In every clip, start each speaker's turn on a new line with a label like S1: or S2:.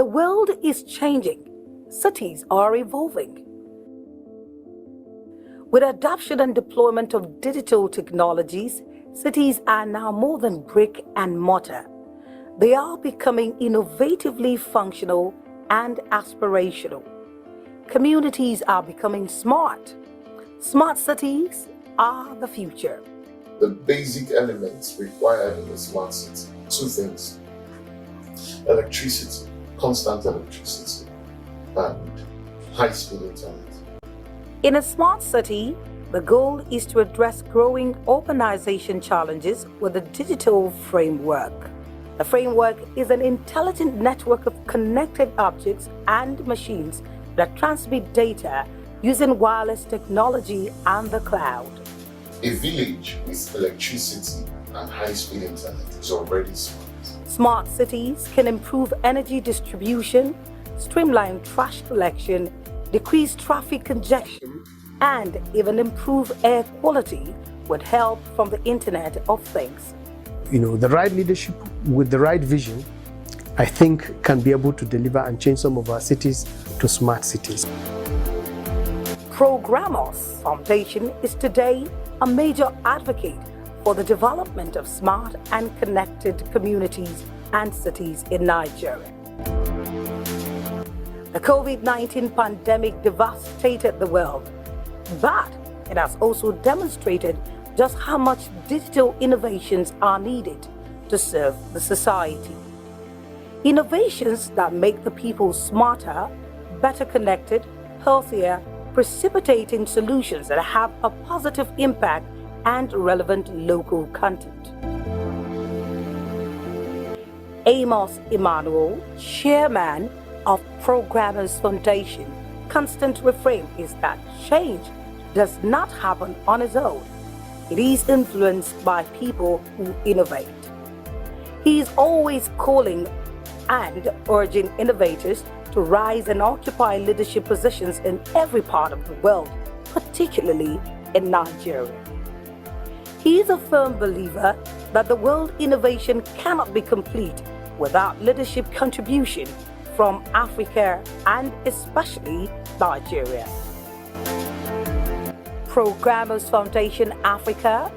S1: The world is changing. Cities are evolving. With adoption and deployment of digital technologies, cities are now more than brick and mortar. They are becoming innovatively functional and aspirational. Communities are becoming smart. Smart cities are the future.
S2: The basic elements required in a smart city: two things: electricity, constant electricity, and high-speed internet.
S1: In a smart city, the goal is to address growing urbanization challenges with a digital framework. The framework is an intelligent network of connected objects and machines that transmit data using wireless technology and the cloud.
S2: A village with electricity and high-speed internet is already smart.
S1: Smart cities can improve energy distribution, streamline trash collection, decrease traffic congestion, and even improve air quality with help from the Internet of Things.
S3: The right leadership with the right vision, I think, can be able to deliver and change some of our cities to smart cities.
S1: Programos Foundation is today a major advocate for the development of smart and connected communities and cities in Nigeria. The COVID-19 pandemic devastated the world, but it has also demonstrated just how much digital innovations are needed to serve the society. Innovations that make the people smarter, better connected, healthier, precipitating solutions that have a positive impact and relevant local content. Amos Emmanuel, chairman of Programos Foundation, constant refrain is that change does not happen on its own. It is influenced by people who innovate. He is always calling and urging innovators to rise and occupy leadership positions in every part of the world, particularly in Nigeria. He is a firm believer that the world innovation cannot be complete without leadership contribution from Africa and especially Nigeria. Programos Foundation Africa,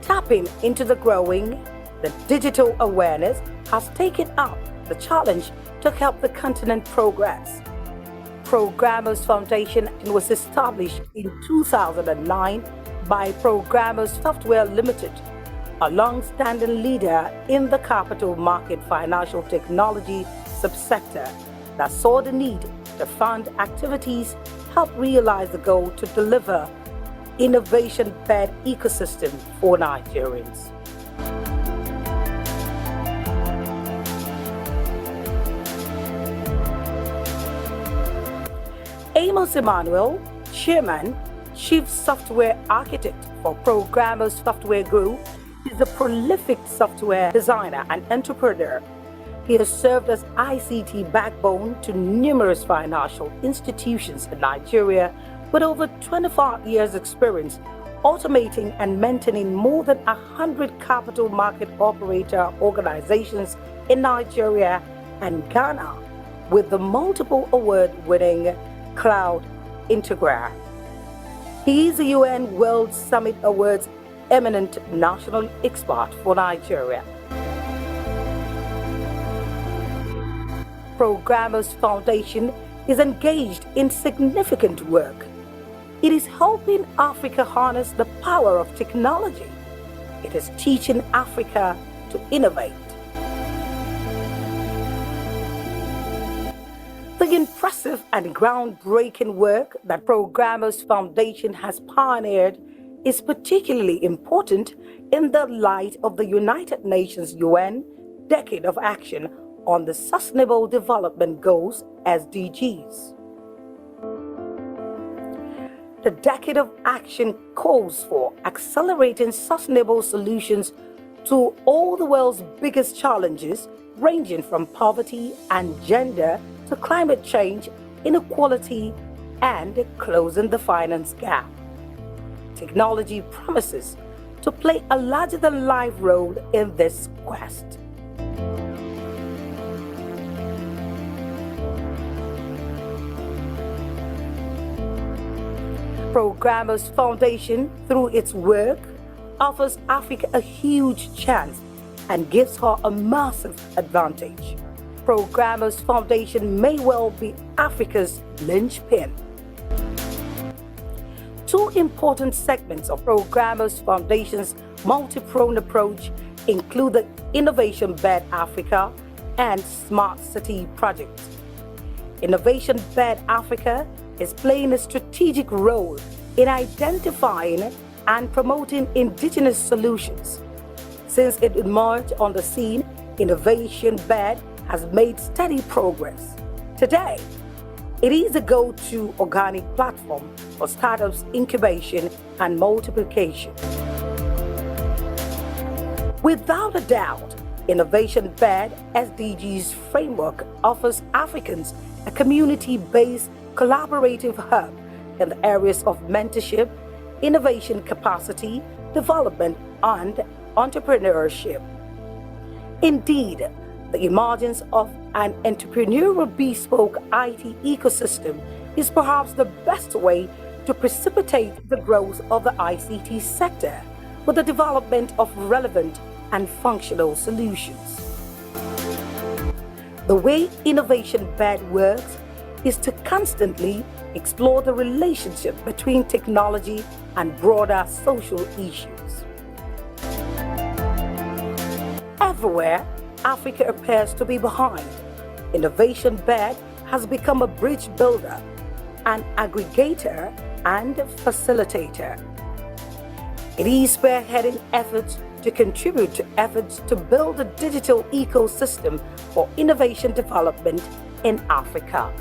S1: tapping into the growing, the digital awareness, has taken up the challenge to help the continent progress. Programos Foundation was established in 2009 by Programos Software Limited, a long-standing leader in the capital market financial technology subsector that saw the need to fund activities, help realize the goal to deliver innovation-led ecosystem for Nigerians. Amos Emmanuel, Chairman, Chief Software Architect for Programos Software Group, is a prolific software designer and entrepreneur. He has served as ICT backbone to numerous financial institutions in Nigeria with over 25 years experience automating and maintaining more than 100 capital market operator organizations in Nigeria and Ghana with the multiple award-winning Cloud Integra. He is the UN World Summit Awards eminent national expert for Nigeria. Programos Foundation is engaged in significant work. It is helping Africa harness the power of technology. It is teaching Africa to innovate. The impressive and groundbreaking work that Programos Foundation has pioneered is particularly important in the light of the United Nations UN Decade of Action on the Sustainable Development Goals, SDGs. The Decade of Action calls for accelerating sustainable solutions to all the world's biggest challenges, ranging from poverty and gender to climate change, inequality, and closing the finance gap. Technology promises to play a larger-than-life role in this quest. Programos Foundation, through its work, offers Africa a huge chance and gives her a massive advantage. Programos Foundation may well be Africa's linchpin. Two important segments of Programos Foundation's multi-pronged approach include the Innovation Bed Africa and Smart City project. Innovation Bed Africa is playing a strategic role in identifying and promoting indigenous solutions. Since it emerged on the scene, Innovation Bed has made steady progress. Today, it is a go-to organic platform for startups incubation and multiplication. Without a doubt, Innovation Bed SDGs framework offers Africans a community-based collaborative hub in the areas of mentorship, innovation capacity, development, and entrepreneurship. Indeed, the emergence of an entrepreneurial bespoke IT ecosystem is perhaps the best way to precipitate the growth of the ICT sector with the development of relevant and functional solutions. The way Innovation Bed works is to constantly explore the relationship between technology and broader social issues. Everywhere Africa appears to be behind, Innovation Bed has become a bridge builder, an aggregator, and facilitator. It is spearheading efforts to contribute to efforts to build a digital ecosystem for innovation development in Africa.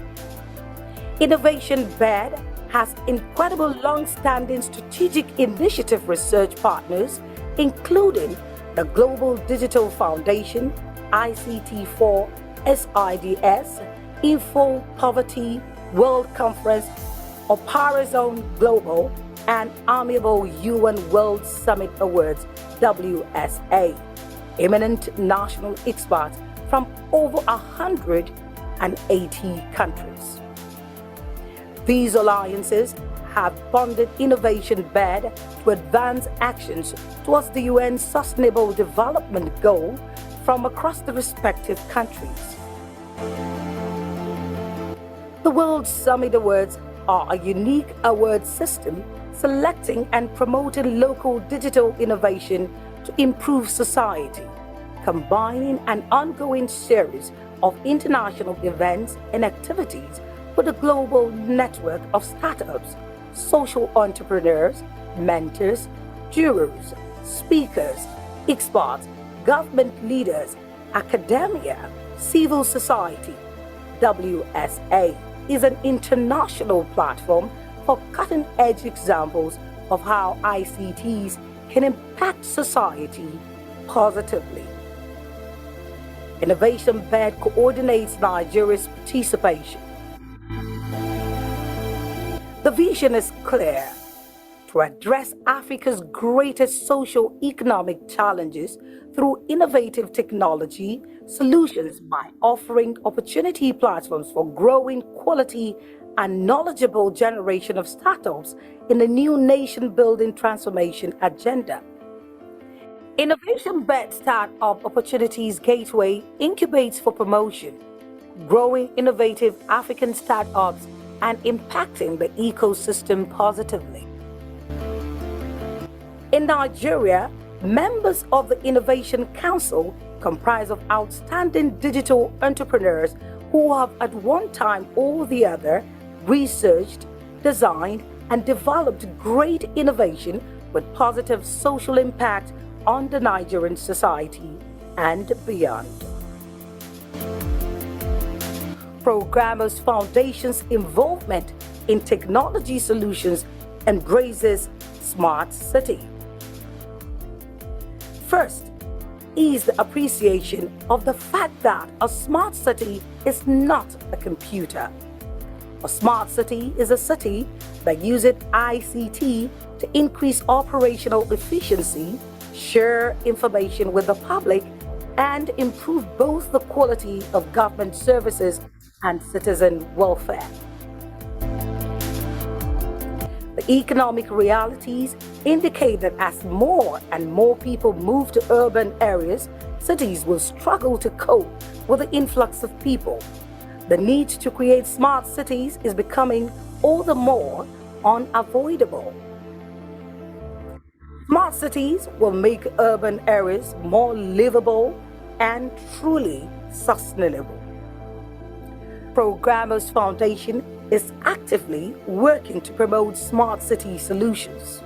S1: Innovation Bed has incredible long-standing strategic initiative research partners, including the Global Digital Foundation, ICT4, SIDS, Info Poverty World Conference, Oparazone Global, and Amiable UN World Summit Awards, WSA, eminent national experts from over 180 countries. These alliances have bonded Innovation Bed to advance actions towards the UN Sustainable Development Goal from across the respective countries. The World Summit Awards are a unique award system selecting and promoting local digital innovation to improve society, combining an ongoing series of international events and activities with a global network of startups, social entrepreneurs, mentors, jurors, speakers, experts, government leaders, academia, civil society. WSA is an international platform for cutting-edge examples of how ICTs can impact society positively. Innovation Bed coordinates Nigeria's participation. The vision is clear: to address Africa's greatest socio-economic challenges through innovative technology solutions by offering opportunity platforms for growing quality and knowledgeable generation of startups in the new nation-building transformation agenda. Innovation Bed Startup Opportunities Gateway incubates for promotion, growing innovative African startups and impacting the ecosystem positively. In Nigeria, members of the Innovation Council comprise of outstanding digital entrepreneurs who have at one time or the other researched, designed, and developed great innovation with positive social impact on the Nigerian society and beyond. Programos Foundation's involvement in technology solutions embraces Smart City. First is the appreciation of the fact that a smart city is not a computer. A smart city is a city that uses ICT to increase operational efficiency, share information with the public, and improve both the quality of government services and citizen welfare. The Economic realities indicate that as more and more people move to urban areas, cities will struggle to cope with the influx of people. The need to create smart cities is becoming all the more unavoidable. Smart cities will make urban areas more livable and truly sustainable. Programos Foundation is actively working to promote smart city solutions.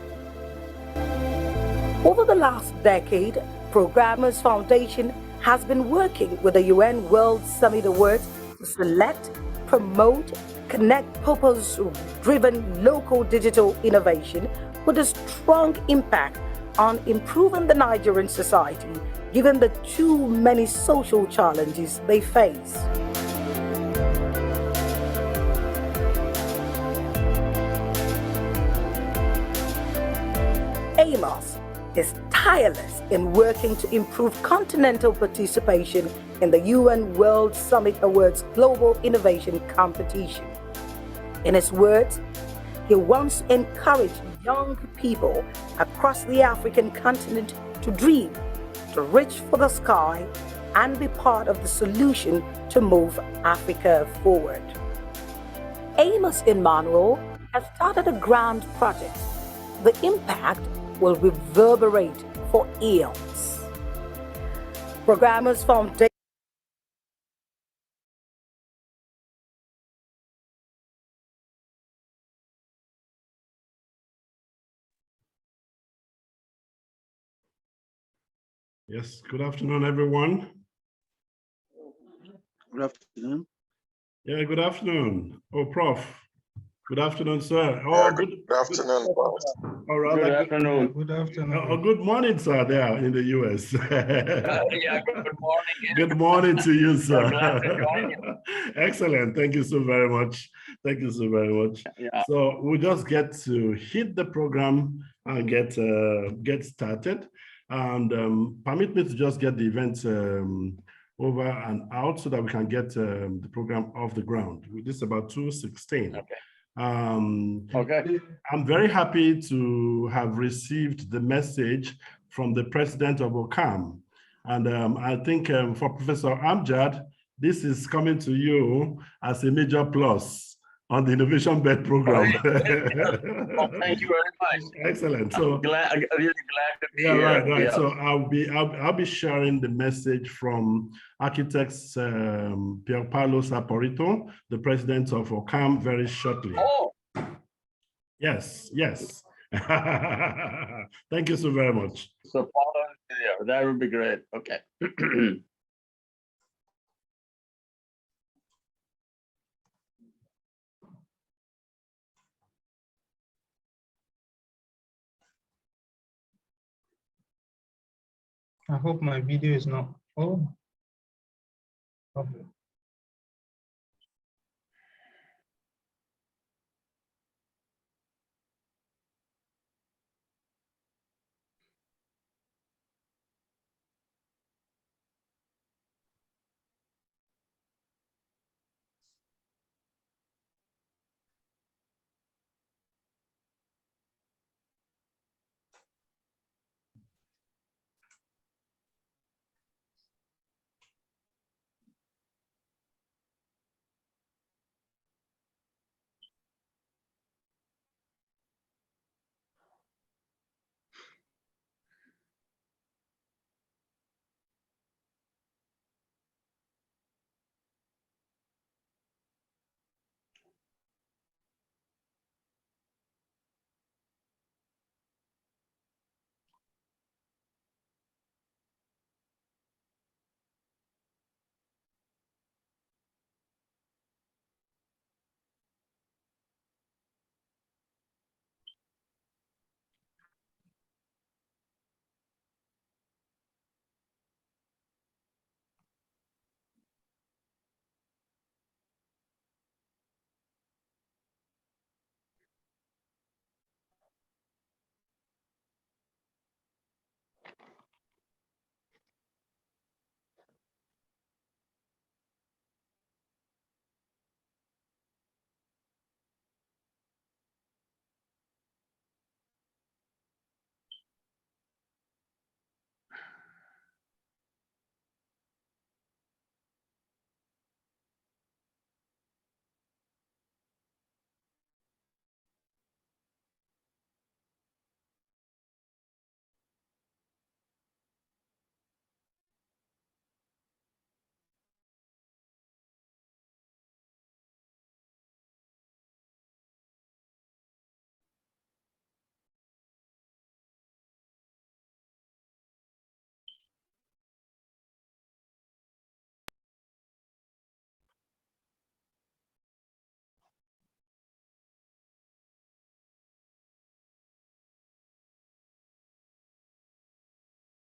S1: Over the last decade, Programos Foundation has been working with the UN World Summit Awards to select, promote, connect purpose-driven local digital innovation with a strong impact on improving the Nigerian society, given the too many social challenges they face. Amos is tireless in working to improve continental participation in the UN World Summit Awards Global Innovation Competition. In his words, he wants to encourage young people across the African continent to dream, to reach for the sky, and be part of the solution to move Africa forward. Amos Emmanuel has started a grand project. The impact will reverberate for eons. Programos Foundation.
S4: Yes, good afternoon, everyone.
S5: Good afternoon.
S4: Yeah, good afternoon. Oh, Prof. Good afternoon, sir. Oh,
S2: Yeah, good afternoon, boss.
S4: All right.
S6: Good afternoon.
S5: Good afternoon.
S4: Oh, good morning, sir, there in the US.
S6: Yeah, good morning.
S4: Good morning to you, sir.
S6: Glad to join you.
S4: Excellent. Thank you so very much. Thank you so very much.
S6: Yeah.
S4: So we'll just get to hit the program and get started. And permit me to just get the event over and out so that we can get the program off the ground. This is about 2:16.
S6: Okay.
S4: Okay. I'm very happy to have received the message from the president of OCAM. And I think for Professor Amjad, this is coming to you as a major plus on the Innovation Bed program.
S6: Oh, thank you very much.
S4: Excellent.
S6: So I'm really glad to be
S4: yeah,
S6: here.
S4: right.
S6: Yeah.
S4: So I'll be sharing the message from architects Pier Paolo Saporito, the president of OCAM, very shortly.
S6: Oh.
S4: Yes. Thank you so very much.
S6: So follow there. That would be great. Okay.
S5: I hope my video is not. Oh. Okay.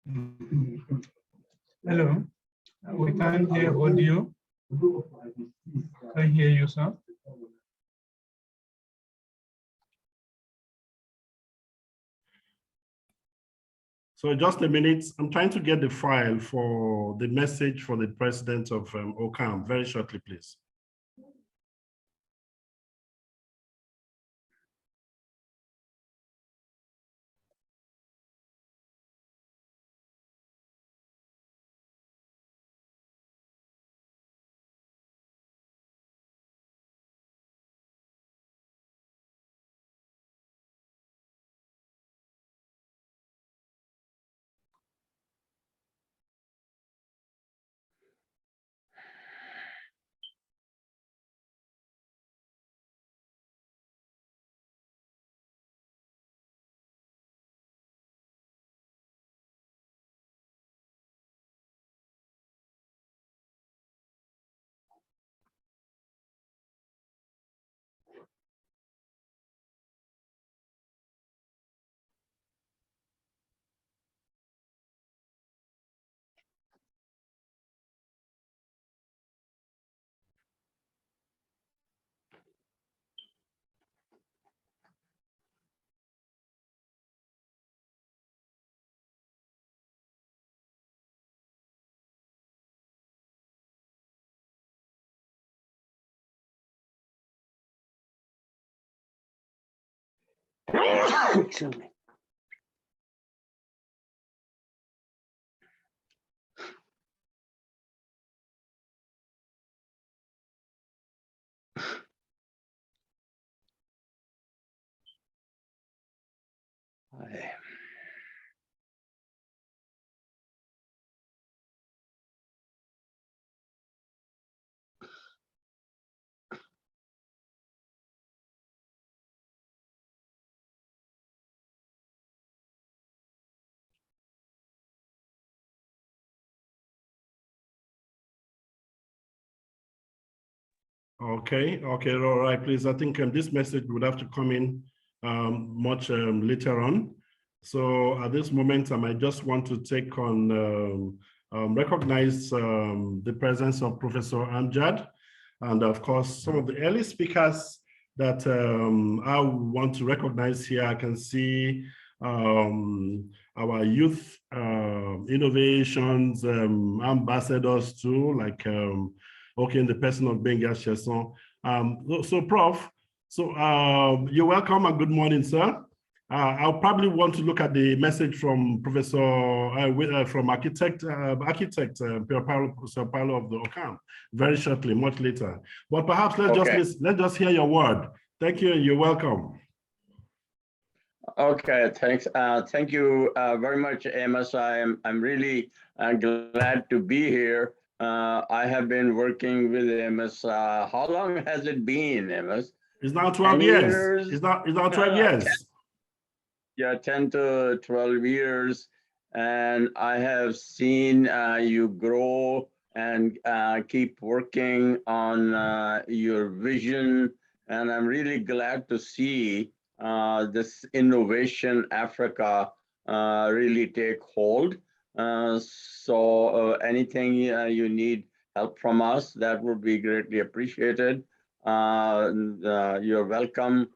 S5: Hello, we can't hear audio. I hear you, sir.
S4: So just a minute, I'm trying to get the file for the message for the president of OCAM very shortly, please.
S7: Excuse me.
S4: Okay, all right, please. I think this message would have to come in much later on. So at this moment, I might just want to take on, recognize the presence of Professor Amjad, and of course, some of the early speakers that I want to recognize here. I can see our youth innovations ambassadors too, like okay, in the person of Benga Chesson. So Prof, you're welcome and good morning, sir. I'll probably want to look at the message from Professor, from Architect Pierre Paulo of the OCAM very shortly, much later. But perhaps let's just hear your word. Thank you, you're welcome.
S6: Okay, thanks. Thank you very much, Amos. I'm really glad to be here. I have been working with Amos. How long has it been, Amos?
S4: It's now 12 years. It's now 12 years.
S6: 10 to 12 years. And I have seen you grow and keep working on your vision. And I'm really glad to see this Innovation Africa really take hold. So anything you need help from us, that would be greatly appreciated. You're welcome.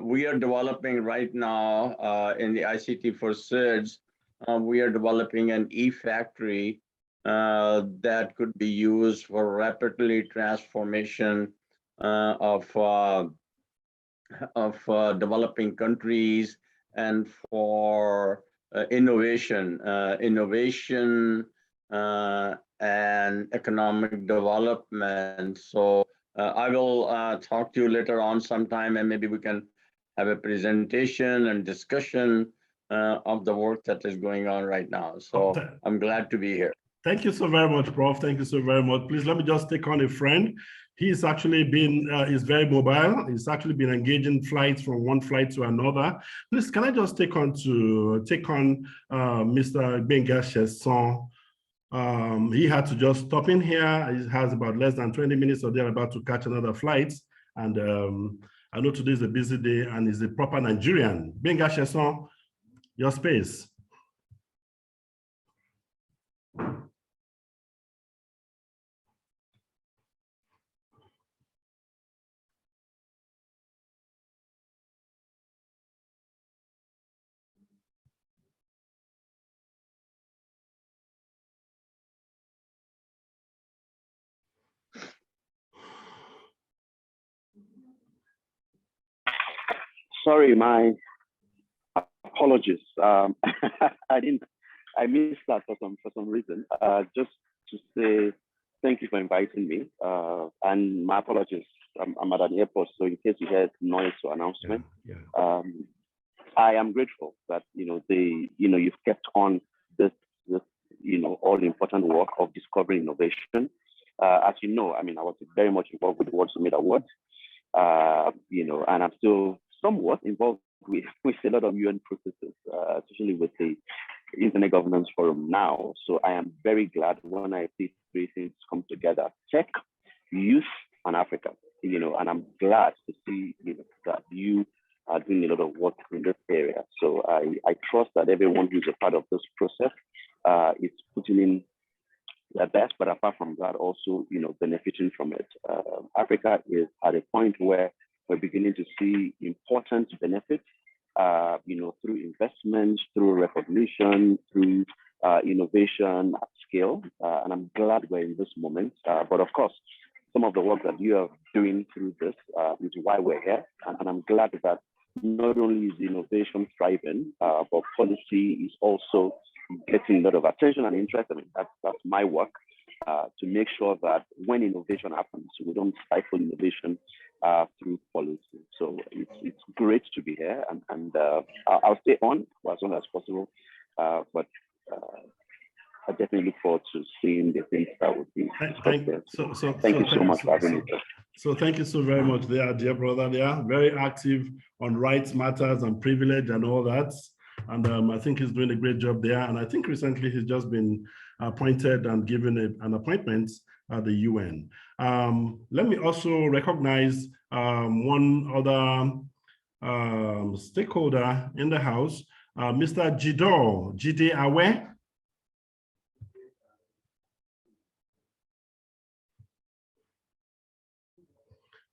S6: We are developing right now in the ICT for SIDS, we are developing an e-factory that could be used for rapidly transformation of developing countries and for innovation and economic development. So I will talk to you later on sometime, and maybe we can have a presentation and discussion of the work that is going on right now. So I'm glad to be here.
S4: Thank you so very much, Prof. Thank you so very much. Please let me just take on a friend. He's actually been, he's very mobile. He's actually been engaging flights from one flight to another. Please, can I just take on Mr. Benga Chesson? He had to just stop in here. He has about less than 20 minutes, so they're about to catch another flight. And I know today is a busy day and he's a proper Nigerian. Benga Chesson, your space.
S7: Sorry, my apologies. I missed that for some reason. Just to say thank you for inviting me. And my apologies. I'm at an airport, so in case you hear noise or announcement, I am grateful that you've kept on this all important work of discovering innovation. As you know, I mean, I was very much involved with the World Summit Award, and I'm still somewhat involved with a lot of UN processes, especially with the Internet Governance Forum now. So I am very glad when I see three things come together: tech, youth, and Africa. And I'm glad to see that you are doing a lot of work in this area. So I trust that everyone who's a part of this process is putting in their best, but apart from that, also benefiting from it. Africa is at a point where we're beginning to see important benefits, through investment, through recognition, through innovation at scale. And I'm glad we're in this moment. But of course, some of the work that you are doing through this is why we're here. And I'm glad that not only is innovation thriving, but policy is also getting a lot of attention and interest. I mean, that's my work, to make sure that when innovation happens, we don't stifle innovation through policy. So it's great to be here, and I'll stay on for as long as possible. But I definitely look forward to seeing the things that would be. Thank you so much for having me.
S4: So thank you so very much, dear brother. They are very active on rights matters and privilege and all that. And I think he's doing a great job there. And I think recently he's just been appointed and given an appointment at the UN. Let me also recognize one other stakeholder in the house, Mr. Jide Awe.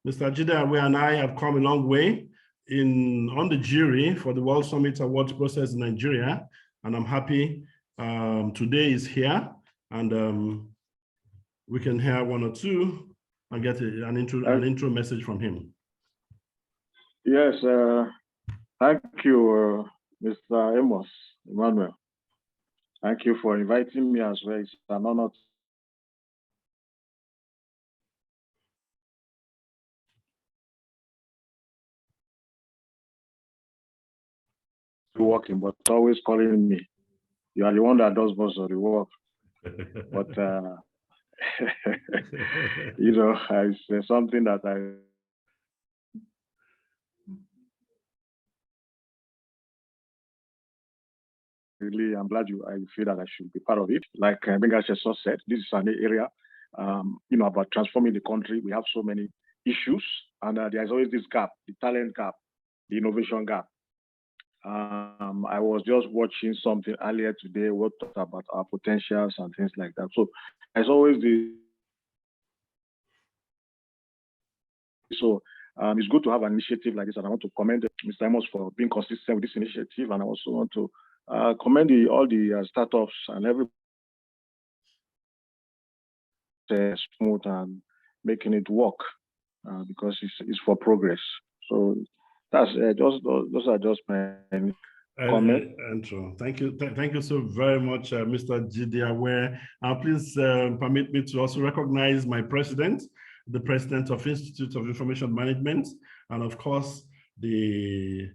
S4: Mr. Jide Awe and I have come a long way on the jury for the World Summit Award process in Nigeria, and I'm happy today is here, and we can hear one or two and get an intro message from him.
S8: Yes, thank you, Mr. Amos Emmanuel. Thank you for inviting me as well. It's an honor working, but always calling me. You are the one that does most of the work. But it's something that I'm glad I feel that I should be part of it. Like Benga Seso said, this is an area about transforming the country. We have so many issues, and there's always this gap, the talent gap, the innovation gap. I was just watching something earlier today, what talked about our potentials and things like that. So there's always it's good to have an initiative like this, and I want to commend Mr. Amos for being consistent with this initiative, and I also want to commend all the startups and everybody smooth and making it work, because it's for progress. So that's those are just my comments.
S4: Thank you so very much, Mr. Jide Awe. Please permit me to also recognize my president, the president of Institute of Information Management, and of course the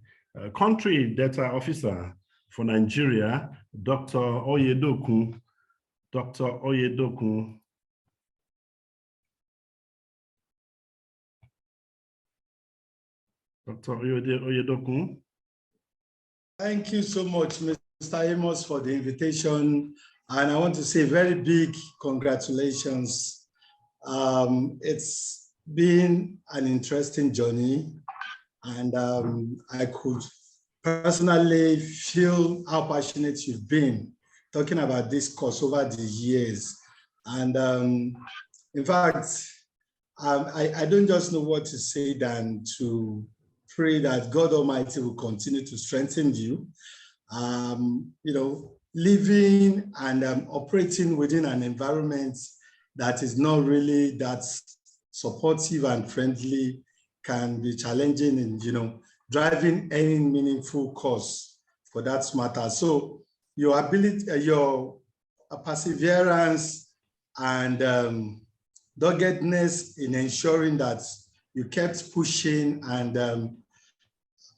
S4: country data officer for Nigeria, Dr. Oyedokun. Dr. Oyedokun. Dr. Oyedokun.
S9: Thank you so much, Mr. Amos, for the invitation. And I want to say very big congratulations. It's been an interesting journey, and I could personally feel how passionate you've been talking about this course over the years. And in fact, I don't just know what to say than to pray that God Almighty will continue to strengthen you, living and operating within an environment that is not really that supportive and friendly can be challenging in, driving any meaningful cause for that matter. So your ability, your perseverance and doggedness in ensuring that you kept pushing and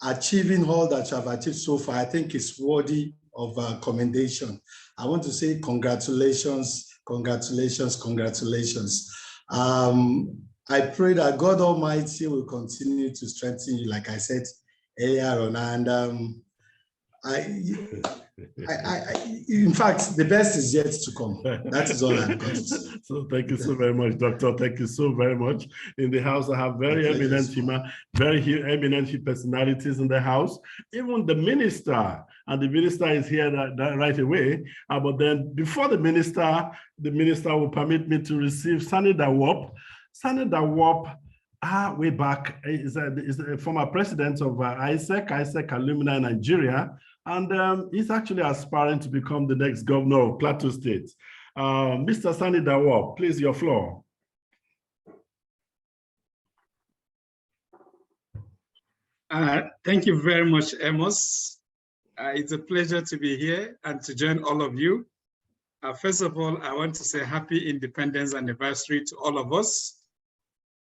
S9: achieving all that you have achieved so far, I think is worthy of commendation. I want to say congratulations, congratulations, congratulations. I pray that God Almighty will continue to strengthen you, like I said earlier on. And in fact, the best is yet to come. That is all I've got to say.
S4: So thank you so very much, Doctor. Thank you so very much. In the house, I have very eminent personalities in the house. Even the minister, and the minister is here right away. But then before the minister will permit me to receive Sani Dawop. Sani Dawop, way back, is a former president of ISEC Alumni Nigeria. And he's actually aspiring to become the next governor of Plateau State. Mr. Sani Dawop, please, your floor.
S5: Thank you very much, Amos. It's a pleasure to be here and to join all of you. First of all, I want to say happy Independence Anniversary to all of us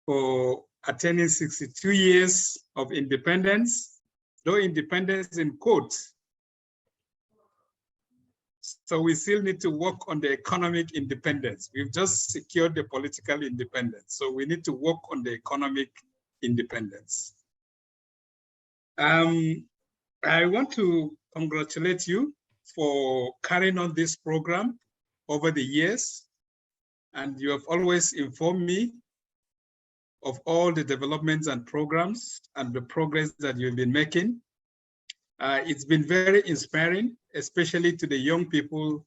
S5: for attaining 62 years of independence, though independence in quotes. So we still need to work on the economic independence. We've just secured the political independence. So we need to work on the economic independence. I want to congratulate you for carrying on this program over the years. And you have always informed me of all the developments and programs and the progress that you've been making. It's been very inspiring, especially to the young people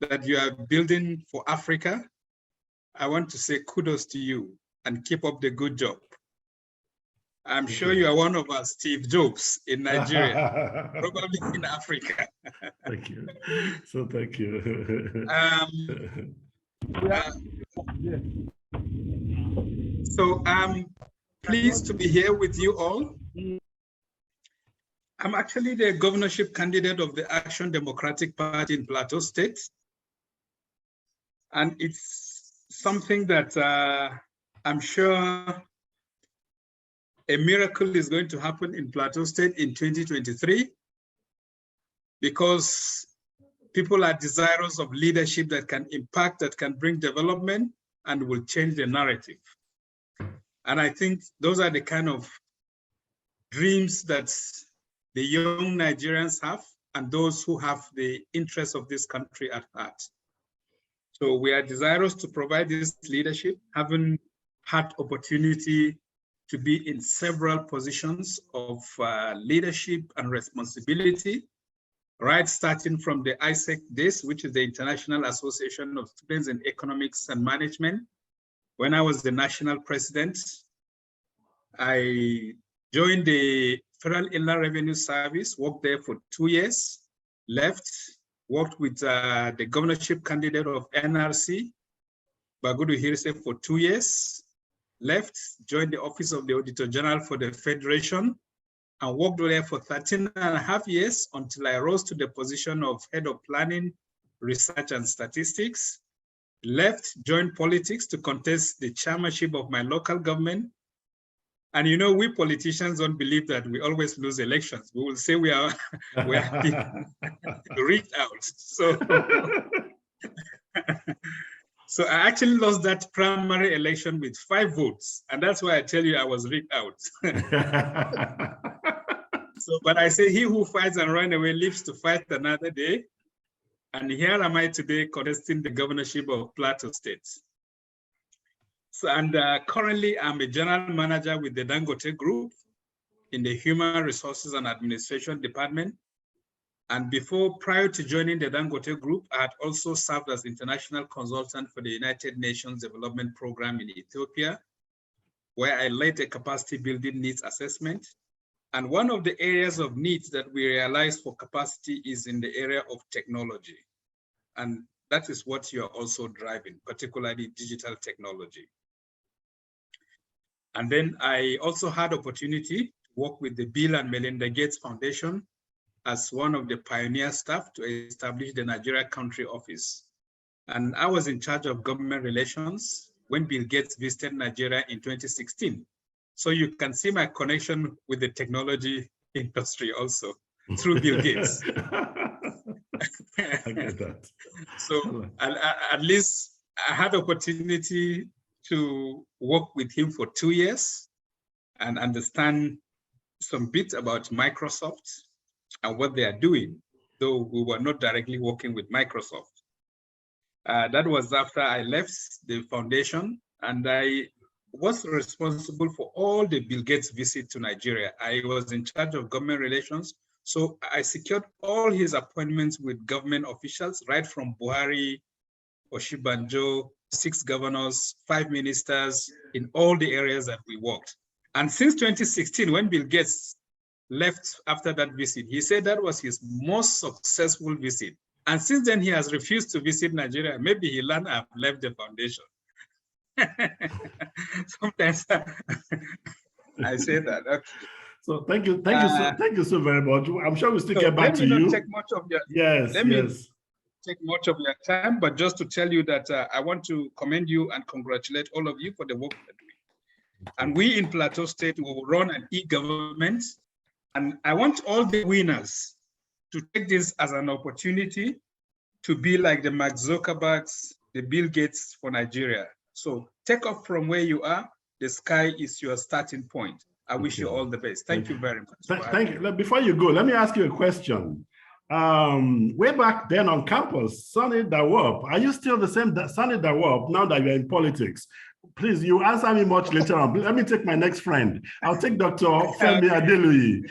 S5: that you are building for Africa. I want to say kudos to you and keep up the good job. I'm sure you are one of our Steve Jobs in Nigeria, probably in Africa.
S4: Thank you. So thank you.
S5: So I'm pleased to be here with you all. I'm actually the governorship candidate of the Action Democratic Party in Plateau State. And it's something that I'm sure a miracle is going to happen in Plateau State in 2023, because people are desirous of leadership that can impact, that can bring development and will change the narrative. And I think those are the kind of dreams that the young Nigerians have and those who have the interests of this country at heart. So we are desirous to provide this leadership, having had opportunity to be in several positions of leadership and responsibility, right starting from the ISEC days, which is the International Association of Students in Economics and Management. When I was the national president, I joined the Federal Inland Revenue Service, worked there for 2 years, left, worked with the governorship candidate of NRC, Bagudu Hirse, for 2 years, left, joined the Office of the Auditor General for the Federation, and worked there for 13.5 years until I rose to the position of Head of Planning, Research and Statistics, left, joined politics to contest the chairmanship of my local government. And you know, we politicians don't believe that we always lose elections. We will say we are rigged out. So I actually lost that primary election with 5 votes. And that's why I tell you I was rigged out. But I say he who fights and runs away lives to fight another day. And here am I today contesting the governorship of Plateau State. So, and currently I'm a general manager with the Dangote Group in the Human Resources and Administration Department. And prior to joining the Dangote Group, I had also served as international consultant for the United Nations Development Program in Ethiopia, where I led a capacity building needs assessment. And one of the areas of needs that we realized for capacity is in the area of technology. And that is what you're also driving, particularly digital technology. And then I also had opportunity to worked with the Bill and Melinda Gates Foundation as one of the pioneer staff to establish the Nigeria Country Office. And I was in charge of government relations when Bill Gates visited Nigeria in 2016. So you can see my connection with the technology industry also through Bill Gates.
S4: I get that.
S5: So at least I had opportunity to work with him for 2 years and understand some bit about Microsoft and what they are doing, though we were not directly working with Microsoft. That was after I left the foundation, and I was responsible for all the Bill Gates visit to Nigeria. I was in charge of government relations, so I secured all his appointments with government officials, right from Buhari, Oshibanjo, 6 governors, 5 ministers in all the areas that we worked. And since 2016, when Bill Gates left after that visit, he said that was his most successful visit. And since then, he has refused to visit Nigeria. Maybe he learned I've left the foundation. Sometimes I say that. Okay.
S4: So thank you so very much. I'm sure we'll still get back to you.
S5: Let me not take much of your take much of your time, but just to tell you that I want to commend you and congratulate all of you for the work you're doing. And we in Plateau State will run an e-government, and I want all the winners to take this as an opportunity to be like the Mark Zuckerbergs, the Bill Gates for Nigeria. So take off from where you are. The sky is your starting point. I wish you all the best. Thank you very much.
S4: Thank you. Before you go, let me ask you a question. Way back then on campus, Sonny Dawop, are you still the same Sonny Dawop now that you're in politics? Please, you answer me much later on. Let me take my next friend. I'll take Dr. Femi Adeluyi.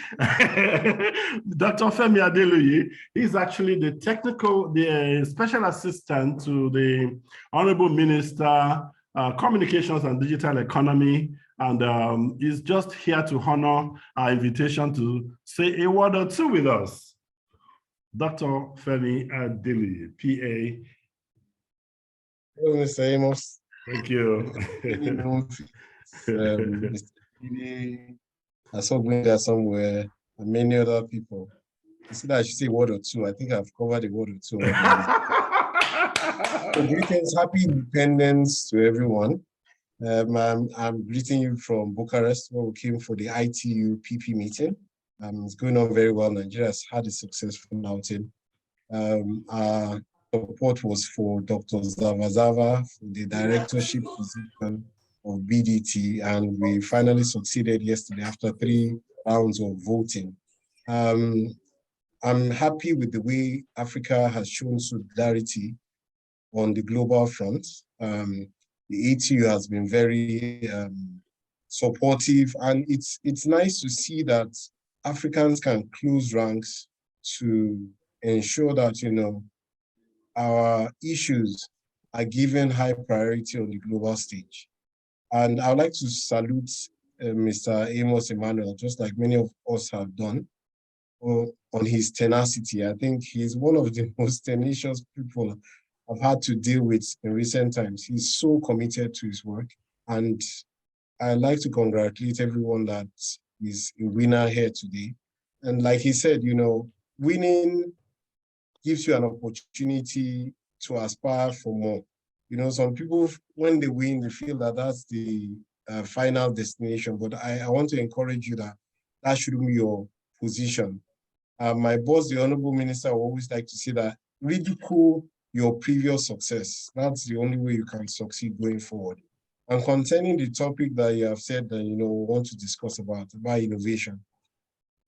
S4: Dr. Femi Adeluyi, he's actually the special assistant to the Honorable Minister, Communications and Digital Economy, and he's just here to honor our invitation to say a word or two with us. Dr. Femi Adeluyi, PA.
S10: Hello, Mr. Amos.
S4: Thank you.
S10: Mr. I saw Gwenda somewhere, and many other people. I said I should say a word or two. I think I've covered a word or two. So greetings, happy independence to everyone. I'm greeting you from Bucharest, where we came for the ITU PP meeting. It's going on very well. Nigeria has had a successful outing. Our support was for Dr. Zavazava for the directorship position of BDT, and we finally succeeded yesterday after 3 rounds of voting. I'm happy with the way Africa has shown solidarity on the global front. The ATU has been very supportive, and it's nice to see that Africans can close ranks to ensure that, you know, our issues are given high priority on the global stage. And I would like to salute Mr. Amos Emmanuel, just like many of us have done, on his tenacity. I think he's one of the most tenacious people I've had to deal with in recent times. He's so committed to his work. And I'd like to congratulate everyone that is a winner here today. And like he said, you know, winning gives you an opportunity to aspire for more. You know, some people, when they win, they feel that that's the final destination. But I want to encourage you that that shouldn't be your position. My boss, the Honorable Minister, will always like to say that ridicule your previous success. That's the only way you can succeed going forward. And concerning the topic that you have said that, you know, we want to discuss about innovation.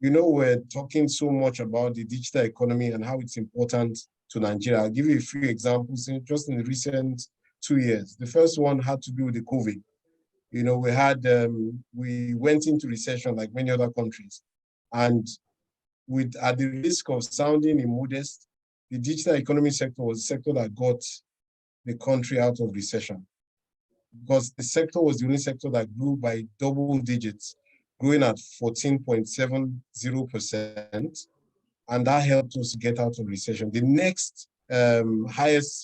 S10: You know, we're talking so much about the digital economy and how it's important to Nigeria. I'll give you a few examples just in the recent 2 years. The first one had to do with the COVID. You know, we went into recession like many other countries. And at the risk of sounding immodest, the digital economy sector was the sector that got the country out of recession. Because the sector was the only sector that grew by double digits, growing at 14.70%, and that helped us get out of recession. The next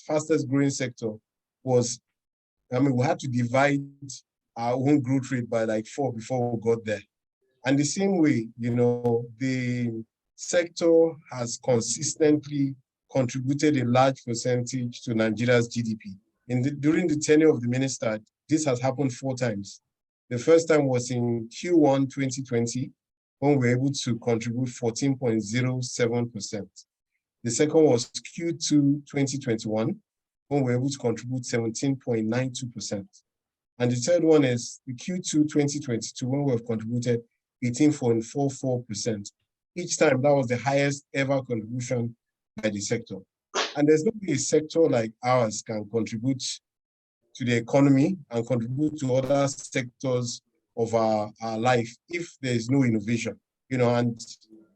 S10: fastest growing sector was, we had to divide our own growth rate by like 4 before we got there. And the same way, the sector has consistently contributed a large percentage to Nigeria's GDP. During the tenure of the minister, this has happened 4 times. The first time was in Q1 2020, when we were able to contribute 14.07%. The second was Q2 2021, when we were able to contribute 17.92%. And the third one is the Q2 2022, when we have contributed 18.44%. Each time, that was the highest ever contribution by the sector. And there's no way a sector like ours can contribute to the economy and contribute to other sectors of our life if there is no innovation. And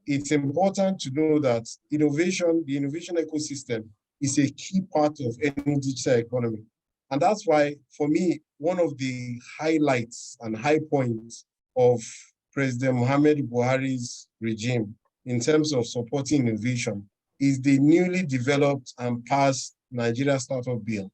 S10: it's important to know that the innovation ecosystem is a key part of any digital economy. And that's why, for me, one of the highlights and high points of President Muhammadu Buhari's regime in terms of supporting innovation is the newly developed and passed Nigeria Startup Bill.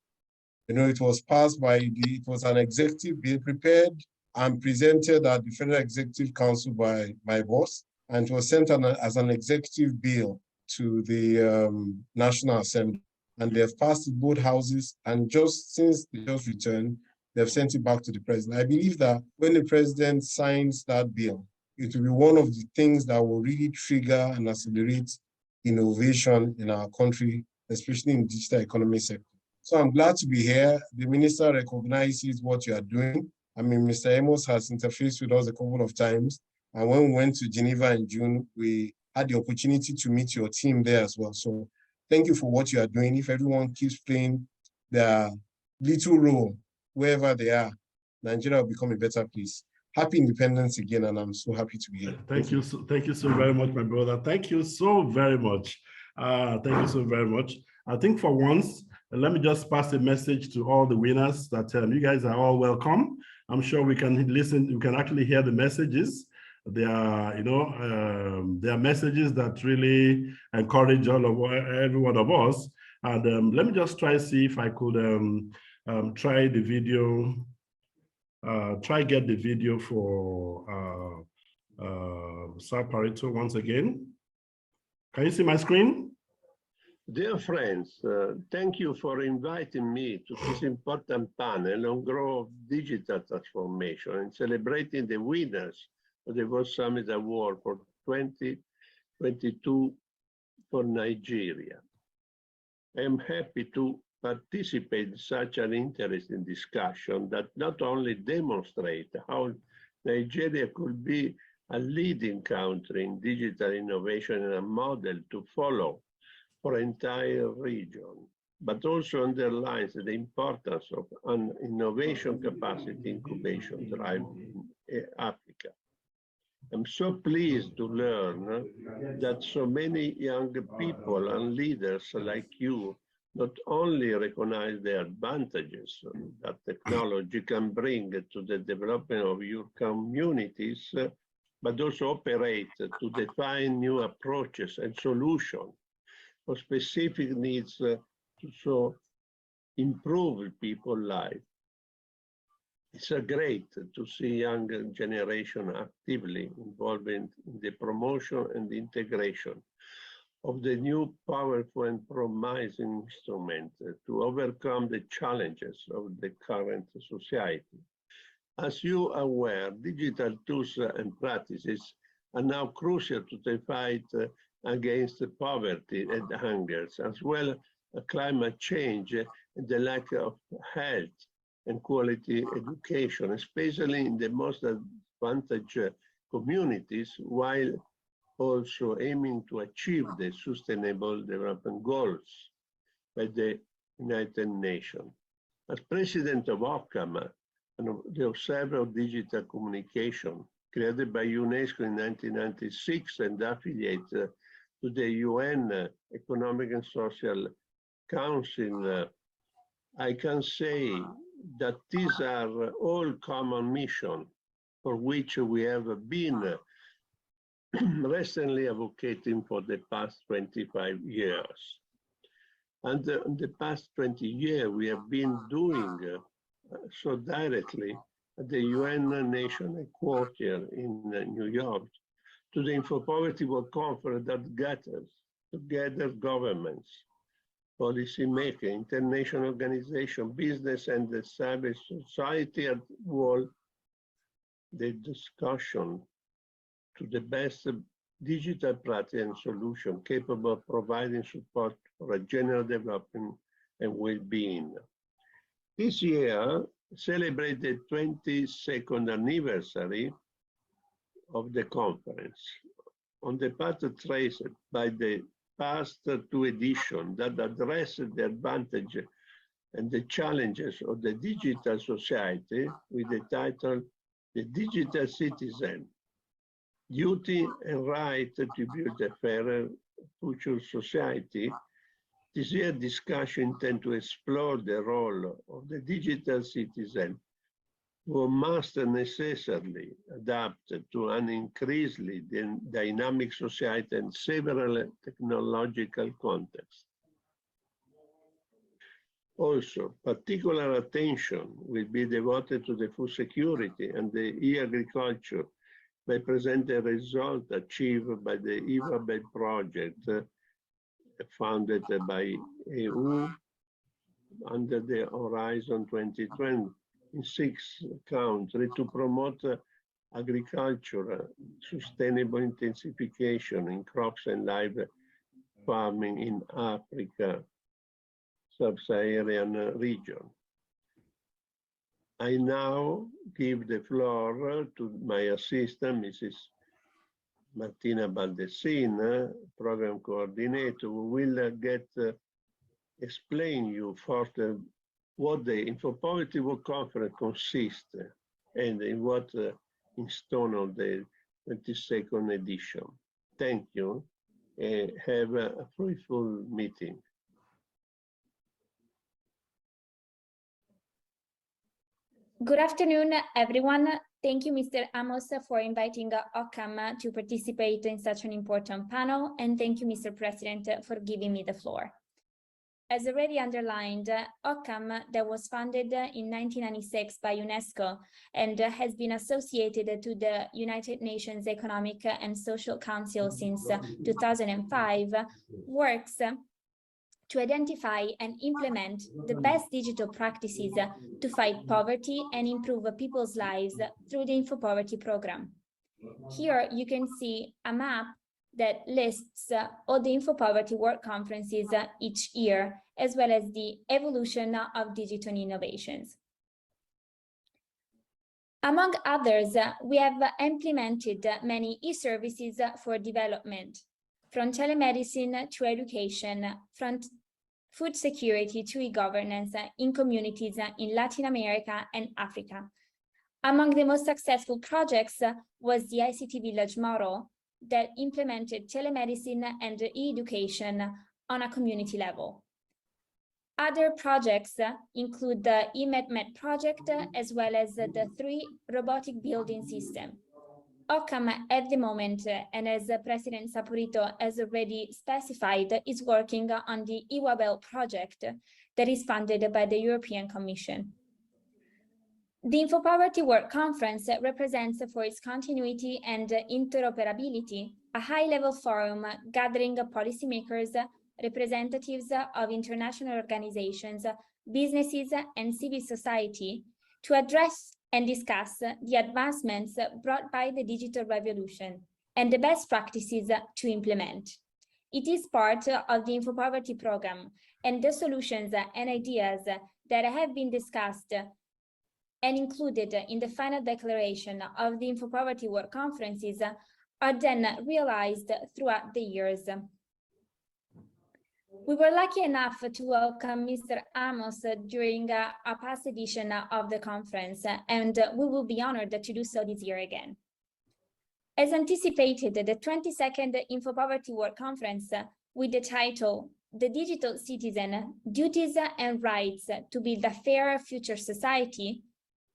S10: It was passed it was an executive bill prepared and presented at the Federal Executive Council by my boss, and it was sent as an executive bill to the National Assembly. And they've passed it both houses, and just since they just returned, they've sent it back to the president. I believe that when the president signs that bill, it will be one of the things that will really trigger and accelerate innovation in our country, especially in the digital economy sector. So I'm glad to be here. The minister recognizes what you are doing. I mean, Mr. Amos has interfaced with us a couple of times. And when we went to Geneva in June, we had the opportunity to meet your team there as well. So thank you for what you are doing. If everyone keeps playing their little role wherever they are, Nigeria will become a better place. Happy independence again, and I'm so happy to be here.
S4: Thank you so very much, my brother. Thank you so very much. Thank you so very much. I think for once, let me just pass a message to all the winners that you guys are all welcome. I'm sure we can listen, we can actually hear the messages. They are, they are messages that really encourage every one of us. And let me just try see if I could try the video. Try get the video for Sir Pareto once again. Can you see my screen?
S11: Dear friends, thank you for inviting me to this important panel on growth digital transformation and celebrating the winners of the World Summit Award for 2022 for Nigeria. I am happy to participate in such an interesting discussion that not only demonstrate how Nigeria could be a leading country in digital innovation and a model to follow for entire region, but also underlines the importance of an innovation capacity incubation drive in Africa. I'm so pleased to learn that so many young people and leaders like you not only recognize the advantages that technology can bring to the development of your communities, but also operate to define new approaches and solutions for specific needs to so improve people's life. It's great to see young generation actively involved in the promotion and integration of the new powerful and promising instrument to overcome the challenges of the current society. As you are aware, digital tools and practices are now crucial to the fight against poverty and hunger, as well as climate change and the lack of health and quality education, especially in the most advantaged communities, while also aiming to achieve the Sustainable Development Goals by the United Nations. As president of OCAM, and the Observer of Digital Communication, created by UNESCO in 1996 and affiliate to the UN Economic and Social Council, I can say that these are all common missions for which we have been recently advocating for the past 25 years. And in the past 20 years, we have been doing so directly at the UN Nation Headquarters in New York to the InfoPoverty World Conference that gathers together governments, policymakers, international organizations, business, and the civil society at world. The discussion to the best digital practice and solution capable of providing support for a general development and well-being. This year celebrated the 22nd anniversary of the conference. On the path traced by the past two editions that address the advantage and the challenges of the digital society with the title The Digital Citizen, Duty and Right to Build a Fairer Future Society. This year's discussion intends to explore the role of the digital citizen who must necessarily adapt to an increasingly dynamic society and several technological contexts. Also, particular attention will be devoted to the food security and the e-agriculture by presenting the result achieved by the EVABED project funded by EU under the Horizon 2020 in 6 countries to promote agriculture, sustainable intensification in crops and live farming in Africa, sub-Saharan region. I now give the floor to my assistant, Mrs. Martina Baldessin, program coordinator, who will explain you further what the InfoPoverty World Conference consists and in what installed on the 22nd edition. Thank you and have a fruitful meeting.
S12: Good afternoon, everyone. Thank you, Mr. Amos, for inviting Occam to participate in such an important panel. And thank you, Mr. President, for giving me the floor. As already underlined, Occam, that was founded in 1996 by UNESCO and has been associated to the United Nations Economic and Social Council since 2005, works to identify and implement the best digital practices to fight poverty and improve people's lives through the InfoPoverty program. Here you can see a map that lists all the InfoPoverty World Conferences each year, as well as the evolution of digital innovations. Among others, we have implemented many e-services for development, from telemedicine to education, from food security to e-governance in communities in Latin America and Africa. Among the most successful projects was the ICT Village model that implemented telemedicine and e-education on a community level. Other projects include the eMedMed project, as well as the 3 robotic building system. Occam at the moment, and as President Saporito has already specified, is working on the EWABEL project that is funded by the European Commission. The InfoPoverty World Conference represents, for its continuity and interoperability, a high-level forum gathering policymakers, representatives of international organizations, businesses, and civil society to address and discuss the advancements brought by the digital revolution and the best practices to implement. It is part of the InfoPoverty program, and the solutions and ideas that have been discussed and included in the final declaration of the InfoPoverty World Conferences are then realized throughout the years. We were lucky enough to welcome Mr. Amos during a past edition of the conference, and we will be honored to do so this year again. As anticipated, the 22nd InfoPoverty World Conference, with the title The Digital Citizen, Duties and Rights to Build a Fairer Future Society,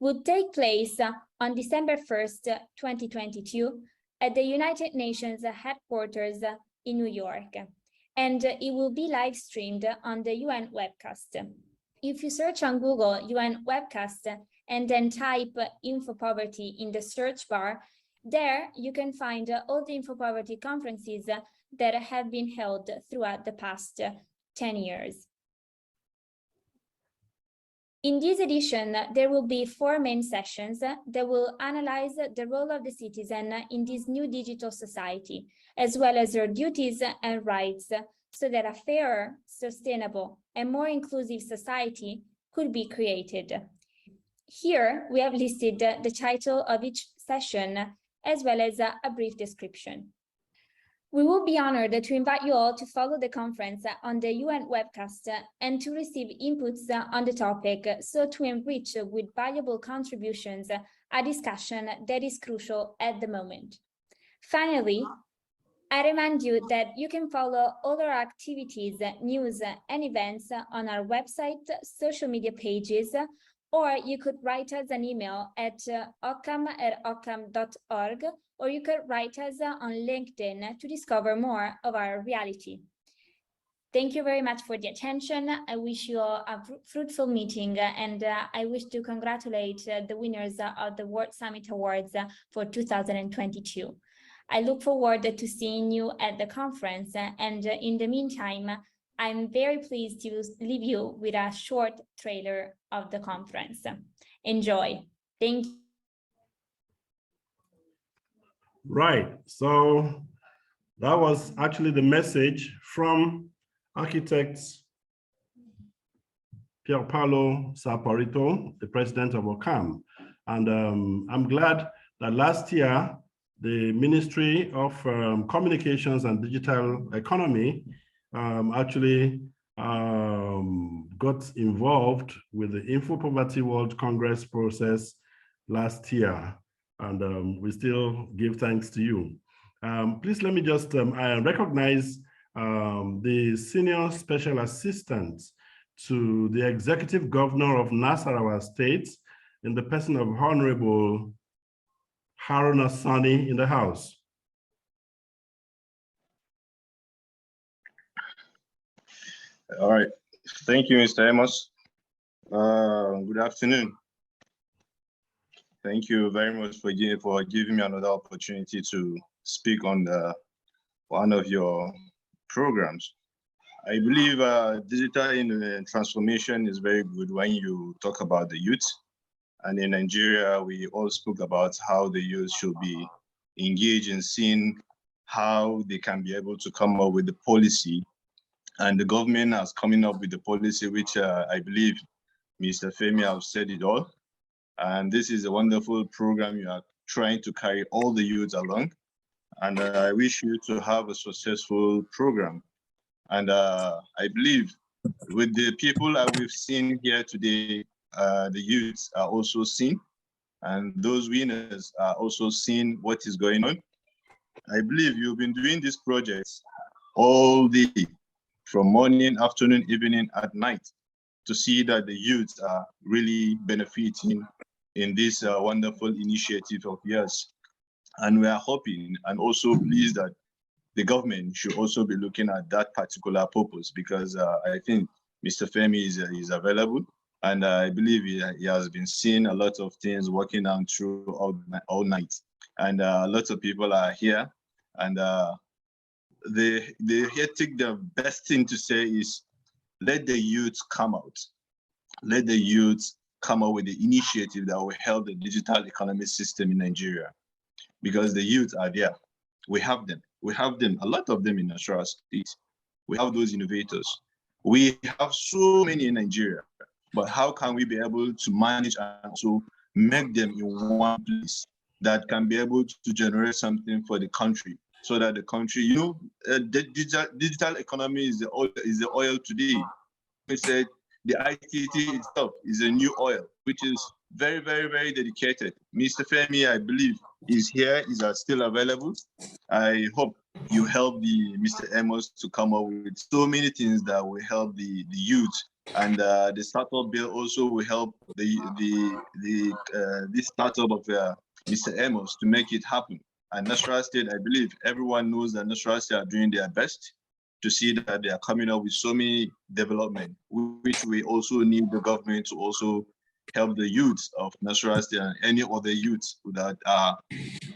S12: will take place on December 1st, 2022, at the United Nations headquarters in New York. And it will be live streamed on the UN webcast. If you search on Google UN webcast and then type info poverty in the search bar. There you can find all the info poverty conferences that have been held throughout the past 10 years. In this edition, there will be 4 main sessions that will analyze the role of the citizen in this new digital society, as well as their duties and rights, so that a fairer, sustainable, and more inclusive society could be created. Here, we have listed the title of each session, as well as a brief description. We will be honored to invite you all to follow the conference on the UN webcast and to receive inputs on the topic, so to enrich with valuable contributions a discussion that is crucial at the moment. Finally, I remind you that you can follow all our activities, news, and events on our website, social media pages, or you could write us an email at occam@occam.org, or you could write us on LinkedIn to discover more of our reality. Thank you very much for the attention. I wish you all a fruitful meeting, and I wish to congratulate the winners of the World Summit Awards for 2022. I look forward to seeing you at the conference, and in the meantime, I'm very pleased to leave you with a short trailer of the conference. Enjoy. Thank you.
S4: Right, so that was actually the message from architect Pierpaolo Saporito, the president of OCAM. And I'm glad that last year, the Ministry of Communications and Digital Economy actually got involved with the Info Poverty World Congress process last year. And we still give thanks to you. Please let me just recognize the Senior Special Assistant to the Executive Governor of Nasarawa State in the person of Honorable Haruna Sani in the House.
S13: All right. Thank you, Mr. Amos. Good afternoon. Thank you very much for giving me another opportunity to speak on one of your programs. I believe digital transformation is very good when you talk about the youth. And in Nigeria, we all spoke about how the youth should be engaged in seeing how they can be able to come up with the policy. And the government has coming up with the policy, which I believe Mr. Femi has said it all. And this is a wonderful program you are trying to carry all the youth along. And I wish you to have a successful program. And I believe with the people that we've seen here today, the youths are also seen. And those winners are also seeing what is going on. I believe you've been doing these projects all day, from morning, afternoon, evening, at night, to see that the youths are really benefiting in this wonderful initiative of yours. And we are hoping and also pleased that the government should also be looking at that particular purpose, because I think Mr. Femi is available, and I believe he has been seeing a lot of things working on through all night. And lots of people are here, and the best thing to say is, let the youth come out. Let the youth come up with the initiative that will help the digital economy system in Nigeria, because the youth are there. We have them. We have them, a lot of them in Nasarawa State. We have those innovators. We have so many in Nigeria, but how can we be able to manage and to make them in one place that can be able to generate something for the country, so that the country, the digital economy is the oil today. We said the ITT itself is a new oil, which is very, very, very dedicated. Mr. Femi, I believe, is here, is still available. I hope you help Mr. Amos to come up with so many things that will help the youth, and the startup bill also will help this startup of Mr. Amos to make it happen. And Nasarawa State, I believe everyone knows that Nasarawa State are doing their best to see that they are coming up with so many development, which we also need the government to also help the youths of Nasarawa State and any other youths that are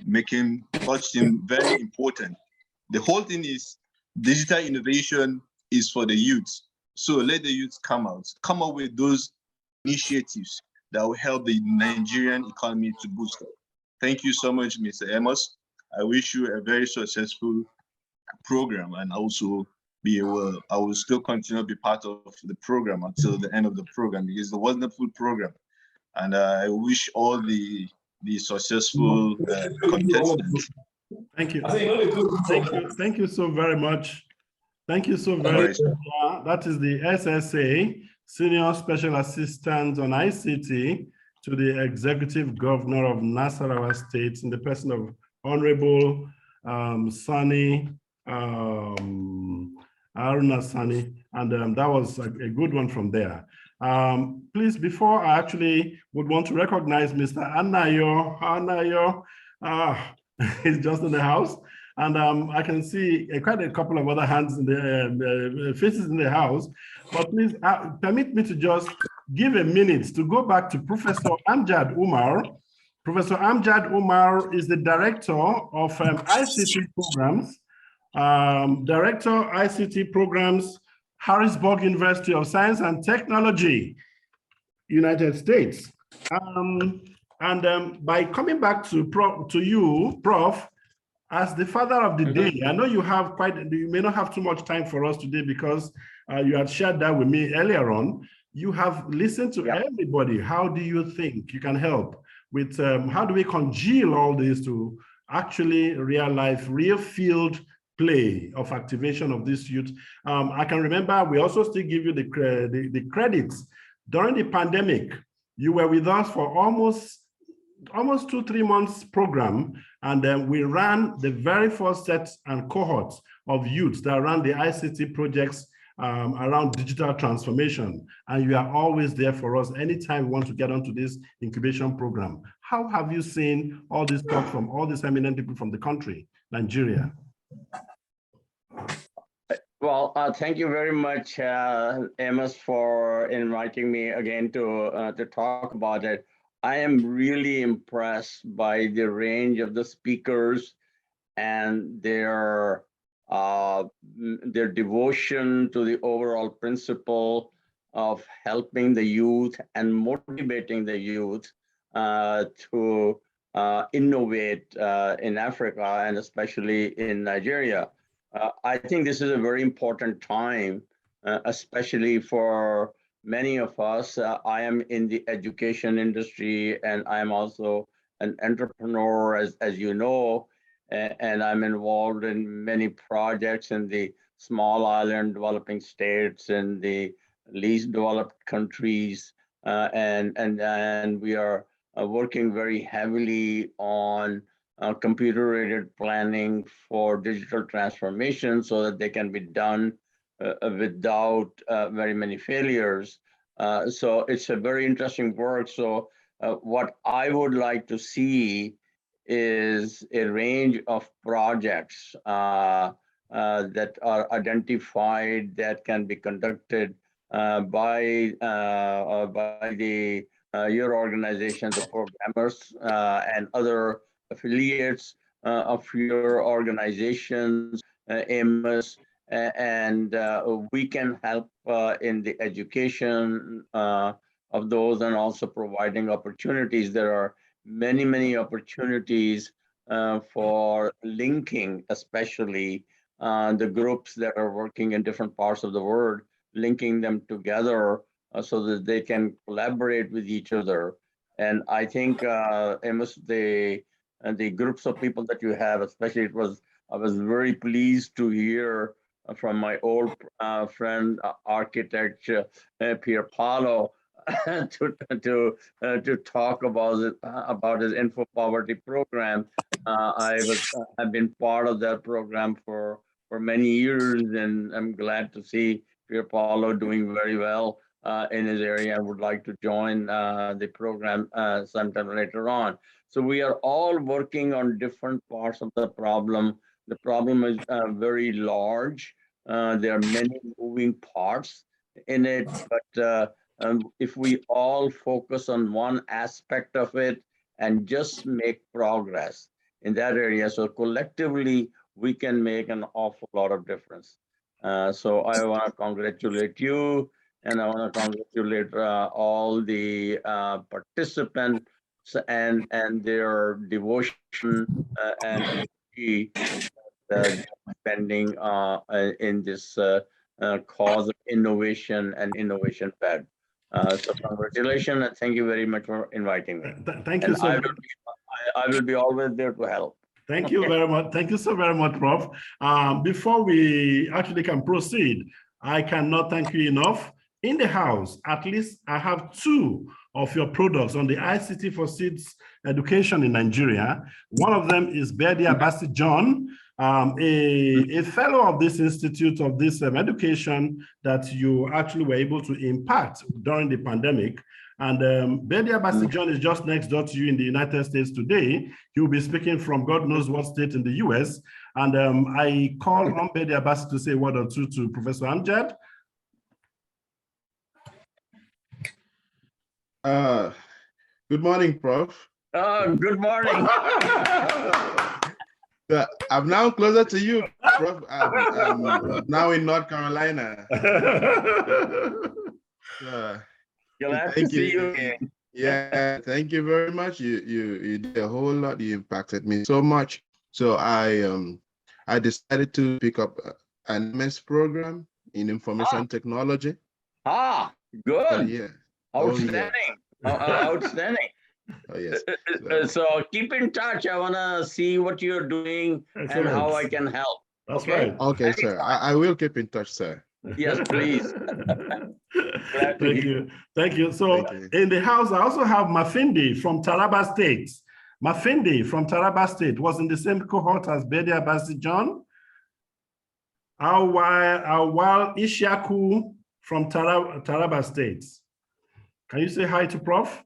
S13: making such thing very important. The whole thing is digital innovation is for the youths. So let the youths come up with those initiatives that will help the Nigerian economy to boost up. Thank you so much, Mr. Amos. I wish you a very successful program, and also I will still continue to be part of the program until the end of the program, because it was a wonderful program. And I wish all the successful contestants.
S4: Thank you. Thank you so very much. Thank you so very much. That is the SSA, Senior Special Assistant on ICT to the Executive Governor of Nasarawa State in the person of Honorable Sani, Aruna Sani, and that was a good one from there. Please, before I actually would want to recognize Mr. Anayo, he's just in the house, and I can see quite a couple of other hands in the faces in the house. But please permit me to just give a minute to go back to Professor Amjad Umar. Professor Amjad Umar is the director of ICT programs, Director ICT programs, Harrisburg University of Science and Technology, United States. By coming back to you, Prof, as the father of the day, I know you may not have too much time for us today because you had shared that with me earlier on. You have listened to everybody. How do you think you can help with, how do we congeal all this to actually real-life, real field play of activation of this youth? I can remember we also still give you the credits. During the pandemic, you were with us for almost 2-3 months program, and then we ran the very first set and cohorts of youths that ran the ICT projects around digital transformation. And you are always there for us anytime we want to get onto this incubation program. How have you seen all this talk from all these eminent people from the country, Nigeria?
S6: Well, thank you very much, Amos, for inviting me again to talk about it. I am really impressed by the range of the speakers and their devotion to the overall principle of helping the youth and motivating the youth to innovate in Africa and especially in Nigeria. I think this is a very important time, especially for many of us. I am in the education industry, and I'm also an entrepreneur, as you know, and I'm involved in many projects in the small island developing states and the least developed countries, and we are working very heavily on computer-aided planning for digital transformation so that they can be done without very many failures. So it's a very interesting work. So what I would like to see is a range of projects that are identified that can be conducted by your organization, the programmers, and other affiliates of your organizations, Amos, and we can help in the education of those and also providing opportunities. There are many opportunities for linking, especially the groups that are working in different parts of the world, linking them together so that they can collaborate with each other. And I think, Amos, the groups of people that you have, especially I was very pleased to hear from my old friend, architect Pier Paolo, to talk about his info poverty program. I've been part of that program for many years, and I'm glad to see Pier Paolo doing very well in his area. I would like to join the program sometime later on. So we are all working on different parts of the problem. The problem is very large. There are many moving parts in it, but if we all focus on one aspect of it and just make progress in that area. So collectively, we can make an awful lot of difference. So I want to congratulate you, and I want to congratulate all the participants and their devotion and energy spending in this cause of innovation and innovation fed. So congratulations and thank you very much for inviting me.
S4: Thank you so much.
S6: I will be always there to help.
S4: Thank you very much. Thank you so very much, Prof. Before we actually can proceed, I cannot thank you enough. In the house, at least I have 2 of your products on the ICT for Seeds education in Nigeria. One of them is Bedia Basti John, a fellow of this institute of this education that you actually were able to impact during the pandemic. And Bedia Basti John is just next door to you in the United States today. He will be speaking from God knows what state in the US. And I call on Bedia Basti to say a word or two to Professor Amjad.
S14: Good morning, Prof.
S6: Good morning.
S14: I'm now closer to you, Prof. I'm now in North Carolina.
S6: Glad to see you again.
S14: Yeah, thank you very much. You did a whole lot. You impacted me so much. So I decided to pick up an MS program in information technology.
S6: Good.
S14: Yeah.
S6: Outstanding. Outstanding.
S14: Oh, yes.
S6: So keep in touch. I want to see what you're doing and how I can help.
S4: That's
S6: okay?
S4: right.
S14: Okay, sir. I will keep in touch, sir.
S6: Yes, please.
S4: Thank you. Thank you. So in the house, I also have Mafindi from Taraba State. Mafindi from Taraba State was in the same cohort as Bedia Basti John. Awal Ishaku from Taraba State. Can you say hi to Prof?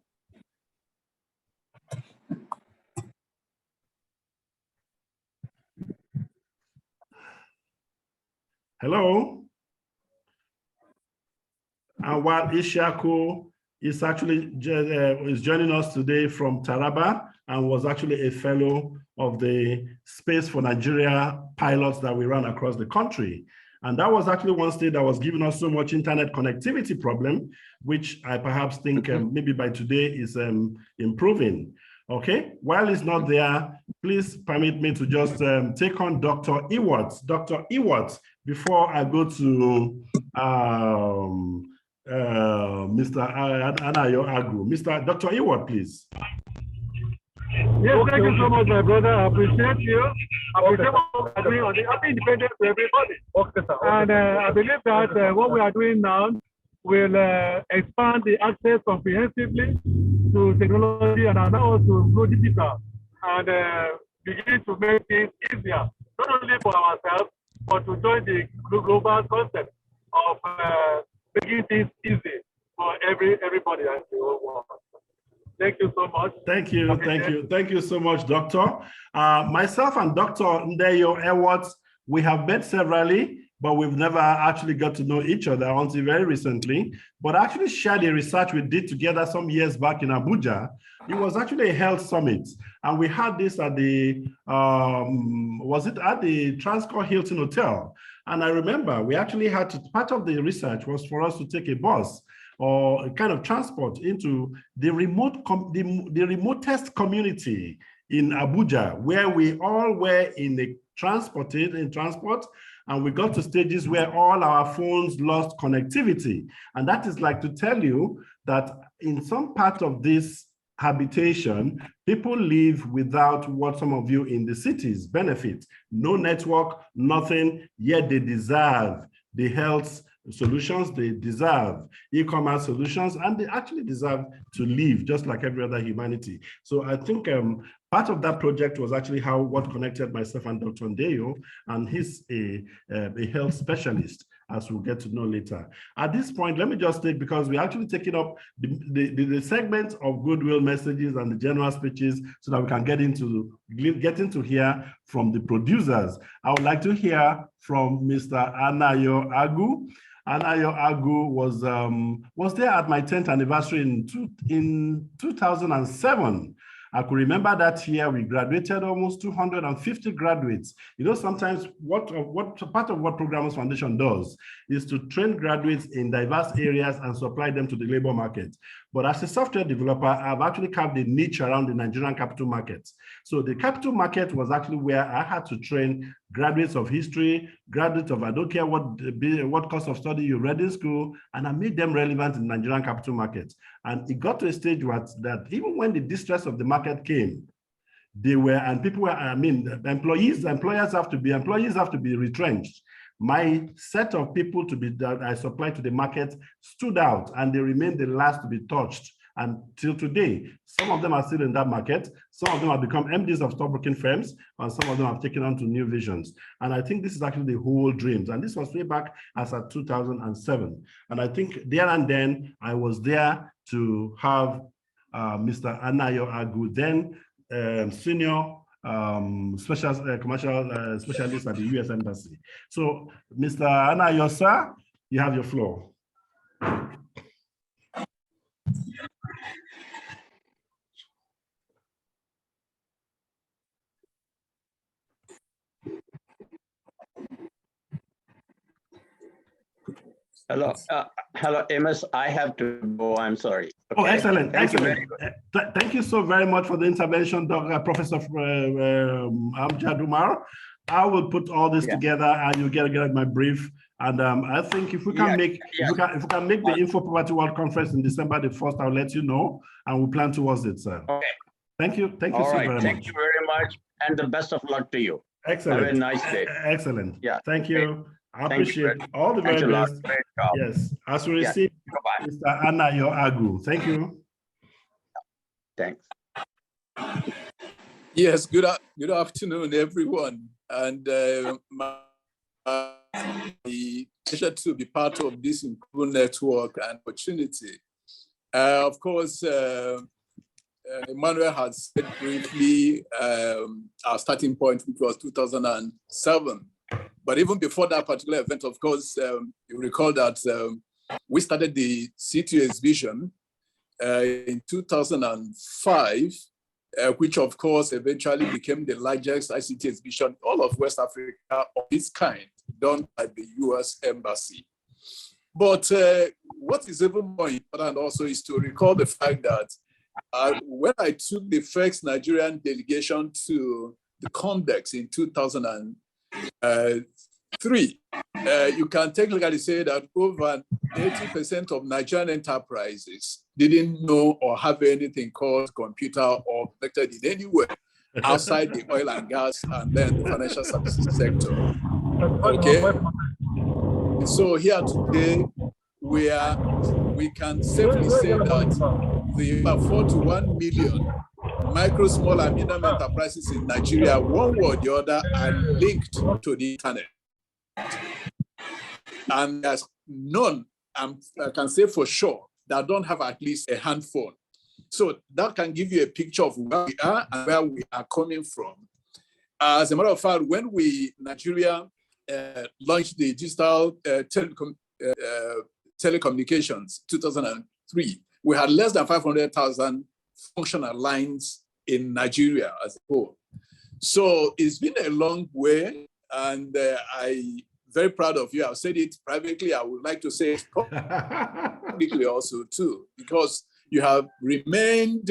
S4: Hello. And while Ishaku is actually is joining us today from Taraba and was actually a fellow of the Space for Nigeria pilots that we ran across the country. And that was actually one state that was giving us so much internet connectivity problem, which I perhaps think maybe by today is improving. Okay, while he's not there, please permit me to just take on Dr. Ewart. Dr. Ewart, before I go to Mr. Anayo Agru. Dr. Ewart, please.
S15: Yes, thank you so much, my brother. I appreciate you. I appreciate what we're doing on the Happy Independence to everybody. Okay, sir. And I believe that what we are doing now will expand the access comprehensively to technology and allow us to go digital and begin to make things easier, not only for ourselves, but to join the global concept of making things easy for everybody and the whole world. Thank you so much.
S4: Thank you, thank you so much, Doctor. Myself and Dr. Ndeyo Ewart, we have met severally, but we've never actually got to know each other until very recently, but actually shared a research we did together some years back in Abuja. It was actually a health summit, and we had this at the, was it at the Transcorp Hilton Hotel? And I remember we actually had to, part of the research was for us to take a bus or a kind of transport into the the remotest community in Abuja, where we all were in transport, and we got to stages where all our phones lost connectivity. And that is like to tell you that in some part of this habitation, people live without what some of you in the cities benefit. No network, nothing, yet they deserve the health solutions, they deserve e-commerce solutions, and they actually deserve to live just like every other humanity. So I think part of that project was actually what connected myself and Dr. Ndeyo, and he's a health specialist, as we'll get to know later. At this point, let me just take, because we're actually taking up the segment of goodwill messages and the general speeches so that we can get into hear from the producers. I would like to hear from Mr. Anayo Agu. Anayo Agu was there at my 10th anniversary in 2007. I could remember that year we graduated almost 250 graduates. You know, sometimes what part of what Programos Foundation does is to train graduates in diverse areas and supply them to the labor market. But as a software developer, I've actually carved a niche around the Nigerian capital market. So the capital market was actually where I had to train graduates of history, graduates of I don't care what course of study you read in school, and I made them relevant in the Nigerian capital market. And it got to a stage that even when the distress of the market came, employers have to be retrenched. My set of people that I supplied to the market stood out, and they remained the last to be touched. Until today, some of them are still in that market. Some of them have become MDs of stockbroking firms, and some of them have taken on to new visions. And I think this is actually the whole dreams. And this was way back as at 2007. And I think there and then I was there to have Mr. Anayo Agu, then senior special commercial specialist at the U.S. Embassy. So, Mr. Anayo, sir, you have your floor.
S6: Hello, hello, Amos. I have to go. I'm sorry. Okay.
S4: Oh, excellent,
S6: Thank
S4: excellent.
S6: You
S4: Thank you so very much for the intervention, Professor Amjad Umar. I will put all this together, and you get my brief. And I think if we can make if we can make the Info Poverty World Conference in December the 1st, I'll let you know, and we'll plan towards it, sir.
S6: Okay.
S4: Thank you. Thank you
S6: all
S4: so
S6: right.
S4: very
S6: Thank
S4: much.
S6: you very much, and the best of luck to you.
S4: Excellent.
S6: Have a nice day.
S4: Excellent.
S6: Yeah.
S4: Thank you. I appreciate all the
S6: Thanks
S4: very
S6: a lot.
S4: best.
S6: Great job.
S4: Yes. As we
S6: Yeah.
S4: receive
S6: Goodbye.
S4: Mr. Anayo Agu. Thank you.
S6: Thanks.
S16: Yes, good afternoon, everyone. And my pleasure to be part of this incredible network and opportunity. Of course, Emmanuel has said briefly our starting point, which was 2007. But even before that particular event, of course, you recall that we started the C2 exhibition in 2005, which of course eventually became the largest ICT exhibition all of West Africa of its kind, done by the US Embassy. But what is even more important also is to recall the fact that when I took the first Nigerian delegation to the Condex in 2003, you can technically say that over 80% of Nigerian enterprises didn't know or have anything called computer or connected in any way outside the oil and gas and then the financial services sector. Okay. So here today, we can safely say that the 4 to 1 million micro, small, and medium enterprises in Nigeria, one way or the other, are linked to the internet. And there's none, I can say for sure, that don't have at least a handphone. So that can give you a picture of where we are and where we are coming from. As a matter of fact, when Nigeria launched the digital telecommunications 2003, we had less than 500,000 functional lines in Nigeria as a whole. So it's been a long way, and I'm very proud of you. I've said it privately. I would like to say it publicly also too, because you have remained,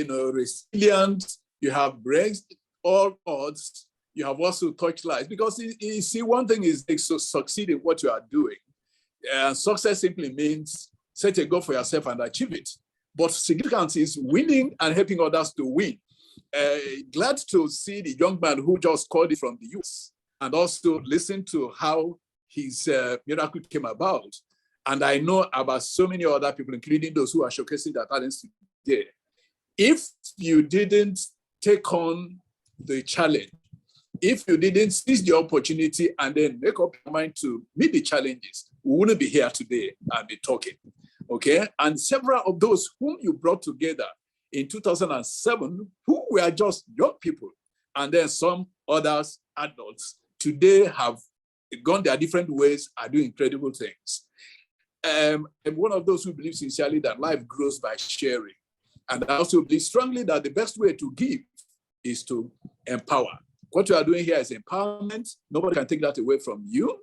S16: resilient. You have braced all odds. You have also touched lives, because you see, one thing is to succeed in what you are doing. Success simply means set a goal for yourself and achieve it. But significance is winning and helping others to win. Glad to see the young man who just called it from the US, and also listen to how his miracle came about. And I know about so many other people, including those who are showcasing their talents today. If you didn't take on the challenge, if you didn't seize the opportunity and then make up your mind to meet the challenges, we wouldn't be here today and be talking. Okay, and several of those whom you brought together in 2007, who were just young people, and then some others adults, today have gone their different ways, are doing incredible things. I'm one of those who believe sincerely that life grows by sharing. And I also believe strongly that the best way to give is to empower. What you are doing here is empowerment. Nobody can take that away from you.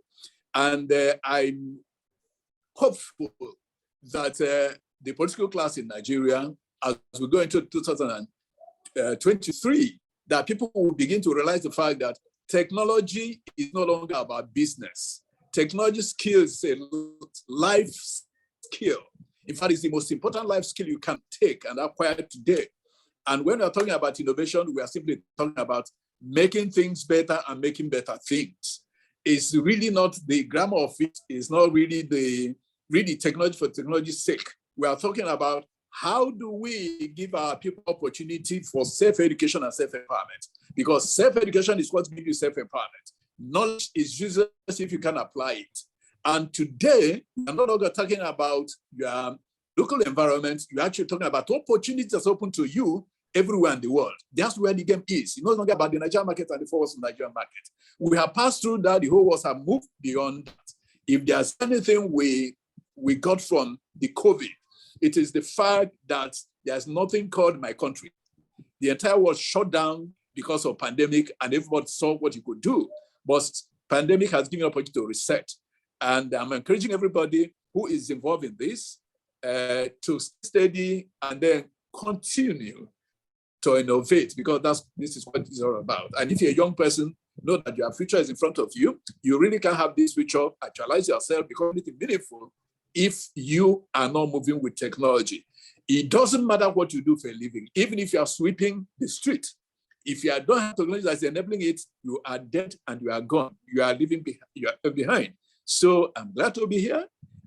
S16: And I'm hopeful that the political class in Nigeria, as we go into 2023, that people will begin to realize the fact that technology is no longer about business. Technology skill is a life skill. In fact, it's the most important life skill you can take and acquire today. And when we're talking about innovation, we are simply talking about making things better and making better things. It's really not the grammar of it, is not really the technology for technology's sake. We are talking about how do we give our people opportunity for self-education and self-empowerment? Because self-education is what gives you self-empowerment. Knowledge is useless if you can apply it. And today, we're no longer talking about your local environment. You're actually talking about opportunities that's open to you everywhere in the world. That's where the game is. It's no longer about the Nigerian market and the forwards of the Nigerian market. We have passed through that. The whole world has moved beyond that. If there's anything we got from the COVID, it is the fact that there's nothing called my country. The entire world shut down because of pandemic, and everybody saw what you could do. But pandemic has given opportunity to reset. And I'm encouraging everybody who is involved in this to stay steady and then continue to innovate, because this is what it's all about. And if you're a young person, know that your future is in front of you. You really can have this future, actualize yourself, become anything meaningful if you are not moving with technology. It doesn't matter what you do for a living, even if you are sweeping the street. If you don't have technology that's enabling it, you are dead and you are gone. You are leaving behind. So I'm glad to be here.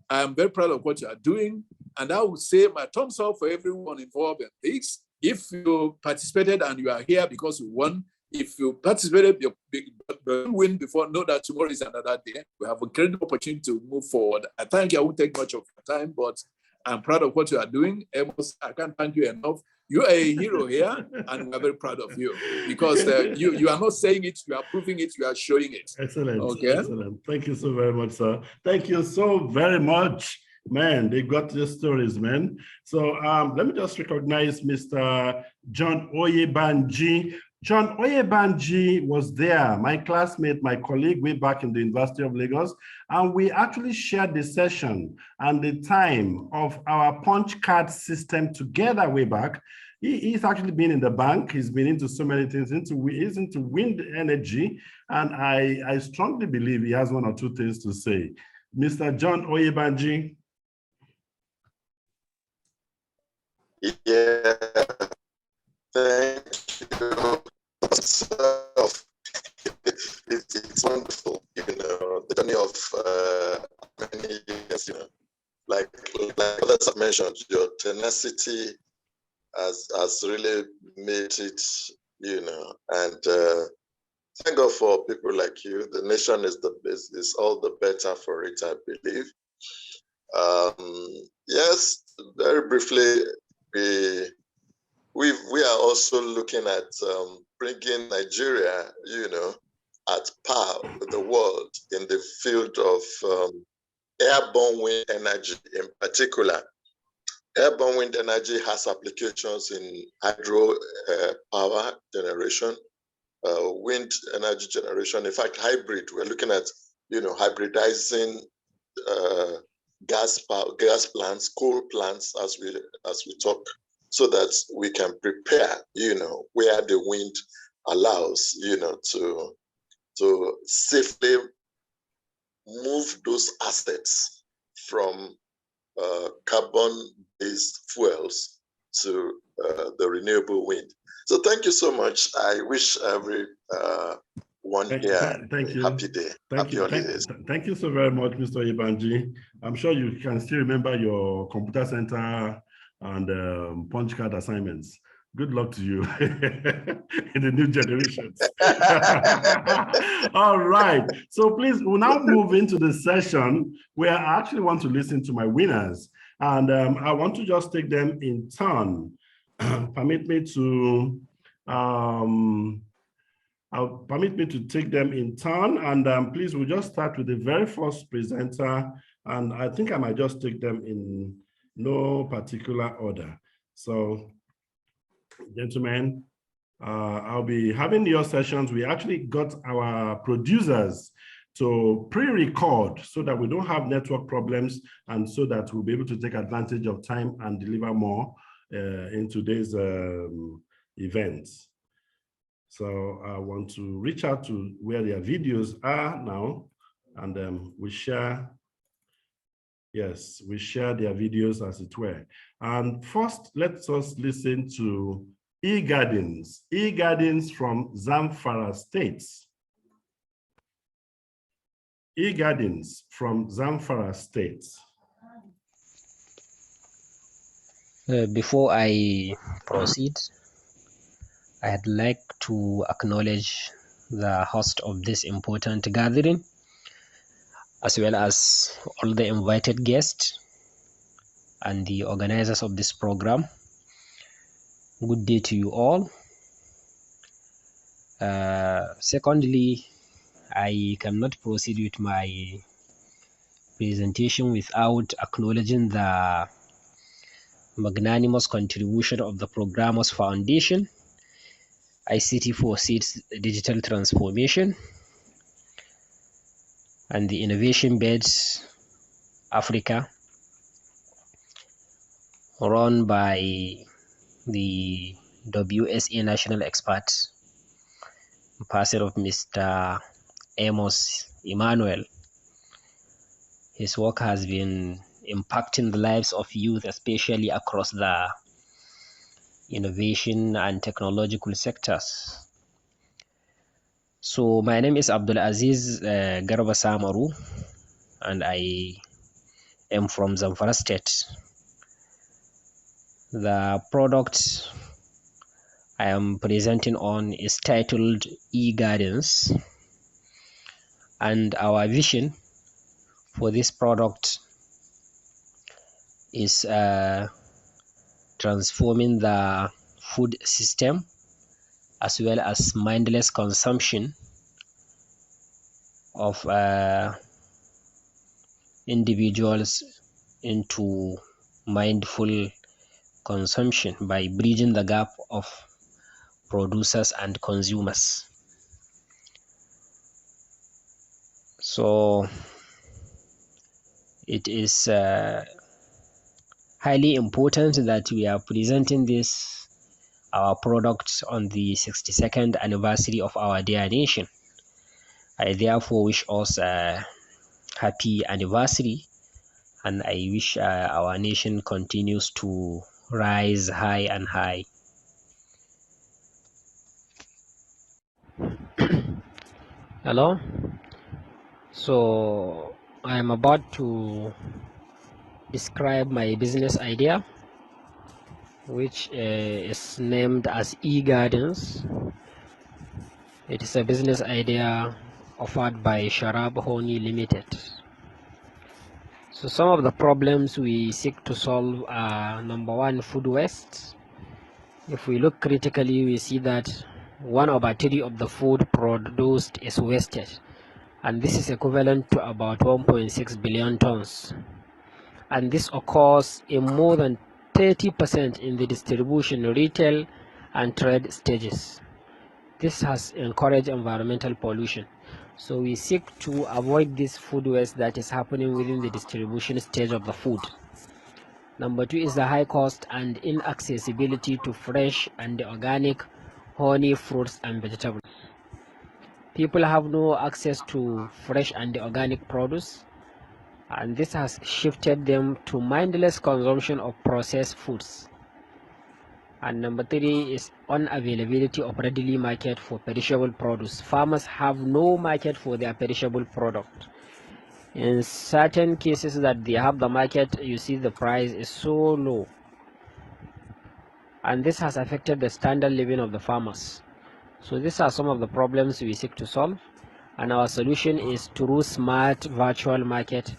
S16: I'm very proud of what you are doing. And I would say my thumbs up for everyone involved in this. If you participated and you are here because you won, if you participated, you win before, know that tomorrow is another day. We have a great opportunity to move forward. I thank you. I won't take much of your time, but I'm proud of what you are doing. Amos, I can't thank you enough. You are a hero here, and we're very proud of you because you are not saying it, you are proving it, you are showing it.
S4: Excellent.
S16: Okay.
S4: Excellent. Thank you so very much, sir. Thank you so very much. Man, they got the stories, man. So let me just recognize Mr. John Oyebanji. John Oyebanji was there, my classmate, my colleague way back in the University of Lagos, and we actually shared the session and the time of our punch card system together way back. He's actually been in the bank. He's been into so many things. He's into wind energy, and I strongly believe he has one or two things to say. Mr. John Oyebanji.
S17: Yeah, thank you. It's wonderful, the journey of many years, like others have mentioned, your tenacity has really made it, and thank God for people like you. The nation is all the better for it, I believe. Yes, very briefly, we are also looking at bringing Nigeria, at par with the world in the field of airborne wind energy in particular. Airborne wind energy has applications in hydro power generation, wind energy generation. In fact, hybrid. We're looking at hybridizing gas plants, coal plants as we talk, so that we can prepare, where the wind allows, to safely move those assets from carbon-based fuels to the renewable wind. So thank you so much. I wish everyone here a happy day. Happy holidays.
S4: Thank you so very much, Mr. Ibanji. I'm sure you can still remember your computer center and punch card assignments. Good luck to you in the new generations. All right. So please, we'll now move into the session where I actually want to listen to my winners. And I want to just take them in turn. Permit me to permit me to take them in turn, and please, we'll just start with the very first presenter, and I think I might just take them in no particular order. So, gentlemen, I'll be having your sessions. We actually got our producers to pre-record so that we don't have network problems and so that we'll be able to take advantage of time and deliver more in today's event. So I want to reach out to where their videos are now, and we share. Yes, we share their videos as it were. And first, let us listen to eGardens. eGardens from Zamfara State. eGardens from Zamfara State.
S18: Before I proceed, I'd like to acknowledge the host of this important gathering, as well as all the invited guests and the organizers of this program. Good day to you all. Secondly, I cannot proceed with my presentation without acknowledging the magnanimous contribution of the Programos Foundation, ICT for Seeds Digital Transformation, and the Innovation Beds Africa, run by the WSA National Expert, person of Mr. Amos Emmanuel. His work has been impacting the lives of youth, especially across the innovation and technological sectors. So my name is Abdul Aziz Garba Samaru, and I am from Zamfara State. The product I am presenting on is titled eGardens, and our vision for this product is transforming the food system as well as mindless consumption of individuals into mindful consumption by bridging the gap of producers and consumers. So it is highly important that we are presenting this, our product, on the 62nd anniversary of our dear nation. I therefore wish us a happy anniversary, and I wish our nation continues to rise high and high. Hello. So I am about to describe my business idea, which is named as eGardens. It is a business idea offered by Sharab Honey Limited. So some of the problems we seek to solve are: number one, food waste. If we look critically, we see that 1/3 of the food produced is wasted, and this is equivalent to about 1.6 billion tons. And this occurs in more than 30% in the distribution, retail, and trade stages. This has encouraged environmental pollution. So we seek to avoid this food waste that is happening within the distribution stage of the food. Number two is the high cost and inaccessibility to fresh and organic honey, fruits, and vegetables. People have no access to fresh and organic produce, and this has shifted them to mindless consumption of processed foods. And number three is unavailability of readily market for perishable produce. Farmers have no market for their perishable product. In certain cases that they have the market, you see the price is so low, and this has affected the standard living of the farmers. So these are some of the problems we seek to solve, and our solution is through smart virtual market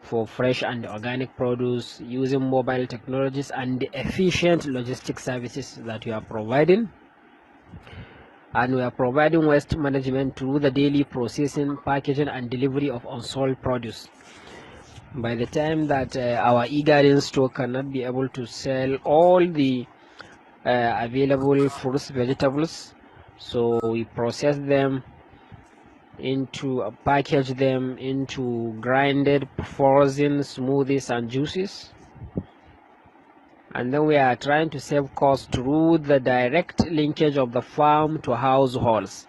S18: for fresh and organic produce using mobile technologies and the efficient logistic services that we are providing. and we are providing waste management through the daily processing, packaging, and delivery of unsold produce. By the time that our e-garden store cannot be able to sell all the available fruits, vegetables, so we process them into package them into grinded frozen smoothies and juices, and then we are trying to save costs through the direct linkage of the farm to households,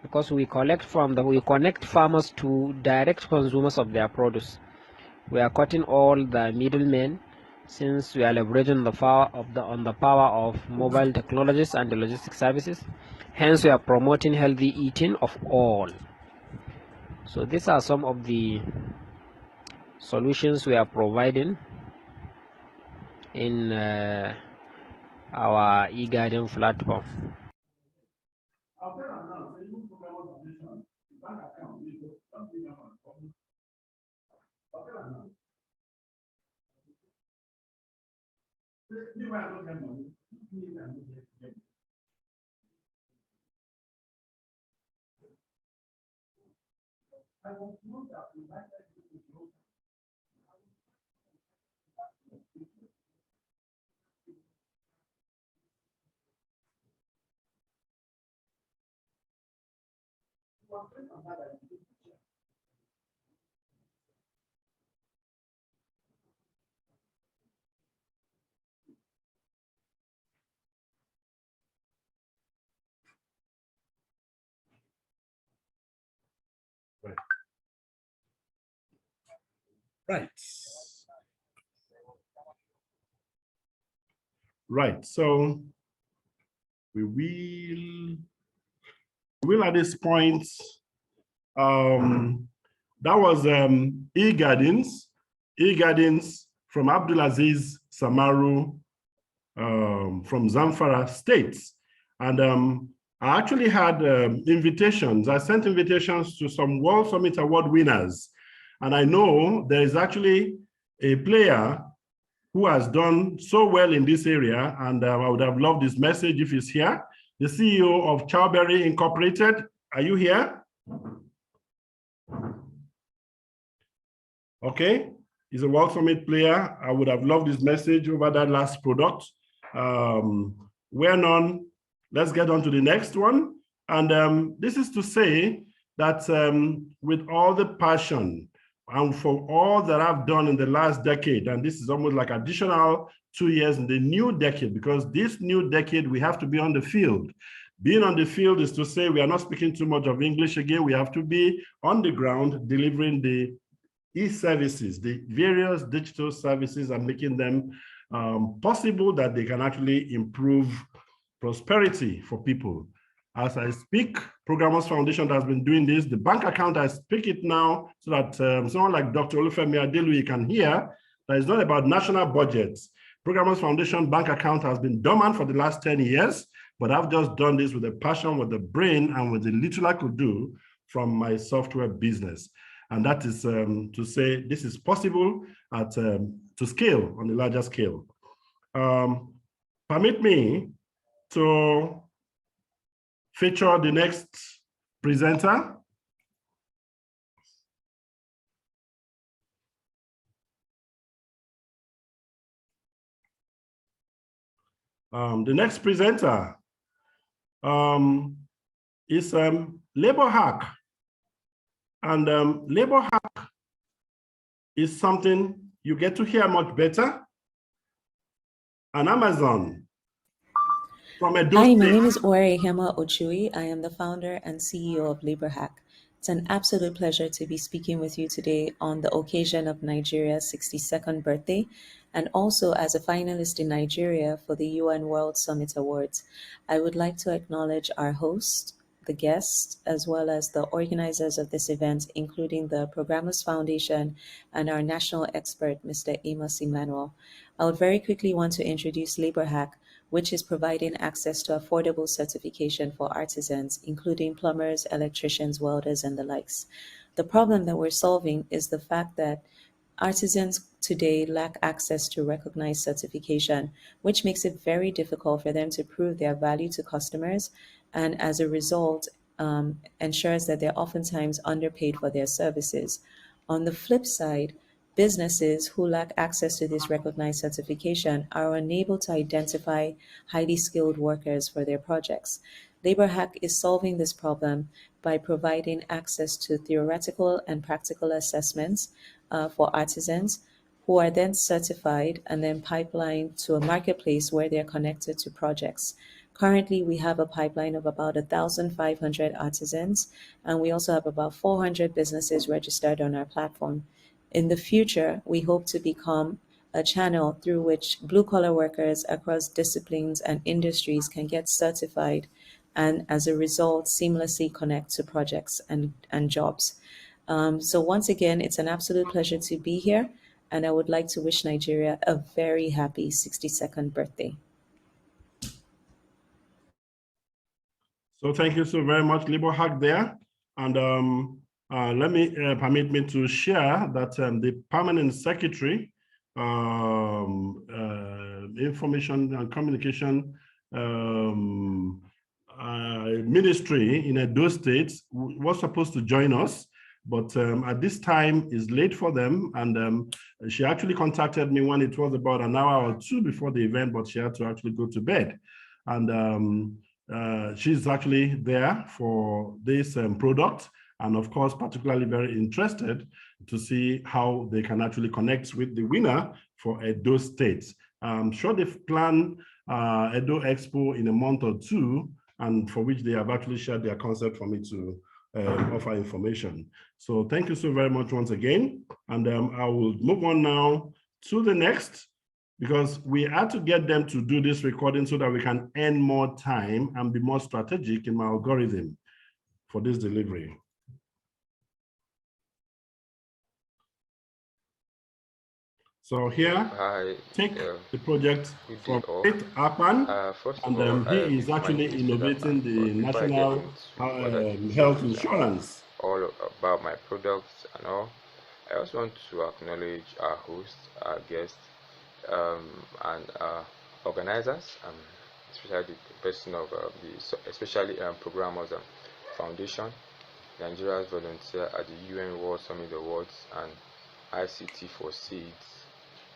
S18: because we connect farmers to direct consumers of their produce. We are cutting all the middlemen, since we are leveraging on the power of mobile technologies and the logistics services. Hence, we are promoting healthy eating of all. So these are some of the solutions we are providing in our e-garden platform.
S4: Right. Right. So we will at this point, that was e-gardens from Abdulaziz Samaru from Zamfara State. And I actually had invitations. I sent invitations to some World Summit Award winners. And I know there is actually a player who has done so well in this area, and I would have loved this message if he's here. The CEO of Chowberry Incorporated, are you here? Okay, he's a World Summit player. I would have loved this message over that last product. Well none. Let's get on to the next one. And this is to say that with all the passion and for all that I've done in the last decade, and this is almost like additional 2 years in the new decade, because this new decade, we have to be on the field. Being on the field is to say we are not speaking too much of English again. We have to be on the ground delivering the e-services, the various digital services, and making them possible that they can actually improve prosperity for people. As I speak, Programos Foundation has been doing this. The bank account, I speak it now so that someone like Dr. Olufemi Adelui can hear that it's not about national budgets. Programos Foundation bank account has been dormant for the last 10 years, but I've just done this with a passion, with the brain, and with the little I could do from my software business. And that is to say this is possible at to scale, on a larger scale. Permit me to feature the next presenter. The next presenter is Labor Hack. And Labor Hack is something you get to hear much better. And Amazon.
S19: Hi, my name is Ore Hema Ochui. I am the founder and CEO of Labor Hack. It's an absolute pleasure to be speaking with you today on the occasion of Nigeria's 62nd birthday, and also as a finalist in Nigeria for the UN World Summit Awards. I would like to acknowledge our host, the guests, as well as the organizers of this event, including the Programos Foundation and our national expert, Mr. Amos Emmanuel. I would very quickly want to introduce Labor Hack, which is providing access to affordable certification for artisans, including plumbers, electricians, welders, and the likes. The problem that we're solving is the fact that artisans today lack access to recognized certification, which makes it very difficult for them to prove their value to customers and as a result, ensures that they're oftentimes underpaid for their services. On the flip side, businesses who lack access to this recognized certification are unable to identify highly skilled workers for their projects. LaborHack is solving this problem by providing access to theoretical and practical assessments for artisans who are then certified and then pipelined to a marketplace where they're connected to projects. Currently, we have a pipeline of about 1,500 artisans, and we also have about 400 businesses registered on our platform. In the future, we hope to become a channel through which blue-collar workers across disciplines and industries can get certified and, as a result, seamlessly connect to projects and jobs. So once again, it's an absolute pleasure to be here, and I would like to wish Nigeria a very happy 62nd birthday.
S4: So thank you so very much, LaborHack there. And let me permit me to share that the permanent secretary, information and communication ministry in Edo State was supposed to join us, but at this time is late for them. And she actually contacted me when it was about an hour or two before the event, but she had to actually go to bed. And she's actually there for this product, and of course, particularly very interested to see how they can actually connect with the winner for Edo State. I'm sure they've planned Edo Expo in a month or two, and for which they have actually shared their concept for me to offer information. So thank you so very much once again. And I will move on now to the next, because we had to get them to do this recording so that we can earn more time and be more strategic in my algorithm for this delivery. So here, take the project from Faith Akpan, and he is actually innovating the national health insurance.
S20: All about my products and all. I also want to acknowledge our host, our guests, and organizers, especially the person of especially Programos Foundation, Nigeria's volunteer at the UN World Summit Awards, and ICT for Seeds,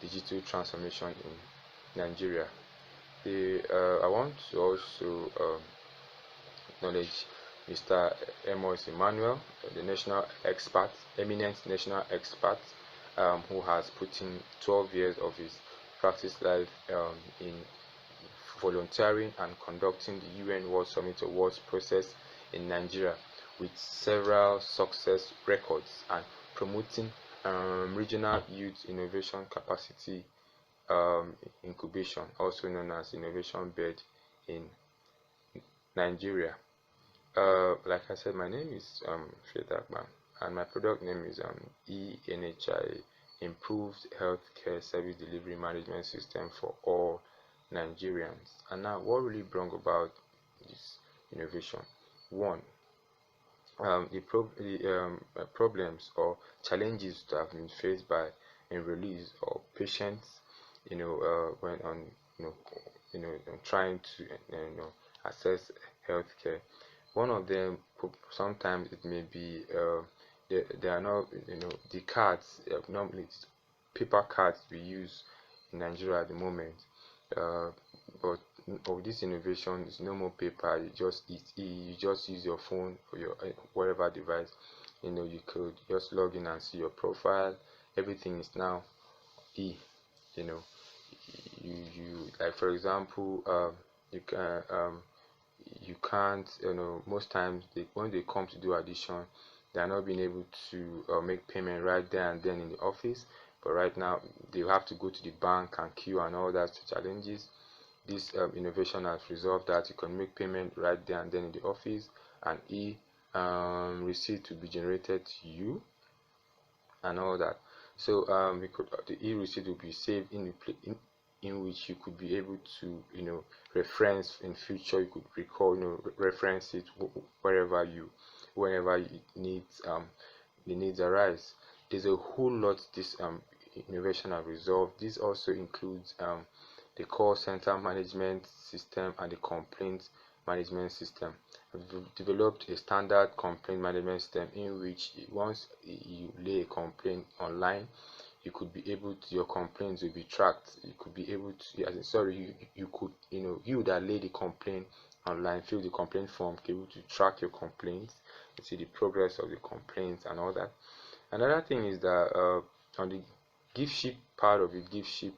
S20: Digital Transformation in Nigeria. I want to also acknowledge Mr. Amos Emmanuel, the national expert, eminent national expert, who has put in 12 years of his practice life in volunteering and conducting the UN World Summit Awards process in Nigeria, with several success records, and promoting regional youth innovation capacity incubation, also known as Innovation Bed in Nigeria. Like I said, my name is Faith Akpan, and my product name is ENHI, Improved Healthcare Service Delivery Management System for all Nigerians. And now, what really brought about this innovation? One, the problems or challenges that have been faced by enrollees or patients, when on, trying to, access healthcare. One of them, sometimes it may be they are not, the cards, normally it's paper cards we use in Nigeria at the moment, but of this innovation is no more paper. You just use your phone or your whatever device. You could just log in and see your profile. Everything is now you like, for example, you can't, most times when they come to do addition, they are not being able to make payment right there and then in the office. But right now they have to go to the bank and queue and all that challenges. This innovation has resolved that. You can make payment right there and then in the office, and receipt to be generated to you and all that. So the e-receipt will be saved in which you could be able to reference in future. You could recall, reference it whenever the needs arise. There's a whole lot this innovation have resolved. This also includes the call center management system and the complaints management system. We've developed a standard complaint management system in which once you lay a complaint online, you could be able to, your complaints will be tracked. You could be able to, you could, you that lay the complaint online, fill the complaint form, be able to track your complaints, you see the progress of the complaints and all that. Another thing is that on the gift ship part of it, gift ship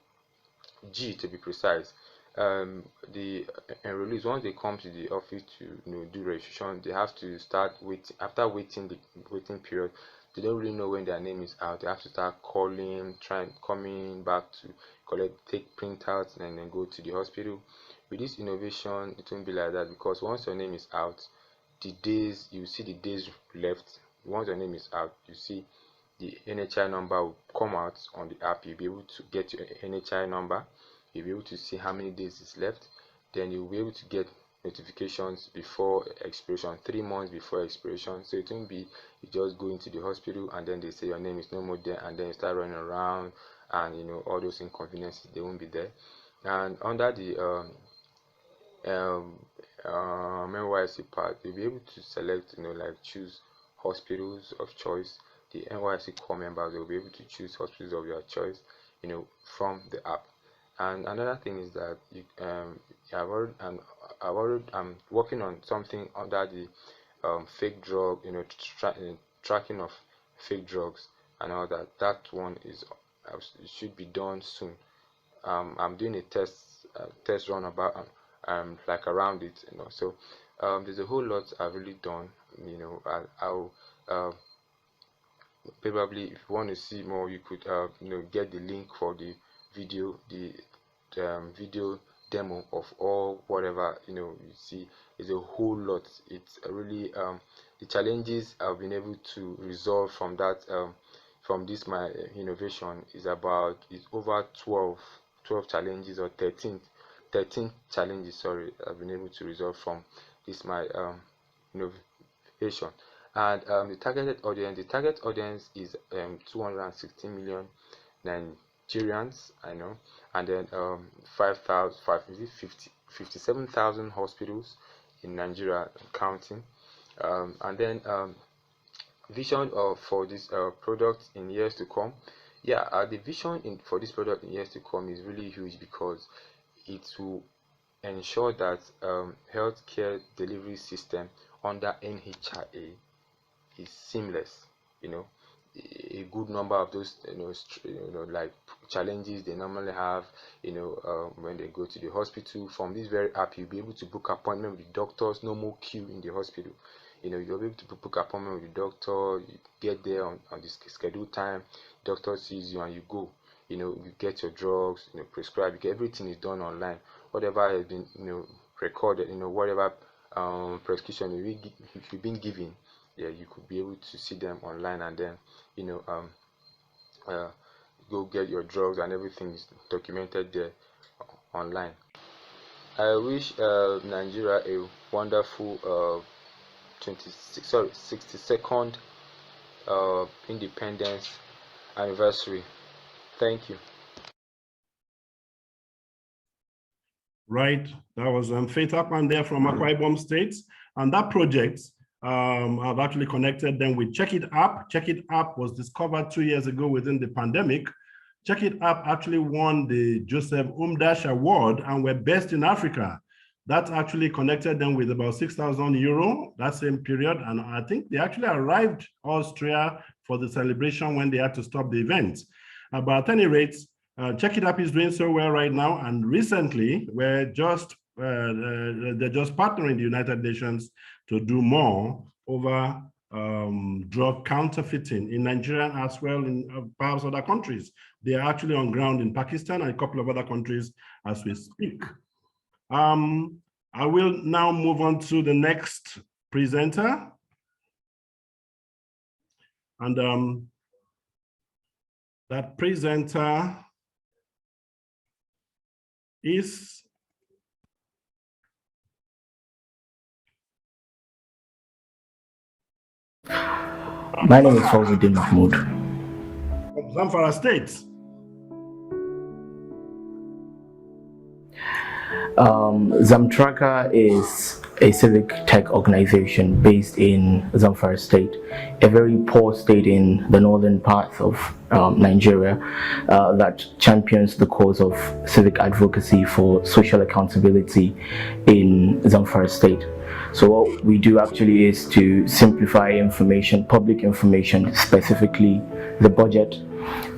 S20: G to be precise, the enrollees, once they come to the office to do registration, they have to start waiting. After waiting the waiting period, they don't really know when their name is out. They have to start calling, coming back to collect, take printouts, and then go to the hospital. With this innovation, it won't be like that, because once your name is out, the days, you see the days left. Once your name is out, you see the NHI number will come out on the app. You'll be able to get your NHI number. You'll be able to see how many days is left. Then you'll be able to get notifications before expiration, 3 months before expiration. So it won't be you just go into the hospital and then they say your name is no more there, and then you start running around, and all those inconveniences, they won't be there. And under the NYSC part, you'll be able to select, like choose hospitals of choice. The NYSC core members will be able to choose hospitals of your choice, from the app. And another thing is that I'm working on something under the fake drug, tracking of fake drugs and all that. That one is it should be done soon. I'm doing a test run about like around it, So there's a whole lot I've really done. I'll probably, if you want to see more, you could get the link for the video, the video demo of all whatever you see. Is a whole lot. It's really the challenges I've been able to resolve from that from this my innovation is over 12 challenges, or 13 challenges, sorry, I've been able to resolve from this my innovation. And the target audience is 216 million Nigerians, I know, and then 57,000 hospitals in Nigeria counting, and then vision for this product in years to come. The vision for this product in years to come is really huge, because it will ensure that healthcare delivery system under NHIA is seamless. A good number of those like challenges they normally have when they go to the hospital, from this very app you'll be able to book appointment with the doctors. No more queue in the hospital. You'll be able to book appointment with the doctor. You get there on the scheduled time, doctor sees you and you go. You get your drugs, prescribed. Everything is done online. Whatever has been recorded, whatever prescription you've been given, you could be able to see them online, and then go get your drugs, and everything is documented there online. I wish Nigeria a wonderful 62nd independence anniversary. Thank you.
S4: Right, that was Faith Akpan there from Akwa Ibom State, and that project I've actually connected them with Check It App. Check It App was discovered 2 years ago within the pandemic. Check It App actually won the Joseph Umdash Award and were best in Africa. That actually connected them with about 6,000 euro that same period, and I think they actually arrived Austria for the celebration when they had to stop the event. But at any rate, Check It App is doing so well right now, and recently they're just partnering the United Nations to do more over drug counterfeiting in Nigeria as well in perhaps other countries. They are actually on ground in Pakistan and a couple of other countries as we speak. I will now move on to the next presenter. And that presenter is
S21: my name is Fawzuddin Mahmood.
S4: From Zamfara State.
S21: Zamtraka is a civic tech organization based in Zamfara State, a very poor state in the northern part of Nigeria that champions the cause of civic advocacy for social accountability in Zamfara State. So what we do actually is to simplify information, public information, specifically the budget,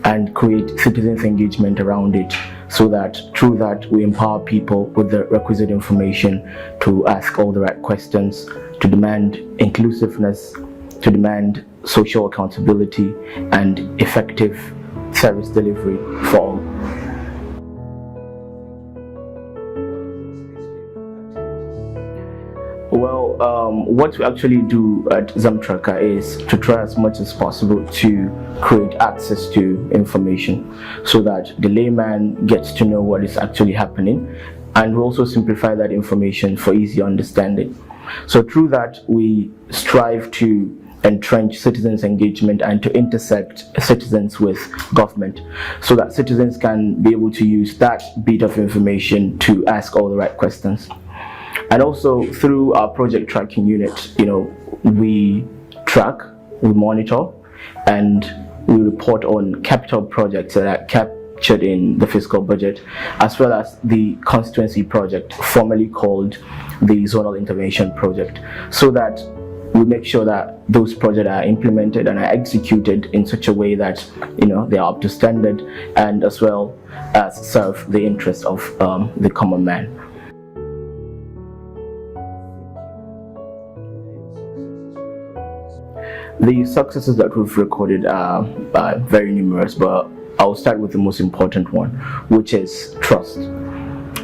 S21: and create citizens engagement around it, so that through that we empower people with the requisite information to ask all the right questions, to demand inclusiveness, to demand social accountability and effective service delivery for all. Well, what we actually do at Zamtraka is to try as much as possible to create access to information so that the layman gets to know what is actually happening, and we also simplify that information for easy understanding. So through that, we strive to entrench citizens' engagement and to intersect citizens with government, so that citizens can be able to use that bit of information to ask all the right questions. And also through our project tracking unit, we track, we monitor, and we report on capital projects that are captured in the fiscal budget, as well as the constituency project, formerly called the Zonal Intervention Project, so that we make sure that those projects are implemented and are executed in such a way that they are up to standard, and as well as serve the interests of the common man. The successes that we've recorded are very numerous, but I'll start with the most important one, which is trust.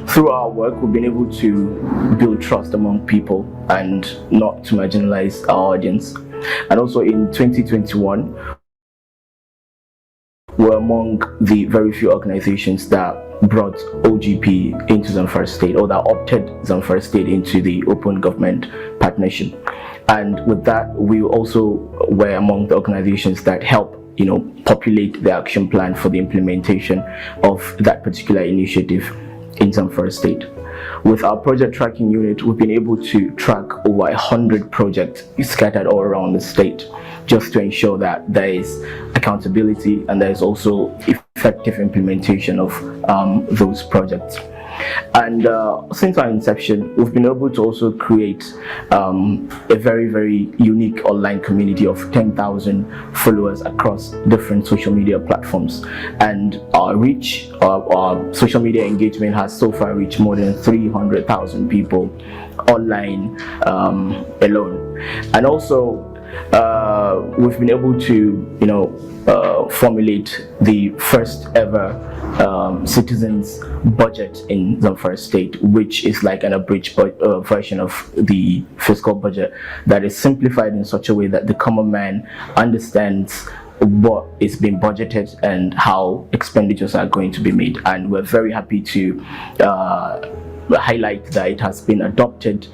S21: Through our work, we've been able to build trust among people and not to marginalize our audience. And also in 2021, we're among the very few organizations that brought OGP into Zamfara State, or that opted Zamfara State into the Open Government Partnership. And with that, we also were among the organizations that help populate the action plan for the implementation of that particular initiative in Zamfara State. With our project tracking unit, we've been able to track over 100 projects scattered all around the state, just to ensure that there is accountability and there is also effective implementation of those projects. And since our inception, we've been able to also create a very, very unique online community of 10,000 followers across different social media platforms. And our reach, our social media engagement has so far reached more than 300,000 people online alone. And also, we've been able to, formulate the first ever citizens budget in Zamfara State, which is like an abridged version of the fiscal budget that is simplified in such a way that the common man understands what is being budgeted and how expenditures are going to be made. And we're very happy to highlight that it has been adopted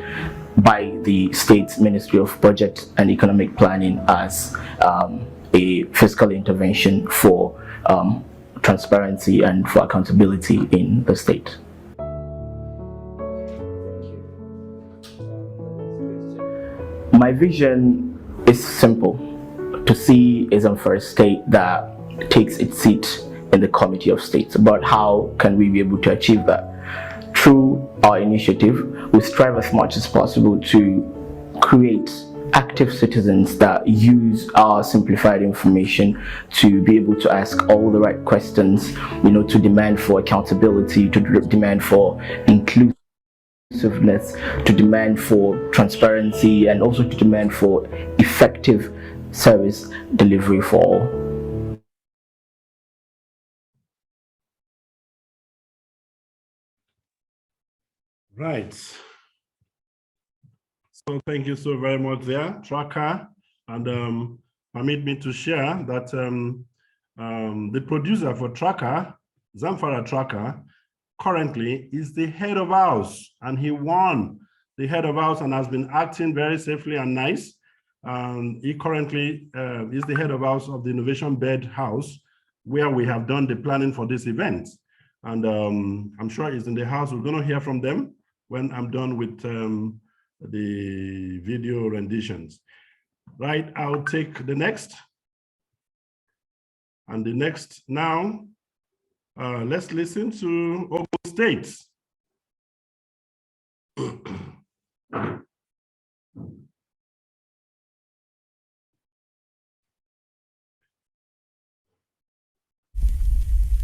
S21: by the State's Ministry of Budget and Economic Planning as a fiscal intervention for transparency and for accountability in the state. My vision is simple: to see a Zamfara State that takes its seat in the Committee of States. But how can we be able to achieve that? Through our initiative, we strive as much as possible to create active citizens that use our simplified information to be able to ask all the right questions, to demand for accountability, to demand for inclusiveness, to demand for transparency, and also to demand for effective service delivery for all.
S4: Right. So thank you so very much there, Tracker. And permit me to share that the producer for Tracker, Zamfara Tracker, currently is the head of house, and he won the head of house and has been acting very safely and nice. He currently is the head of house of the Innovation Bed House, where we have done the planning for this event. and I'm sure he's in the house. We're going to hear from them when I'm done with the video renditions. Right, I'll take the next. And the next now, let's listen to Ogun State.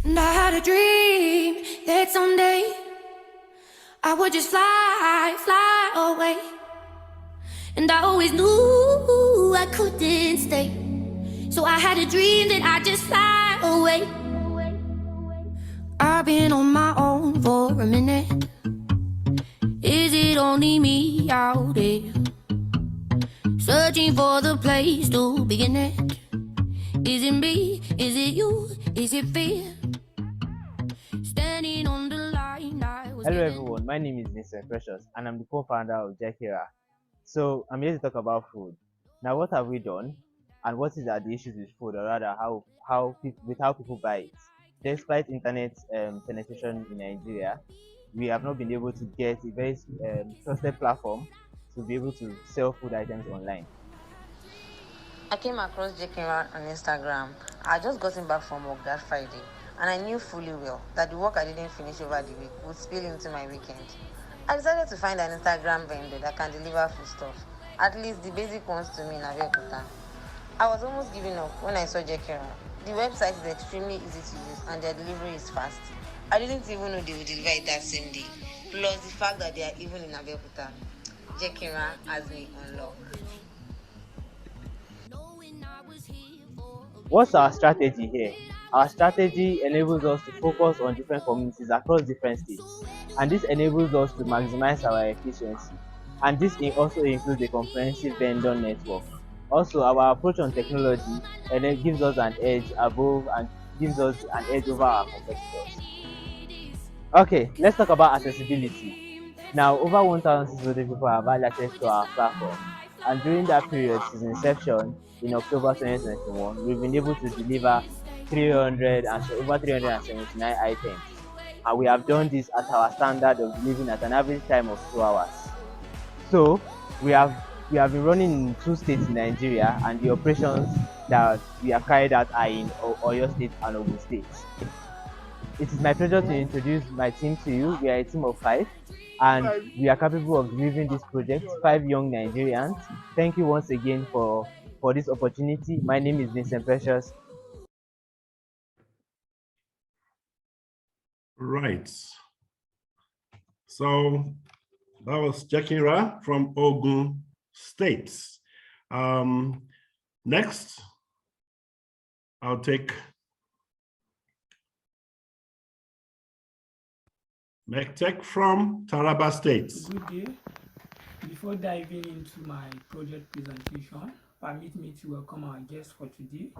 S3: And I had a dream that someday I would just fly away. And I always knew I couldn't stay. So I had a dream that I'd just fly away. I've been on my own for a minute. Is it only me out there? Searching for the place to begin it. Is it me? Is it you? Is it fear? Standing on the line I was.
S22: Hello everyone, my name is Vincent Precious and I'm the co-founder of Jakira. So I'm here to talk about food. Now, what have we done and what are the issues with food, or rather how people buy it? Despite internet penetration in Nigeria, we have not been able to get a very trusted platform to be able to sell food items online.
S23: I came across Jakira on Instagram. I had just gotten back from work that Friday, and I knew fully well that the work I didn't finish over the week would spill into my weekend. I decided to find an Instagram vendor that can deliver food stuff, at least the basic ones to me in Abeokuta. I was almost giving up when I saw Jakira. The website is extremely easy to use and their delivery is fast. I didn't even know they would deliver it that same day, plus the fact that they are even in Abeokuta. Jakira has me on lock.
S22: What's our strategy here? Our strategy enables us to focus on different communities across different states, and this enables us to maximize our efficiency, and this also includes a comprehensive vendor network. Also, our approach on technology and it gives us an edge above and gives us an edge over our competitors. Okay, let's talk about accessibility. Now, over 1,600 people have had access to our platform, and during that period, since inception in October 2021, we've been able to deliver over 379 items, and we have done this at our standard of delivering at an average time of 2 hours. So we have been running in 2 states in Nigeria, and the operations that we have carried out are in Oyo State and Ogun State. It is my pleasure to introduce my team to you. We are a team of 5, and we are capable of delivering this project, 5 young Nigerians. Thank you once again for this opportunity. My name is Vincent Precious.
S4: Right. So that was Jakira from Ogun State. Next, I'll take Mektek from Taraba State.
S24: Good day. Before diving into my project presentation, permit me to welcome our guest for today.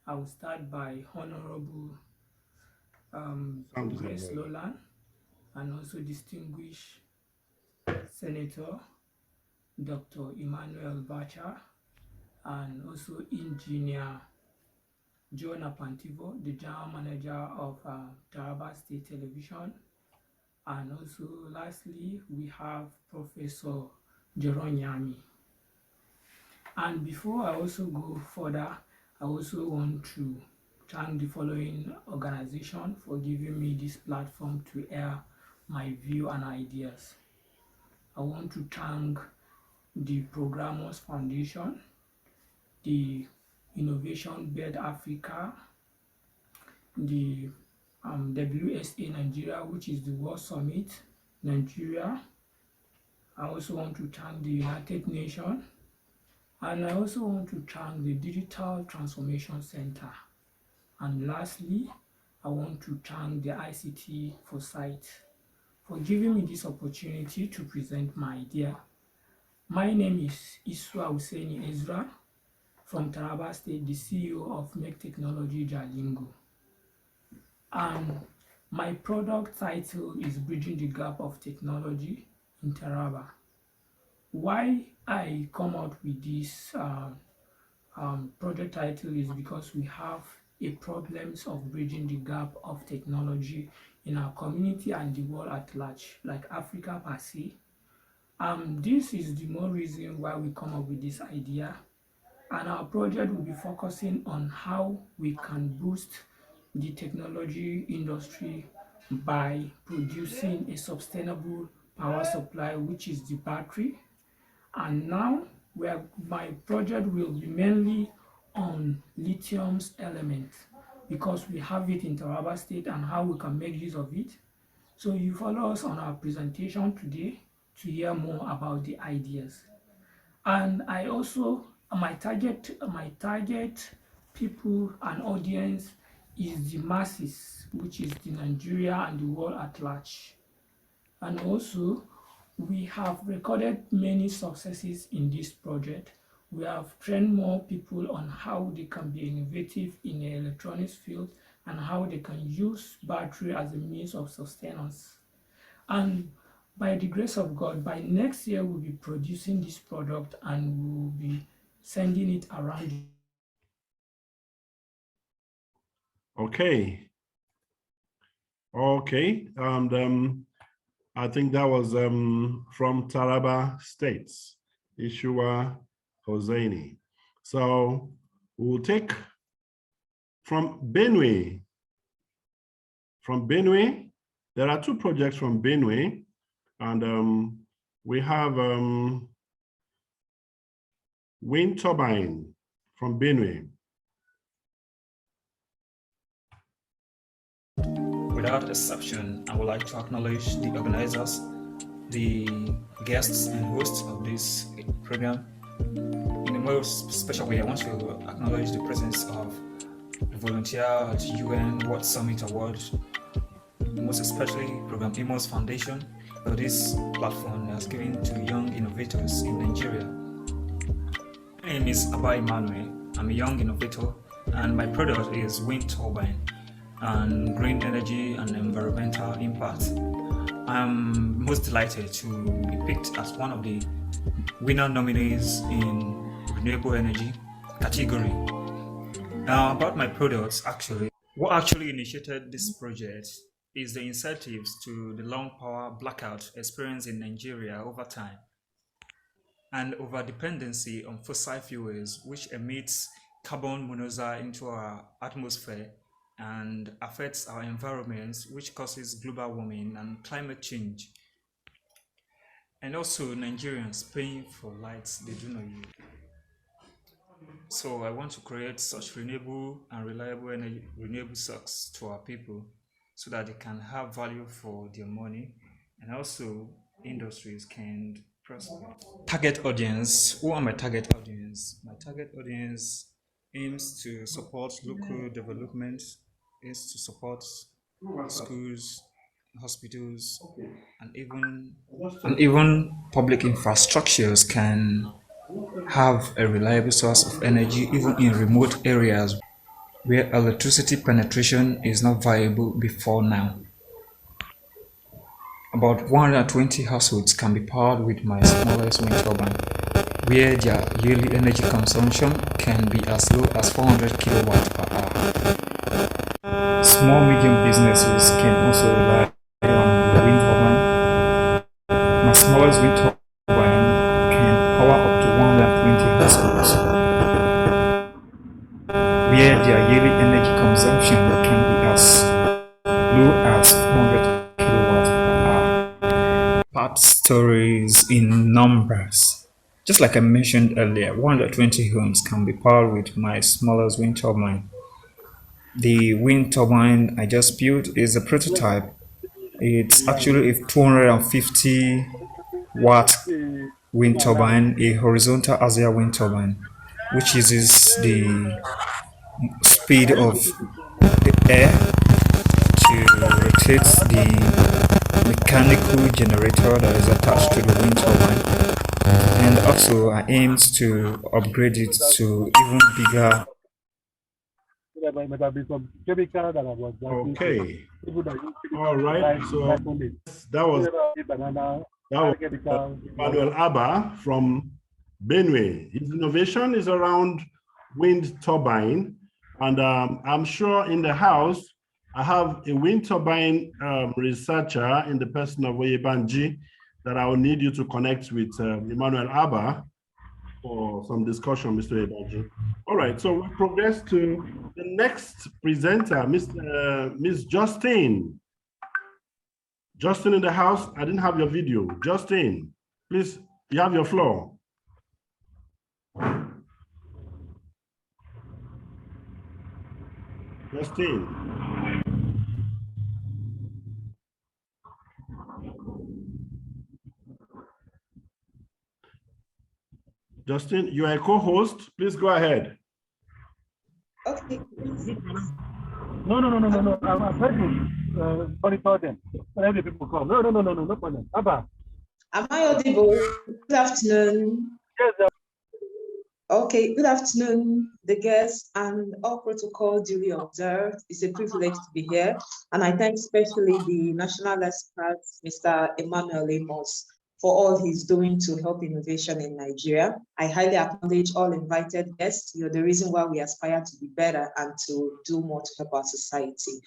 S24: I will start by Honorable Grace Lolan, and also distinguished Senator Dr. Emmanuel Bacha, and also Engineer John Apantivo, the General Manager of Taraba State Television. And also, lastly, we have Professor Jerome Yami. And before I also go further, I also want to thank the following organization for giving me this platform to air my view and ideas. I want to thank the Programos Foundation, the Innovation Bed Africa, the WSA Nigeria, which is the World Summit Nigeria. I also want to thank the United Nations, and I also want to thank the Digital Transformation Center. And lastly, I want to thank the ICT Foresight for giving me this opportunity to present my idea. My name is Iswa Husseini Ezra from Taraba State, the CEO of Make Technology Jalingo. And my product title is Bridging the Gap of Technology in Taraba. Why I come out with this project title is because we have a problems of bridging the gap of technology in our community and the world at large, like Africa per se. This is the more reason why we come up with this idea. And our project will be focusing on how we can boost the technology industry by producing a sustainable power supply, which is the battery. And now my project will be mainly on lithium's element because we have it in Taraba State and how we can make use of it. So you follow us on our presentation today to hear more about the ideas. And I also, my target people and audience is the masses, which is the Nigeria and the world at large. And also, we have recorded many successes in this project. We have trained more people on how they can be innovative in the electronics field and how they can use battery as a means of sustenance. And by the grace of God, by next year, we'll be producing this product and we'll be sending it around.
S4: Okay. Okay. And I think that was from Taraba State, Ishua Hosseini. So we'll take from Benue. From Benue, there are two projects from Benue, and we have wind turbine from Benue.
S1: Without exception, I would like to acknowledge the organizers, the guests and hosts of this program. In a most special way, I want to acknowledge the presence of the volunteer at UN World Summit Award, most especially Programos Foundation, for this platform has given to young innovators in Nigeria. My name is Abba Emmanuel. I'm a young innovator, and my product is wind turbine and green energy and environmental impact. I'm most delighted to be picked as one of the winner nominees in renewable energy category. Now, about my products, what actually initiated this project is the incentives to the long power blackout experienced in Nigeria over time and over dependency on fossil fuels, which emits carbon monoxide into our atmosphere and affects our environments, which causes global warming and climate change. And also Nigerians paying for lights they do not use. So I want to create such renewable and reliable energy, renewable source to our people so that they can have value for their money, and also industries can prosper. Target audience. Who are my target audience? My target audience aims to support local development, is to support schools, hospitals, and even public infrastructures can have a reliable source of energy even in remote areas where electricity penetration is not viable before now. About 120 households can be powered with my smallest wind turbine, where their yearly energy consumption can be as low as 400 kilowatts per hour. Small medium businesses can also rely on the wind turbine. My smallest wind turbine can power up to 120 households, where their yearly energy consumption can be as low as 400 kilowatts per hour. Part stories in numbers. Just like I mentioned earlier, 120 homes can be powered with my smallest wind turbine. The wind turbine I just built is a prototype. It's actually a 250 watt wind turbine, a horizontal axial wind turbine, which uses the speed of the air to rotate the mechanical generator that is attached to the wind turbine. And also I aims to upgrade it to even bigger.
S4: Okay. All right. So that was Emmanuel Abba from Benue. His innovation is around wind turbine, And I'm sure in the house, I have a wind turbine researcher in the person of Oyebanji that I will need you to connect with Emmanuel Abba for some discussion, Mr. Oyebanji. All right, so we progress to the next presenter, Miss Justine. Justine in the house, I didn't have your video. Justine, please, you have your floor. Justine. Justine, you are a co-host. Please go ahead.
S15: Okay. No. I'm trying to monitor them. Let the people come. No problem. Abba.
S2: Am I audible? Good afternoon.
S15: Yes,
S2: Okay, good afternoon, the guests and all protocol duly observed. It's a privilege to be here. And I thank especially the national expert, Mr. Emmanuel Amos, for all he's doing to help innovation in Nigeria. I highly acknowledge all invited guests. You're the reason why we aspire to be better and to do more to help our society.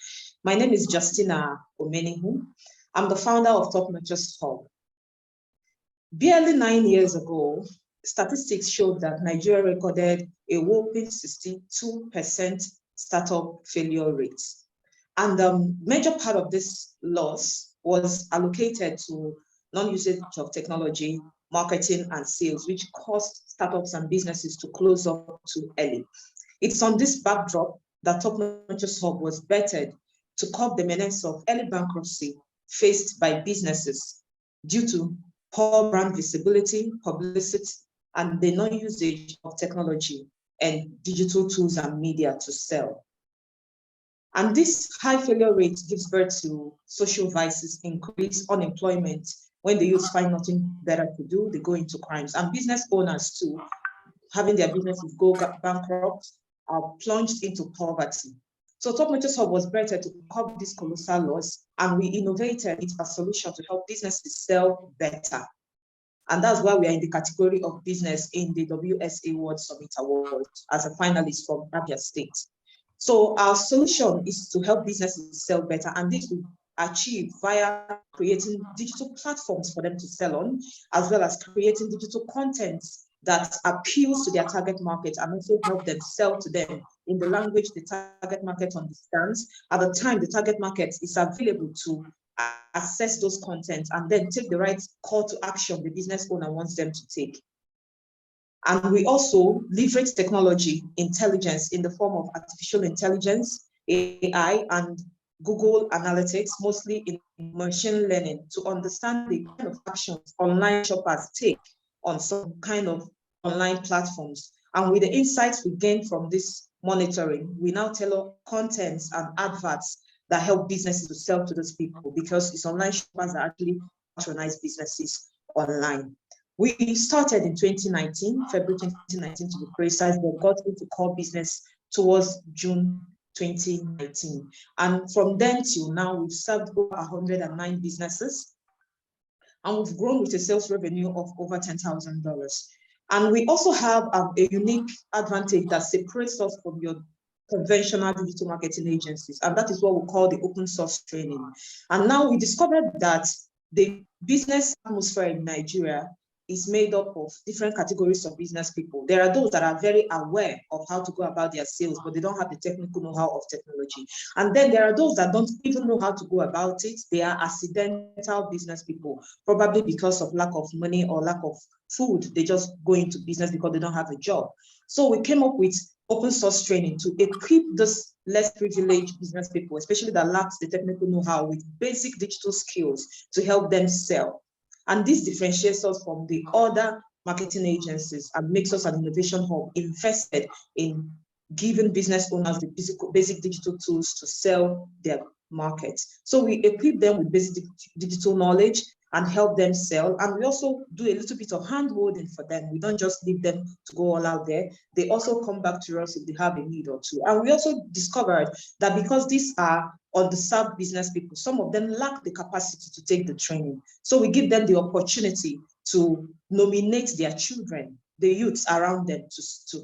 S2: My name is Justina Omenihu. I'm the founder of Top Notches Hub. Barely 9 years ago, statistics showed that Nigeria recorded a whopping 62% startup failure rate. And the major part of this loss was allocated to non-usage of technology, marketing, and sales, which caused startups and businesses to close up too early. It's on this backdrop that Top Notches Hub was bettered to curb the menace of early bankruptcy faced by businesses due to poor brand visibility, publicity, and the non-usage of technology and digital tools and media to sell. And this high failure rate gives birth to social vices, increased unemployment. When the youth find nothing better to do, they go into crimes. And business owners too, having their businesses go bankrupt, are plunged into poverty. So Top Notches Hub was better to curb this colossal loss, and we innovated it as a solution to help businesses sell better. And that's why we are in the category of business in the WSA World Summit Award as a finalist from Abia State. So our solution is to help businesses sell better, and this we achieve via creating digital platforms for them to sell on, as well as creating digital content that appeals to their target market and also help them sell to them in the language the target market understands at the time the target market is available to assess those contents and then take the right call to action the business owner wants them to take. And we also leverage technology intelligence in the form of artificial intelligence, AI, and Google Analytics, mostly in machine learning, to understand the kind of actions online shoppers take on some kind of online platforms. And with the insights we gain from this monitoring, we now tailor contents and adverts that help businesses to sell to those people, because it's online shoppers that actually patronize businesses online. We started in 2019, February 2019 to be precise, but got into core business towards June 2019. And from then till now, we've served over 109 businesses, and we've grown with a sales revenue of over $10,000. And we also have a unique advantage that separates us from your conventional digital marketing agencies, and that is what we call the open source training. And now we discovered that the business atmosphere in Nigeria is made up of different categories of business people. There are those that are very aware of how to go about their sales, but they don't have the technical know-how of technology. And then there are those that don't even know how to go about it. They are accidental business people, probably because of lack of money or lack of food. They just go into business because they don't have a job. So we came up with open source training to equip those less privileged business people, especially that lacks the technical know-how, with basic digital skills to help them sell. And this differentiates us from the other marketing agencies and makes us an innovation hub invested in giving business owners the basic digital tools to sell their markets. So we equip them with basic digital knowledge and help them sell. And we also do a little bit of hand-holding for them. We don't just leave them to go all out there. They also come back to us if they have a need or two. And we also discovered that because these are underserved business people, some of them lack the capacity to take the training. So we give them the opportunity to nominate their children the youths around them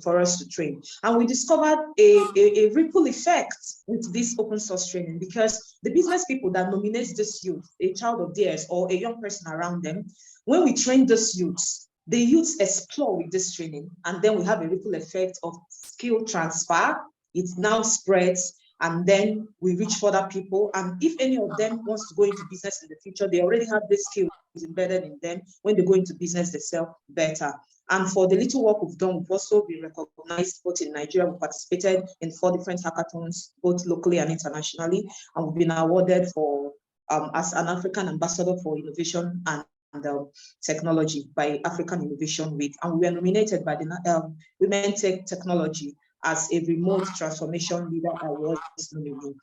S2: for us to train. And we discovered a ripple effect with this open source training, because the business people that nominate this youth, a child of theirs or a young person around them, when we train these youths, the youths explore with this training, and then we have a ripple effect of skill transfer. It now spreads, and then we reach further people. And if any of them wants to go into business in the future, they already have this skill embedded in them. When they go into business, they sell better. And for the little work we've done, we've also been recognized both in Nigeria. We participated in 4 different hackathons, both locally and internationally, and we've been awarded for as an African ambassador for innovation and technology by African Innovation Week, and we were nominated by the Women Tech Technology as a remote transformation leader awards nominee.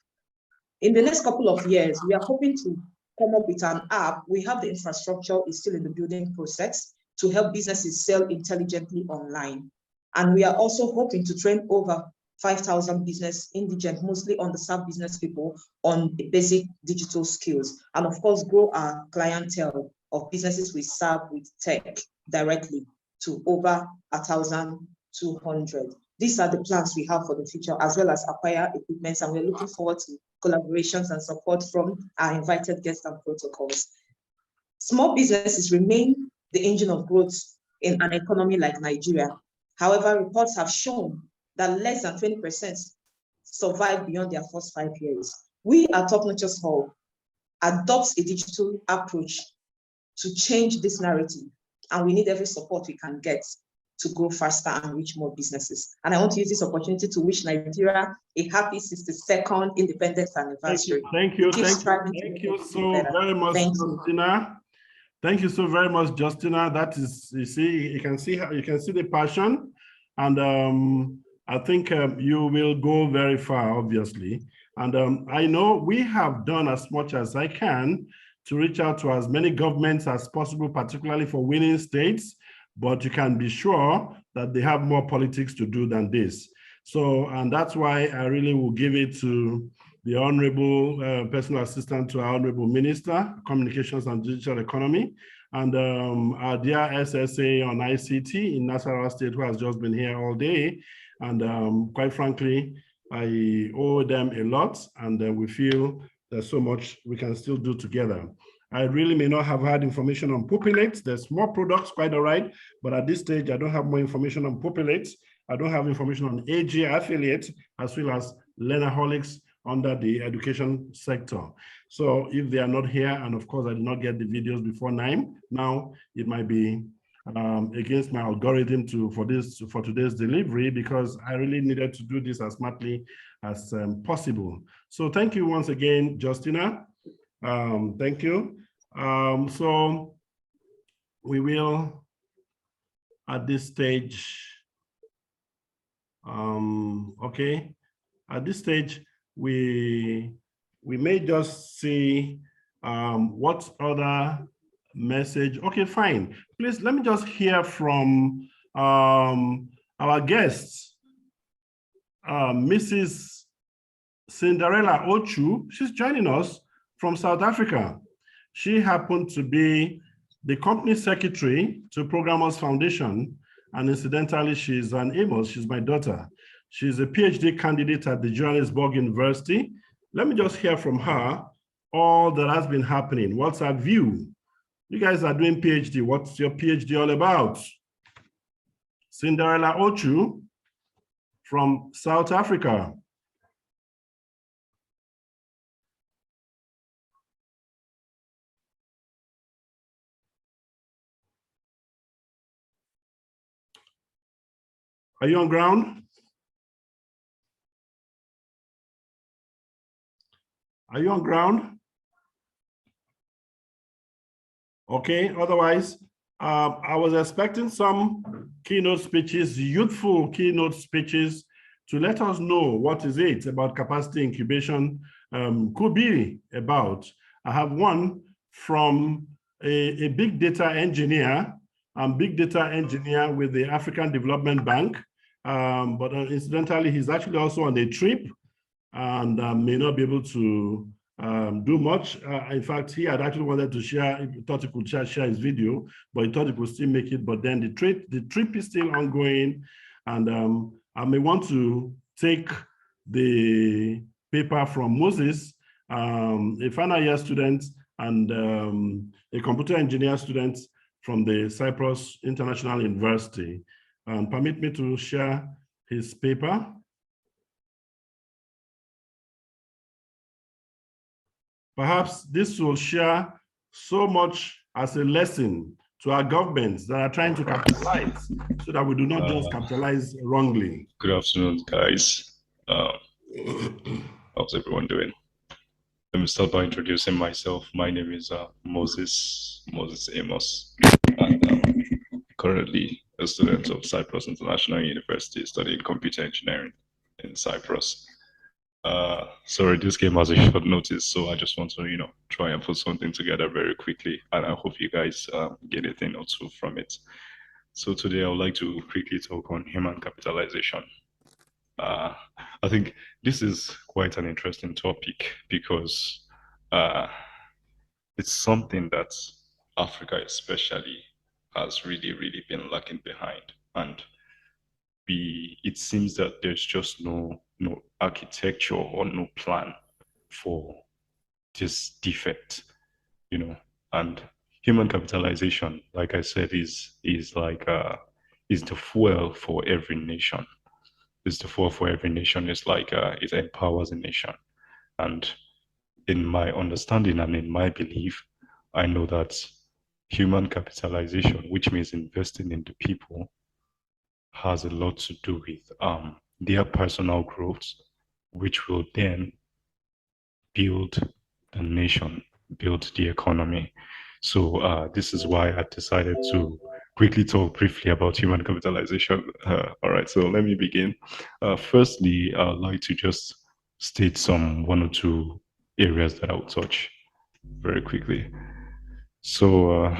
S2: In the next couple of years, we are hoping to come up with an app. We have the infrastructure, is still in the building process, to help businesses sell intelligently online. And we are also hoping to train over 5,000 business indigent, mostly underserved business people, on basic digital skills, and of course grow our clientele of businesses we serve with tech directly to over 1,200. These are the plans we have for the future, as well as acquire equipment, and we're looking forward to collaborations and support from our invited guests and protocols. Small businesses remain the engine of growth in an economy like Nigeria. However, reports have shown that less than 20% survive beyond their first 5 years. We at Top Notchers Hall adopt a digital approach to change this narrative, and we need every support we can get to grow faster and reach more businesses. And I want to use this opportunity to wish Nigeria a happy 62nd independence anniversary.
S4: Thank you so very much, Justina. Thank you so very much, Justina. That is, you can see the passion, and I think you will go very far, obviously. And I know we have done as much as I can to reach out to as many governments as possible, particularly for winning states, but you can be sure that they have more politics to do than this. So, and that's why I really will give it to the Honorable Personal Assistant to our Honorable Minister, Communications and Digital Economy, and our dear SSA on ICT in Nasarawa State, who has just been here all day. And quite frankly, I owe them a lot, and we feel there's so much we can still do together. I really may not have had information on Populate. There's more products, quite all right, but at this stage, I don't have more information on Populate. I don't have information on AG affiliate, as well as Learnaholics under the education sector. So if they are not here, and of course I did not get the videos before 9, now it might be against my algorithm for today's delivery, because I really needed to do this as smartly as possible. So thank you once again, Justina. Thank you. So we will, at this stage, okay, at this stage, we may just see what other message. Okay, fine. Please, let me just hear from our guests, Mrs. Cinderella Ochu. She's joining us from South Africa. She happened to be the company secretary to Programos Foundation, and incidentally, she's an Amos. She's my daughter. She's a PhD candidate at the Johannesburg University. Let me just hear from her all that has been happening. What's her view? You guys are doing PhD. What's your PhD all about? Cinderella Ochu from South Africa. Are you on ground? Are you on ground? Okay, otherwise, I was expecting some keynote speeches, youthful keynote speeches, to let us know what is it about capacity incubation could be about. I have one from a big data engineer, with the African Development Bank, but incidentally, he's actually also on a trip and may not be able to do much. In fact, he had actually wanted to share, he thought he could share his video, but he thought he could still make it. But then the trip is still ongoing. And I may want to take the paper from Moses, a final year student and a computer engineer student from the Cyprus International University. Permit me to share his paper. Perhaps this will share so much as a lesson to our governments that are trying to capitalize so that we do not just capitalize wrongly.
S5: Good afternoon, guys. How's everyone doing? Let me start by introducing myself. My name is Moses Amos, and I'm currently a student of Cyprus International University studying computer engineering in Cyprus. Sorry, this came as a short notice, so I just want to, try and put something together very quickly, and I hope you guys get a thing or two from it. So today I would like to quickly talk on human capitalization. I think this is quite an interesting topic because it's something that Africa especially has really, really been lacking behind. And it seems that there's just no architecture or no plan for this defect, and human capitalization, like I said, is the fuel for every nation. It's the fuel for every nation. It's like it empowers a nation. And in my understanding and in my belief, I know that human capitalization, which means investing in the people, has a lot to do with their personal growth, which will then build the nation, build the economy. So this is why I decided to quickly talk briefly about human capitalization. All right, so let me begin. Firstly, I'd like to just state one or two areas that I'll touch very quickly. So,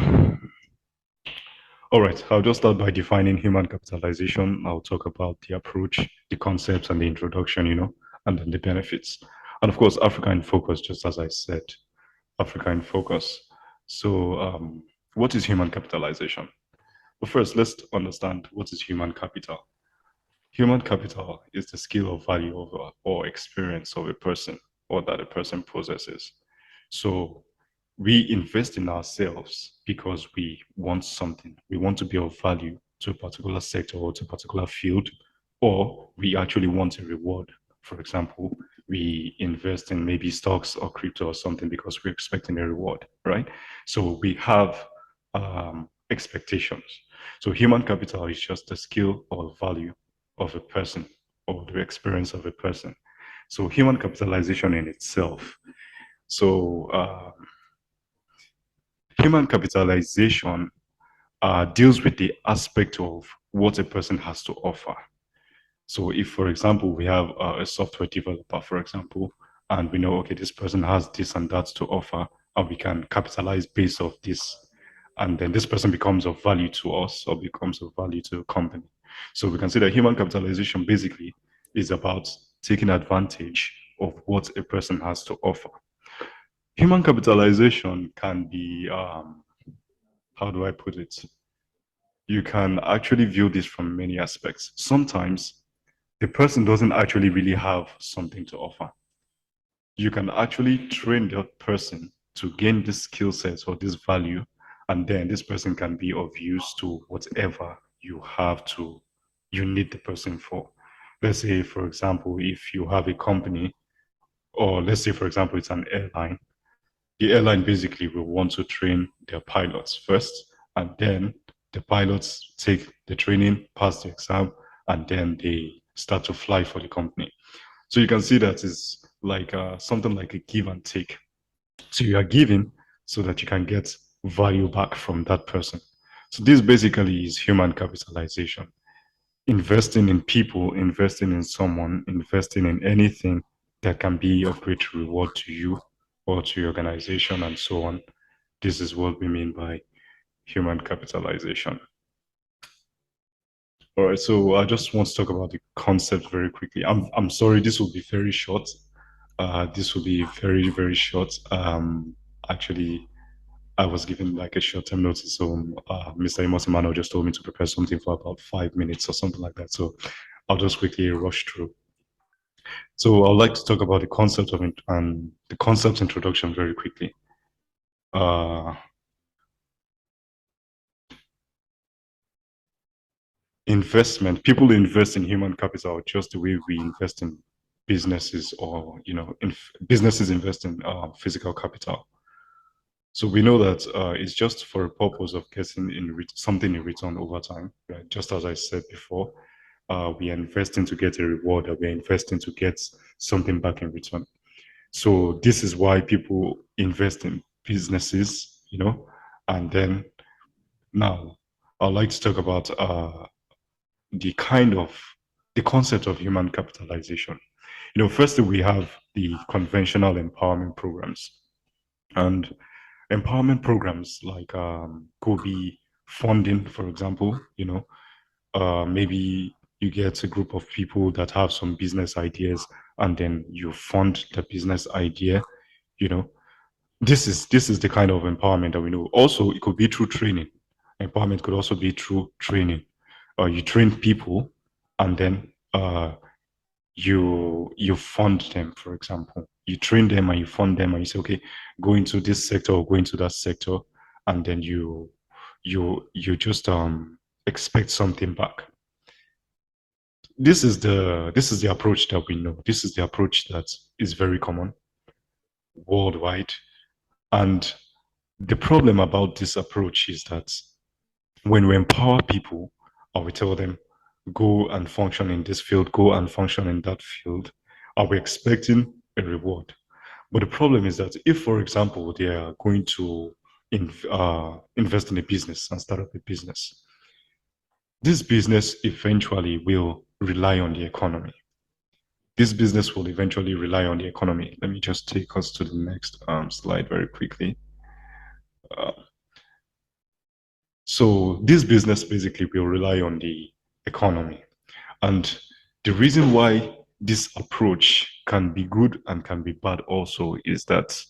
S5: all right, I'll just start by defining human capitalization. I'll talk about the approach, the concepts, and the introduction, and then the benefits. And of course, Africa in focus, just as I said, Africa in focus. So what is human capitalization? But first, let's understand what is human capital. Human capital is the skill or value of or experience of a person or that a person possesses. So we invest in ourselves because we want something. We want to be of value to a particular sector or to a particular field, or we actually want a reward. For example, we invest in maybe stocks or crypto or something because we're expecting a reward, right? So we have expectations. So human capital is just the skill or value of a person or the experience of a person. So human capitalization in itself. So human capitalization deals with the aspect of what a person has to offer. So if, for example, we have a software developer, for example, and we know, okay, this person has this and that to offer, and we can capitalize based off this, and then this person becomes of value to us or becomes of value to a company. So we can say that human capitalization basically is about taking advantage of what a person has to offer. Human capitalization can be, how do I put it? You can actually view this from many aspects. Sometimes the person doesn't actually really have something to offer. You can actually train that person to gain this skill set or this value, and then this person can be of use to whatever you need the person for. Let's say, for example, if you have a company, or let's say, for example, it's an airline. The airline basically will want to train their pilots first, and then the pilots take the training, pass the exam, and then they start to fly for the company. So you can see that it's like something like a give and take. So you are giving so that you can get value back from that person. So this basically is human capitalization. Investing in people, investing in someone, investing in anything that can be of great reward to you or to your organization and so on. This is what we mean by human capitalization. All right, so I just want to talk about the concept very quickly. I'm sorry, this will be very short. This will be very, very short. Actually, I was given like a short-term notice, so Mr. Imosimano just told me to prepare something for about 5 minutes or something like that. So I'll just quickly rush through. So I'd like to talk about the concept of it and the concept introduction very quickly. Investment. People invest in human capital just the way we invest in businesses, or businesses invest in physical capital. So we know that it's just for a purpose of getting something in return over time, right? Just as I said before, we are investing to get a reward, or we are investing to get something back in return. So this is why people invest in businesses, and then now I'd like to talk about the concept of human capitalization. Firstly, we have the conventional empowerment programs, and empowerment programs like could be funding, for example. Maybe you get a group of people that have some business ideas, and then you fund the business idea. This is the kind of empowerment that we know. Also, it could be through training. Empowerment could also be through training. You train people, and then you fund them. For example, you train them and you fund them, and you say, okay, go into this sector or go into that sector, and then you just expect something back. This is the approach that we know. This is the approach that is very common worldwide. And the problem about this approach is that when we empower people, or we tell them, go and function in this field, go and function in that field, are we expecting a reward? But the problem is that if, for example, they are going to invest in a business and start up a business, this business eventually will rely on the economy. This business will eventually rely on the economy. Let me just take us to the next slide very quickly. So this business basically will rely on the economy. And the reason why this approach can be good and can be bad also is that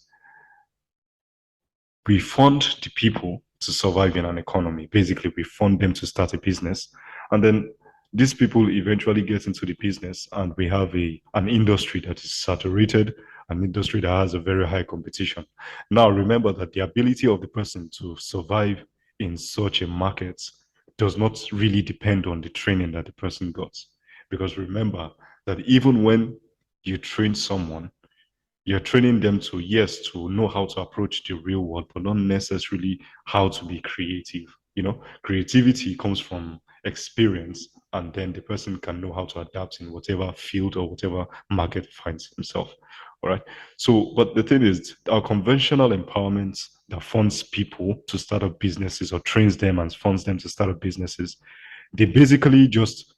S5: we fund the people to survive in an economy. Basically, we fund them to start a business. And then these people eventually get into the business, and we have an industry that is saturated, an industry that has a very high competition. Now, remember that the ability of the person to survive in such a market does not really depend on the training that the person got. Because remember that even when you train someone, you're training them to, yes, to know how to approach the real world, but not necessarily how to be creative. Creativity comes from experience, and then the person can know how to adapt in whatever field or whatever market finds himself. All right. So, but the thing is, our conventional empowerment that funds people to start up businesses, or trains them and funds them to start up businesses, they basically just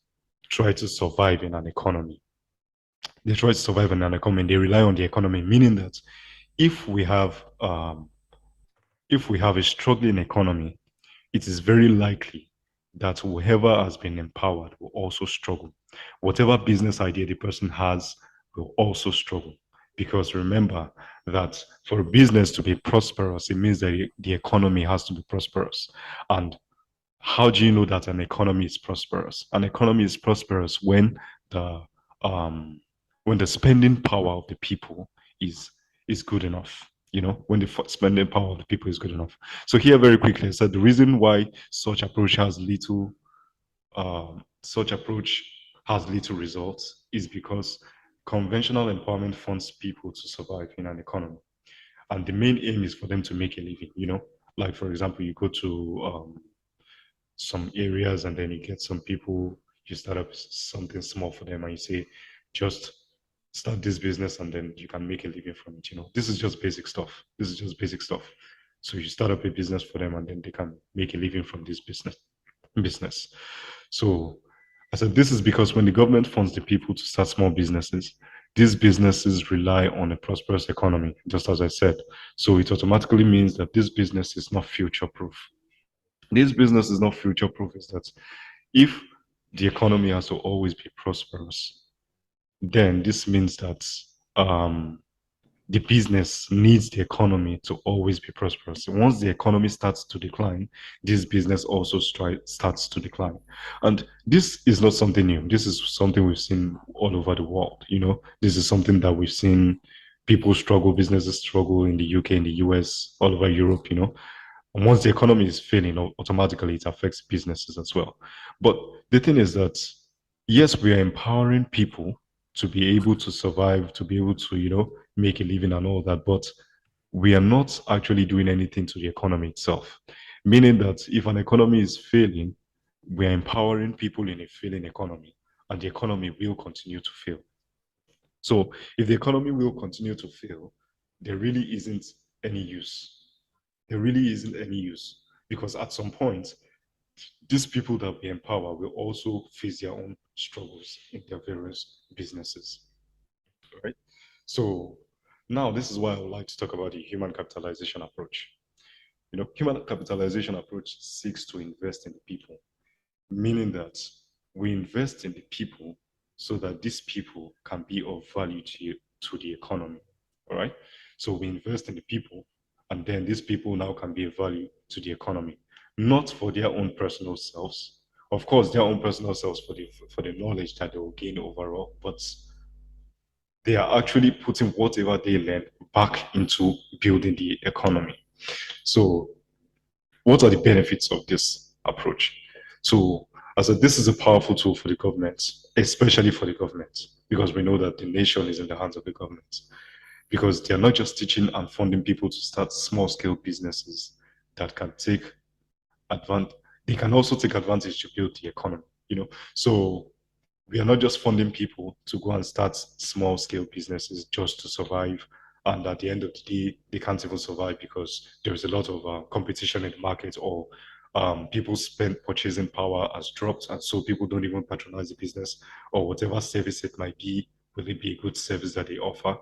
S5: try to survive in an economy. They try to survive in an economy. They rely on the economy, meaning that if we have a struggling economy, it is very likely that whoever has been empowered will also struggle. Whatever business idea the person has will also struggle. Because remember that for a business to be prosperous, it means that the economy has to be prosperous. And how do you know that an economy is prosperous? An economy is prosperous when the spending power of the people is good enough. When the spending power of the people is good enough. So here, very quickly, I said the reason why such approach has little results is because conventional empowerment funds people to survive in an economy, and the main aim is for them to make a living. Like, for example, you go to some areas, and then you get some people, you start up something small for them, and you say, just start this business, and then you can make a living from it. This is just basic stuff. So you start up a business for them, and then they can make a living from this business. So I said, this is because when the government funds the people to start small businesses, these businesses rely on a prosperous economy, just as I said. So it automatically means that this business is not future-proof. This business is not future-proof is that if the economy has to always be prosperous, then this means that the business needs the economy to always be prosperous. Once the economy starts to decline, this business also starts to decline. And this is not something new. This is something we've seen all over the world. This is something that we've seen people struggle, businesses struggle in the UK, in the US, all over Europe. And once the economy is failing, automatically it affects businesses as well. But the thing is that, yes, we are empowering people to be able to survive, to be able to, make a living and all that, but we are not actually doing anything to the economy itself. Meaning that if an economy is failing, we are empowering people in a failing economy, and the economy will continue to fail. So if the economy will continue to fail, there really isn't any use. There really isn't any use, because at some point, these people that we empower will also face their own struggles in their various businesses. Right? So now this is why I would like to talk about the human capitalization approach. Human capitalization approach seeks to invest in the people, meaning that we invest in the people so that these people can be of value to the economy. All right. So we invest in the people, and then these people now can be of value to the economy, not for their own personal selves. Of course, their own personal selves for the knowledge that they will gain overall, but they are actually putting whatever they learn back into building the economy. So what are the benefits of this approach? So I said, this is a powerful tool for the government, especially for the government, because we know that the nation is in the hands of the government, because they're not just teaching and funding people to start small scale businesses that can take advantage. They can also take advantage to build the economy, So we are not just funding people to go and start small scale businesses just to survive. And at the end of the day, they can't even survive because there is a lot of competition in the market, or people's purchasing power has dropped. And so people don't even patronize the business, or whatever service it might be, will it be a good service that they offer,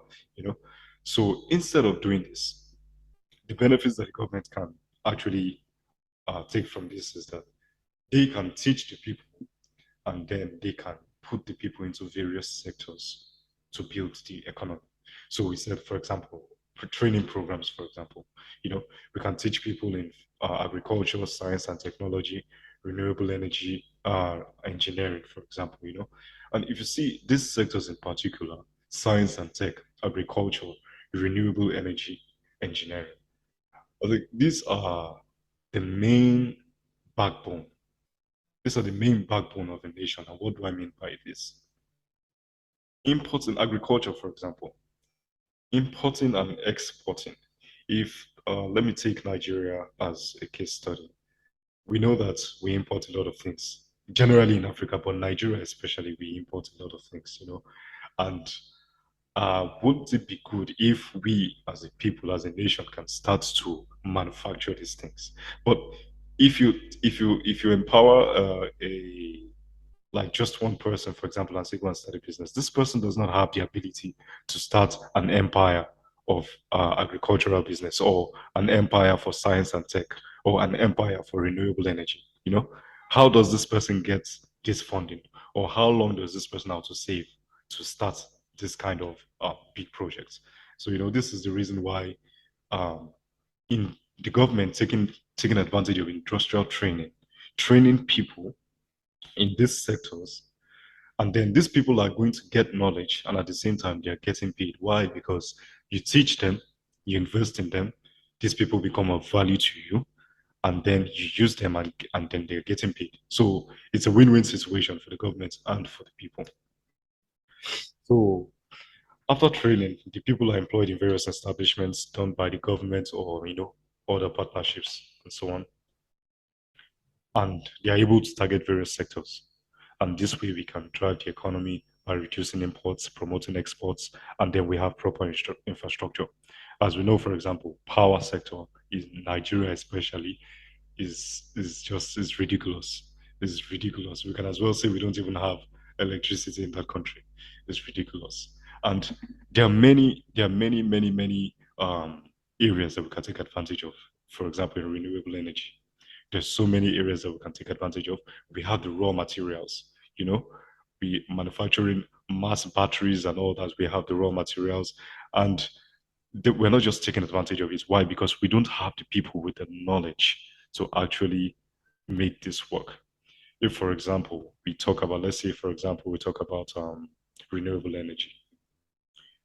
S5: So instead of doing this, the benefits that the government can actually take from this is that they can teach the people, and then they can put the people into various sectors to build the economy. So we said, for example, for training programs, for example, we can teach people in agriculture, science and technology, renewable energy, engineering, for example, And if you see these sectors in particular, science and tech, agriculture, renewable energy, engineering, I think these are the main backbone. These are the main backbone of a nation. And what do I mean by this? Imports in agriculture, for example, importing and exporting. If let me take Nigeria as a case study. We know that we import a lot of things, generally in Africa, but Nigeria especially, we import a lot of things, And wouldn't it be good if we, as a people, as a nation, can start to manufacture these things? But if you empower like just one person, for example, and say go and start a business, this person does not have the ability to start an empire of agricultural business, or an empire for science and tech, or an empire for renewable energy. How does this person get this funding, or how long does this person have to save to start this kind of big projects? So this is the reason why in the government taking advantage of industrial training people in these sectors, and then these people are going to get knowledge, and at the same time they're getting paid. Why? Because you teach them, you invest in them, these people become of value to you, and then you use them, and then they're getting paid. So it's a win-win situation for the government and for the people. So after training, the people are employed in various establishments done by the government, or other partnerships and so on, and they are able to target various sectors. And this way we can drive the economy by reducing imports, promoting exports, and then we have proper infrastructure. As we know, for example, power sector in Nigeria especially is ridiculous. It's ridiculous. We can as well say we don't even have electricity in that country. It's ridiculous. And there are many areas that we can take advantage of. For example, in renewable energy, there's so many areas that we can take advantage of. We have the raw materials, we manufacturing mass batteries and all that. We have the raw materials, and we're not just taking advantage of it. Why? Because we don't have the people with the knowledge to actually make this work. If, for example, we talk about, let's say, for example, we talk about renewable energy.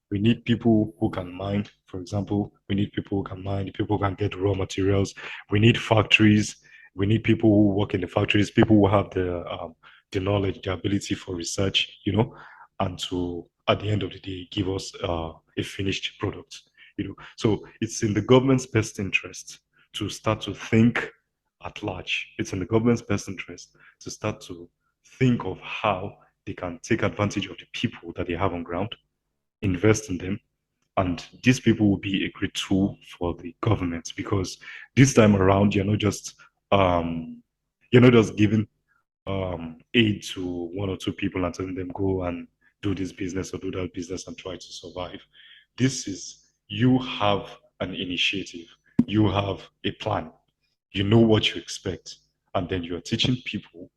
S5: We need people who can mine, for example. We need people who can mine, people who can get raw materials. We need factories. We need people who work in the factories, people who have the knowledge, the ability for research, you know, and to, at the end of the day, give us a finished product, you know. So it's in the government's best interest to start to think at large. It's in the government's best interest to start to think of how they can take advantage of the people that they have on ground, invest in them, and these people will be a great tool for the government, because this time around you're not just giving aid to one or two people and telling them go and do this business or do that business and try to survive. This is, you have an initiative, you have a plan, you know what you expect, and then you're teaching people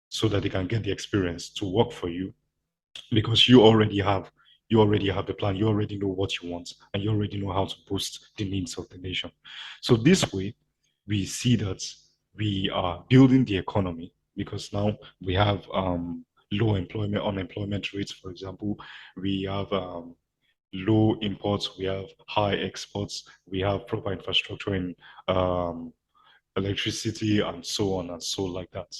S5: so that they can get the experience to work for you, because you already have the plan, you already know what you want, and you already know how to boost the needs of the nation. So this way, we see that we are building the economy, because now we have low unemployment rates, for example. We have low imports, we have high exports, we have proper infrastructure in electricity, and so on and so like that.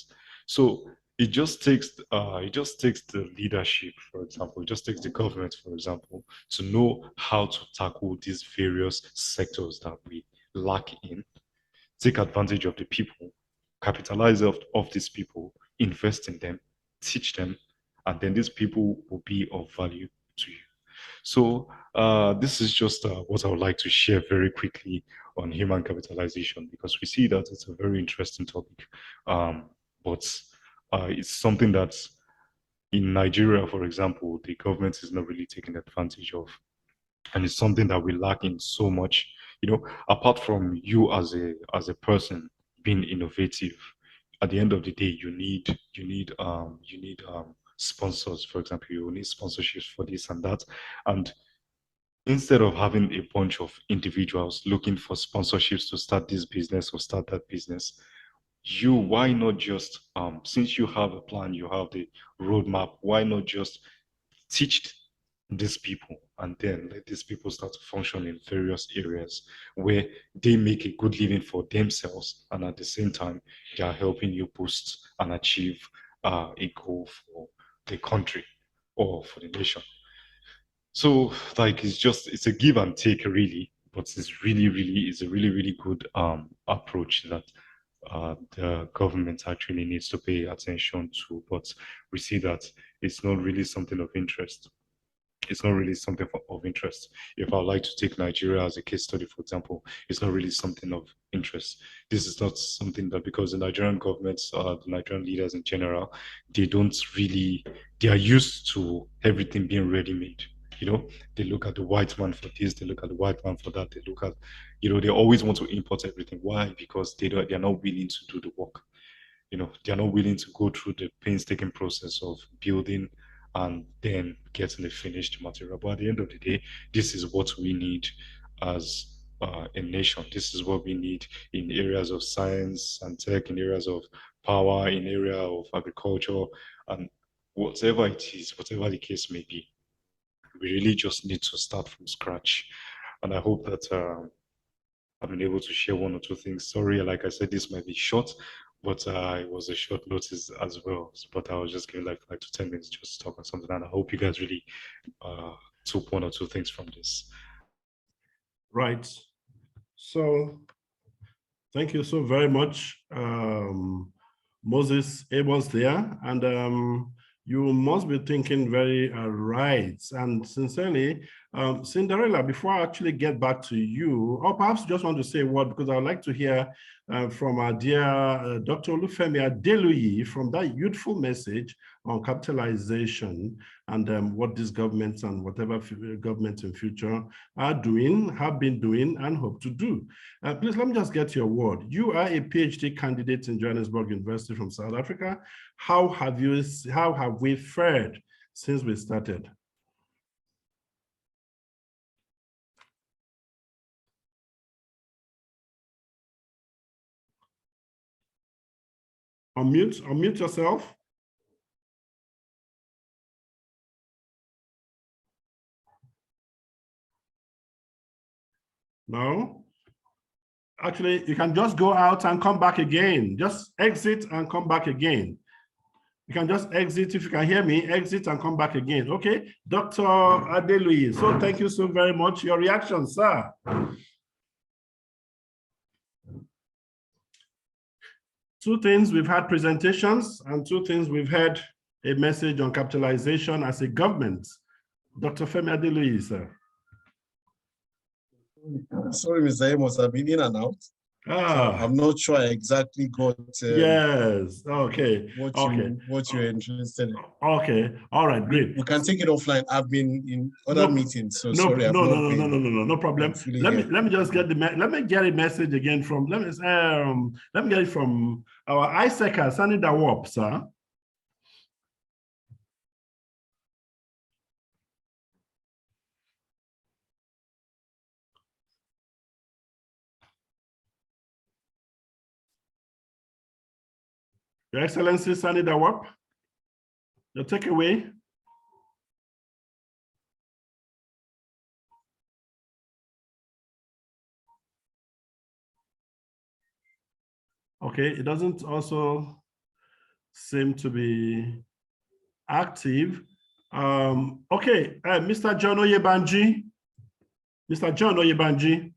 S5: So it just takes the leadership, for example, it just takes the government, for example, to know how to tackle these various sectors that we lack in, take advantage of the people, capitalize of these people, invest in them, teach them, and then these people will be of value to you. So this is just what I would like to share very quickly on human capitalization, because we see that it's a very interesting topic, but it's something that in Nigeria, for example, the government is not really taking advantage of, and it's something that we lack in so much. You know, apart from you as a person being innovative, at the end of the day, you need sponsors. For example, you need sponsorships for this and that, and instead of having a bunch of individuals looking for sponsorships to start this business or start that business, why not just since you have a plan, you have the roadmap, why not just teach these people, and then let these people start to function in various areas where they make a good living for themselves, and at the same time they are helping you boost and achieve a goal for the country or for the nation. So like it's a give and take really, but it's a really good approach that the government actually needs to pay attention to. But we see that it's not really something of interest. It's not really something of interest. If I would like to take Nigeria as a case study, for example, it's not really something of interest. This is not something that, because the Nigerian government, the Nigerian leaders in general, they are used to everything being ready-made. You know, they look at the white man for this, they look at the white man for that, they look at, they always want to import everything. Why? Because they're not willing to do the work. They're not willing to go through the painstaking process of building and then getting the finished material. But at the end of the day, this is what we need as a nation. This is what we need in areas of science and tech, in areas of power, in area of agriculture, and whatever it is, whatever the case may be. We really just need to start from scratch. And I hope that I've been able to share one or two things. Sorry, like I said, this might be short, but it was a short notice as well. But I was just giving like 5 to 10 minutes just to talk on something, and I hope you guys really took one or two things from this.
S4: Right. So thank you so very much, Moses Abels there, and you must be thinking very right. And sincerely, Cinderella, before I actually get back to you, or perhaps just want to say a word, because I would like to hear from our dear Dr. Olufemi Adeluyi, from that youthful message on capitalization and what these governments and whatever governments in future are doing, have been doing, and hope to do. Please let me just get your word. You are a PhD candidate in Johannesburg University from South Africa. How have we fared since we started? Unmute yourself. No? Actually, you can just go out and come back again. Just exit and come back again. You can just exit. If you can hear me, exit and come back again. Okay, Dr. Adeluyi. So thank you so very much. Your reaction, sir. Two things, we've had presentations, and two things, we've had a message on capitalization as a government. Dr. Femi Adeluyi, sir.
S7: Sorry, Mr. Amos, I've been in and out. So I'm not sure I exactly got
S4: yes, okay.
S7: What you're interested in.
S4: Okay, all right, great.
S7: We can take it offline. I've been in other meetings, so sorry.
S4: No problem. Let me just get a message again from let me get it from our ISECA, Sandy Dawop, sir. Your Excellency, Sandy Dawop, your takeaway. Okay, it doesn't also seem to be active. Okay, Mr. John Oyebanji. Mr. John Oyebanji.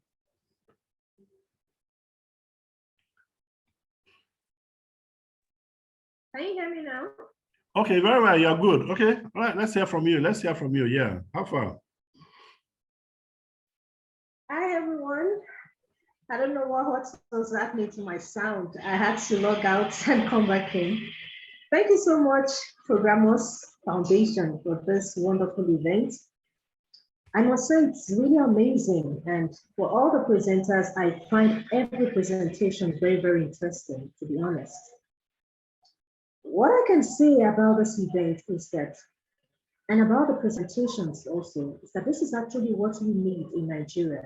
S8: Can you hear me now?
S4: Okay, very well, you're good. Okay, all right, let's hear from you. Let's hear from you, yeah. How far?
S8: Hi, everyone. I don't know what was happening to my sound. I had to log out and come back in. Thank you so much, Programos Foundation, for this wonderful event. I must say it's really amazing. And for all the presenters, I find every presentation very, very interesting, to be honest. What I can say about this event is that, and about the presentations also, is that this is actually what we need in Nigeria.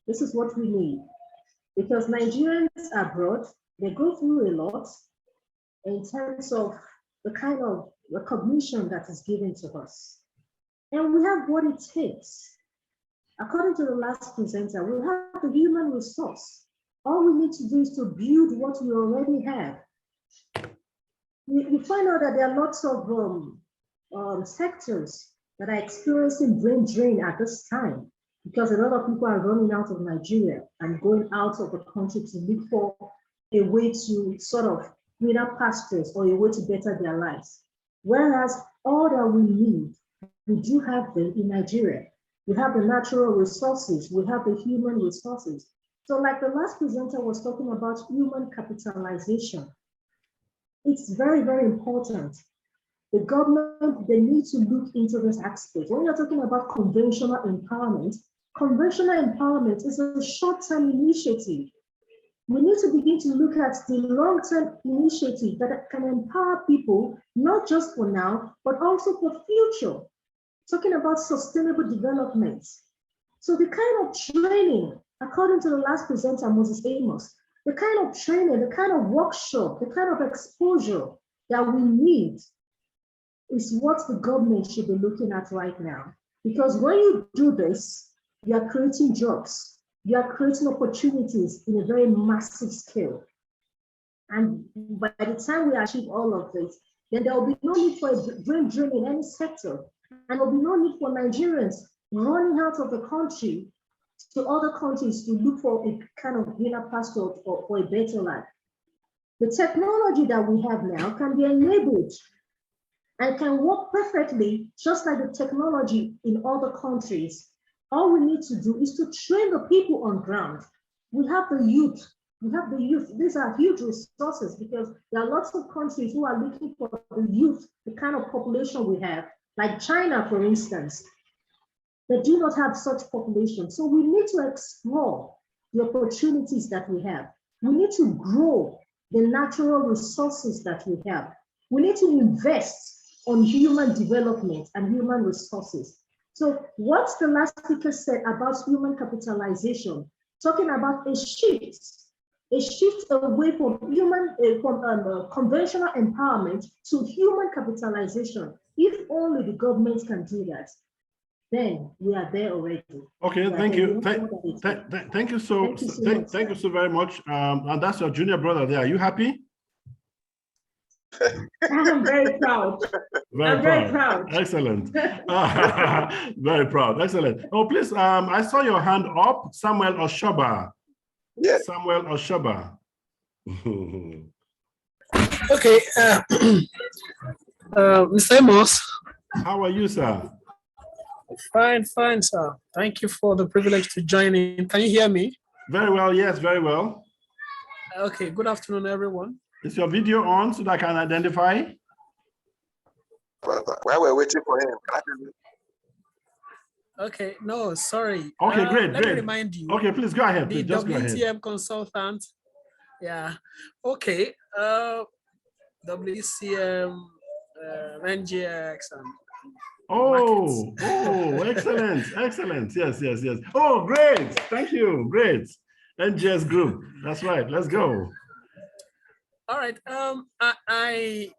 S8: This is what we need. Because Nigerians abroad, they go through a lot in terms of the kind of recognition that is given to us. And we have what it takes. According to the last presenter, we have the human resource. All we need to do is to build what we already have. We find out that there are lots of sectors that are experiencing brain drain at this time, because a lot of people are running out of Nigeria and going out of the country to look for a way to sort of greener pastures or a way to better their lives. Whereas all that we need, we do have them in Nigeria. We have the natural resources, we have the human resources. So like the last presenter was talking about human capitalization, it's very, very important. The government, they need to look into this aspect. When you're talking about conventional empowerment is a short-term initiative. We need to begin to look at the long-term initiative that can empower people, not just for now, but also for future. Talking about sustainable development. So the kind of training, according to the last presenter, Moses Amos, the kind of training, the kind of workshop, the kind of exposure that we need is what the government should be looking at right now. Because when you do this, you are creating jobs, you are creating opportunities in a very massive scale. And by the time we achieve all of this, then there will be no need for a brain drain in any sector. And there will be no need for Nigerians running out of the country to other countries to look for a kind of greener pasture for a better life. The technology that we have now can be enabled and can work perfectly, just like the technology in other countries. All we need to do is to train the people on ground. We have the youth. These are huge resources because there are lots of countries who are looking for the youth, the kind of population we have, like China, for instance. They do not have such population. So we need to explore the opportunities that we have. We need to grow the natural resources that we have. We need to invest on human development and human resources. So what the last speaker said about human capitalization, talking about a shift a shift away from conventional empowerment to human capitalization. If only the government can do that, then we are there already.
S4: Okay, thank you. Thank you so thank you so very much. And that's your junior brother there. Are you happy?
S8: I'm very proud.
S4: Very proud. Excellent. Very proud. Excellent. Oh, please, I saw your hand up, Samuel Oshoba.
S9: Yes.
S4: Samuel Oshoba.
S9: Okay. Mr. Amos.
S4: How are you, sir?
S9: Fine, sir. Thank you for the privilege to join in. Can you hear me?
S4: Very well, yes, very well.
S9: Okay, good afternoon, everyone.
S4: Is your video on so that I can identify?
S9: While we're waiting for him. Okay, no, sorry.
S4: Okay, great,
S9: Let
S4: great.
S9: me remind you.
S4: Okay, please go ahead. Please,
S9: The
S4: just go ahead.
S9: WTM consultant. Yeah. Okay. WCM, NGX, and
S4: Oh, excellent, excellent. Yes, yes, yes. Oh, great. Thank you. Great. NGS group. That's right. Let's go.
S9: All right. I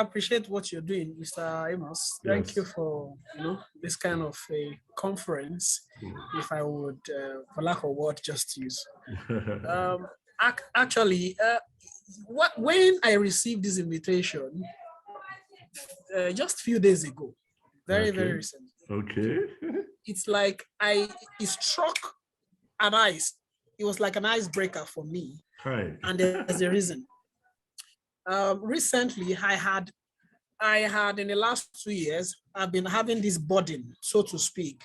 S9: appreciate what you're doing, Mr. Amos. Thank you for this kind of a conference. If I would, for lack of word, just use. Actually, when I received this invitation, just a few days ago, very recent.
S4: Okay.
S9: It's like it struck an ice. It was like an icebreaker for me.
S4: Hi.
S9: And there's a reason. Recently, I had in the last 2 years, I've been having this burden, so to speak.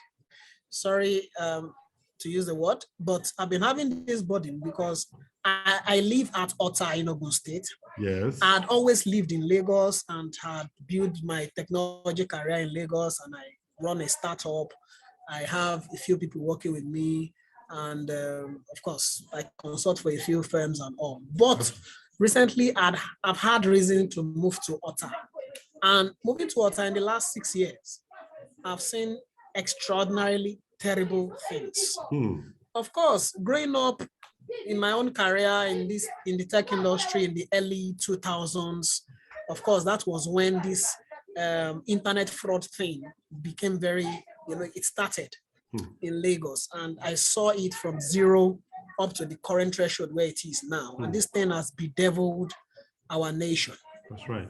S9: Sorry to use the word, but I've been having this burden because I live at Ota in Ogun State.
S4: Yes.
S9: I'd always lived in Lagos and had built my technology career in Lagos, and I run a startup. I have a few people working with me, and of course, I consult for a few firms and all. But recently, I've had reason to move to Ota. And moving to Ota in the last 6 years, I've seen extraordinarily terrible things. Of course, growing up in my own career in the tech industry in the early 2000s, of course, that was when this internet fraud thing became very, it started in Lagos. And I saw it from zero up to the current threshold where it is now. And this thing has bedeviled our nation.
S4: That's right.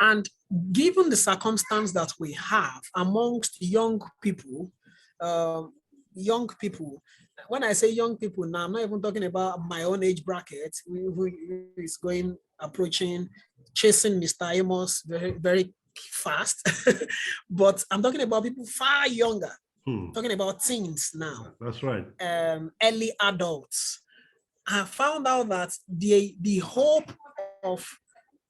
S9: And given the circumstance that we have amongst young people, when I say young people now, I'm not even talking about my own age bracket, who is approaching, chasing Mr. Amos very, very fast. But I'm talking about people far younger, talking about teens now.
S4: That's right.
S9: Early adults. I found out that the hope of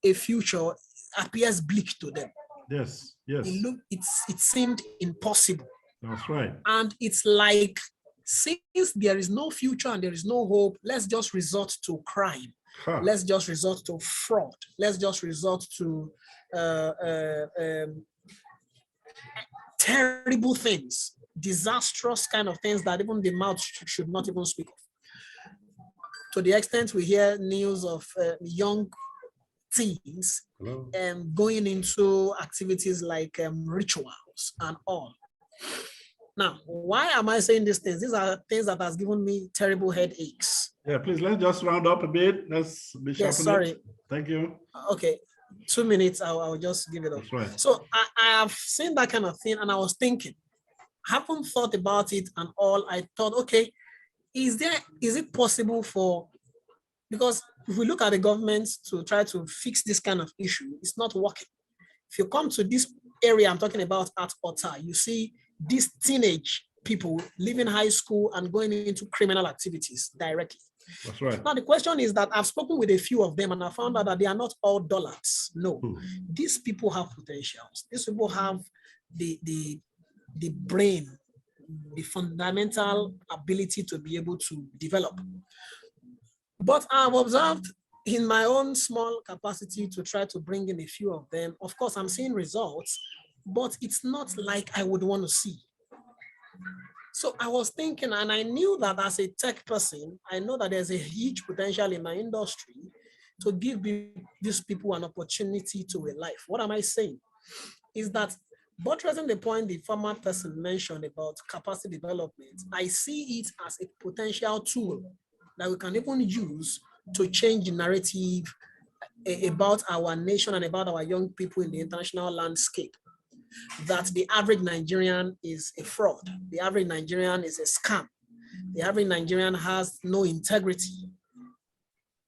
S9: a future appears bleak to them.
S4: Yes, yes.
S9: It seemed impossible.
S4: That's right.
S9: And it's like, since there is no future and there is no hope, let's just resort to crime. Let's just resort to fraud. Let's just resort to terrible things, disastrous kind of things that even the mouth should not even speak of. To the extent we hear news of young teens going into activities like rituals and all. Now, why am I saying these things? These are things that has given me terrible headaches.
S4: Yeah, please, let's just round up a bit. Let's be sharp.
S9: Yes, sorry.
S4: Thank you.
S9: Okay, 2 minutes, I'll just give it up.
S4: That's right.
S9: So I have seen that kind of thing, and I was thinking, haven't thought about it and all. I thought, okay, is it possible because if we look at the government to try to fix this kind of issue, it's not working. If you come to this area I'm talking about at Ota, you see these teenage people leaving high school and going into criminal activities directly.
S4: That's right.
S9: Now, the question is that I've spoken with a few of them and I found out that they are not all dollars. No, these people have potentials. These people have the brain, the fundamental ability to be able to develop. But I've observed in my own small capacity to try to bring in a few of them. Of course, I'm seeing results, but it's not like I would want to see. So I was thinking, and I knew that as a tech person, I know that there's a huge potential in my industry to give these people an opportunity to a life. What am I saying? Is that buttressing the point the former person mentioned about capacity development, I see it as a potential tool that we can even use to change the narrative about our nation and about our young people in the international landscape. That the average Nigerian is a fraud. The average Nigerian is a scam. The average Nigerian has no integrity.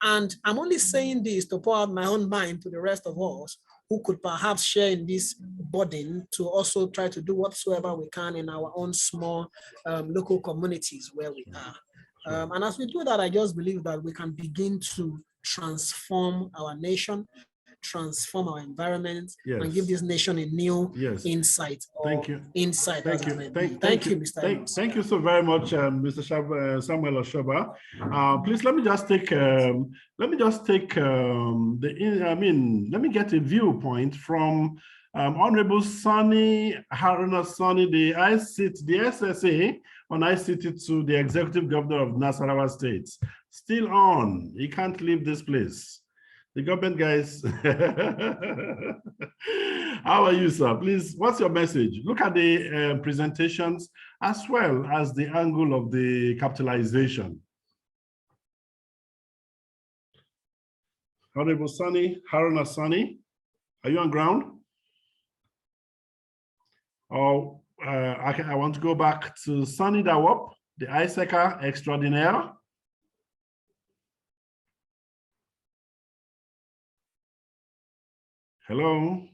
S9: And I'm only saying this to pour out my own mind to the rest of us who could perhaps share in this burden to also try to do whatsoever we can in our own small local communities where we are. And as we do that, I just believe that we can begin to transform our nation, transform our environment, and give this nation a new insight.
S4: Thank you.
S9: Insight.
S4: Thank you.
S9: Thank you, Mr. Evans.
S4: Thank you so very much, Mr. Samuel Oshoba. Please let me just take let me get a viewpoint from Honorable Sani Haruna Sani, the SSA on ICT to the Executive Governor of Nasarawa State. Still on. He can't leave this place. The government guys. How are you, sir? Please, what's your message? Look at the presentations as well as the angle of the capitalization. Honorable Sani, Haruna Sani, are you on ground? Or I want to go back to Sani Dawop, the ISECA extraordinaire. Hello.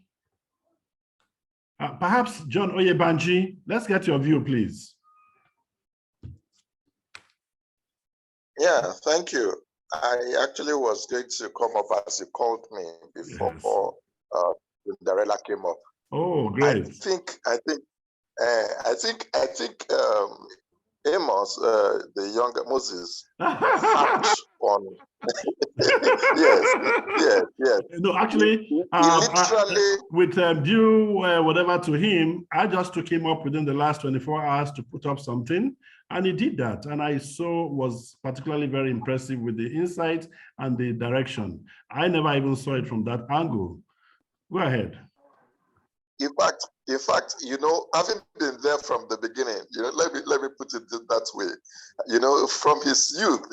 S4: Perhaps John Oyebanji, let's get your view, please.
S17: Yeah, thank you. I actually was going to come up as you called me before Cinderella came up.
S4: Oh, great.
S17: I think Amos, the younger Moses, harped on. yes.
S4: No, actually, with due whatever to him, I just took him up within the last 24 hours to put up something, and he did that. And I was particularly very impressive with the insight and the direction. I never even saw it from that angle. Go ahead.
S17: In fact, you know, having been there from the beginning, you know, let me put it that way. You know, from his youth,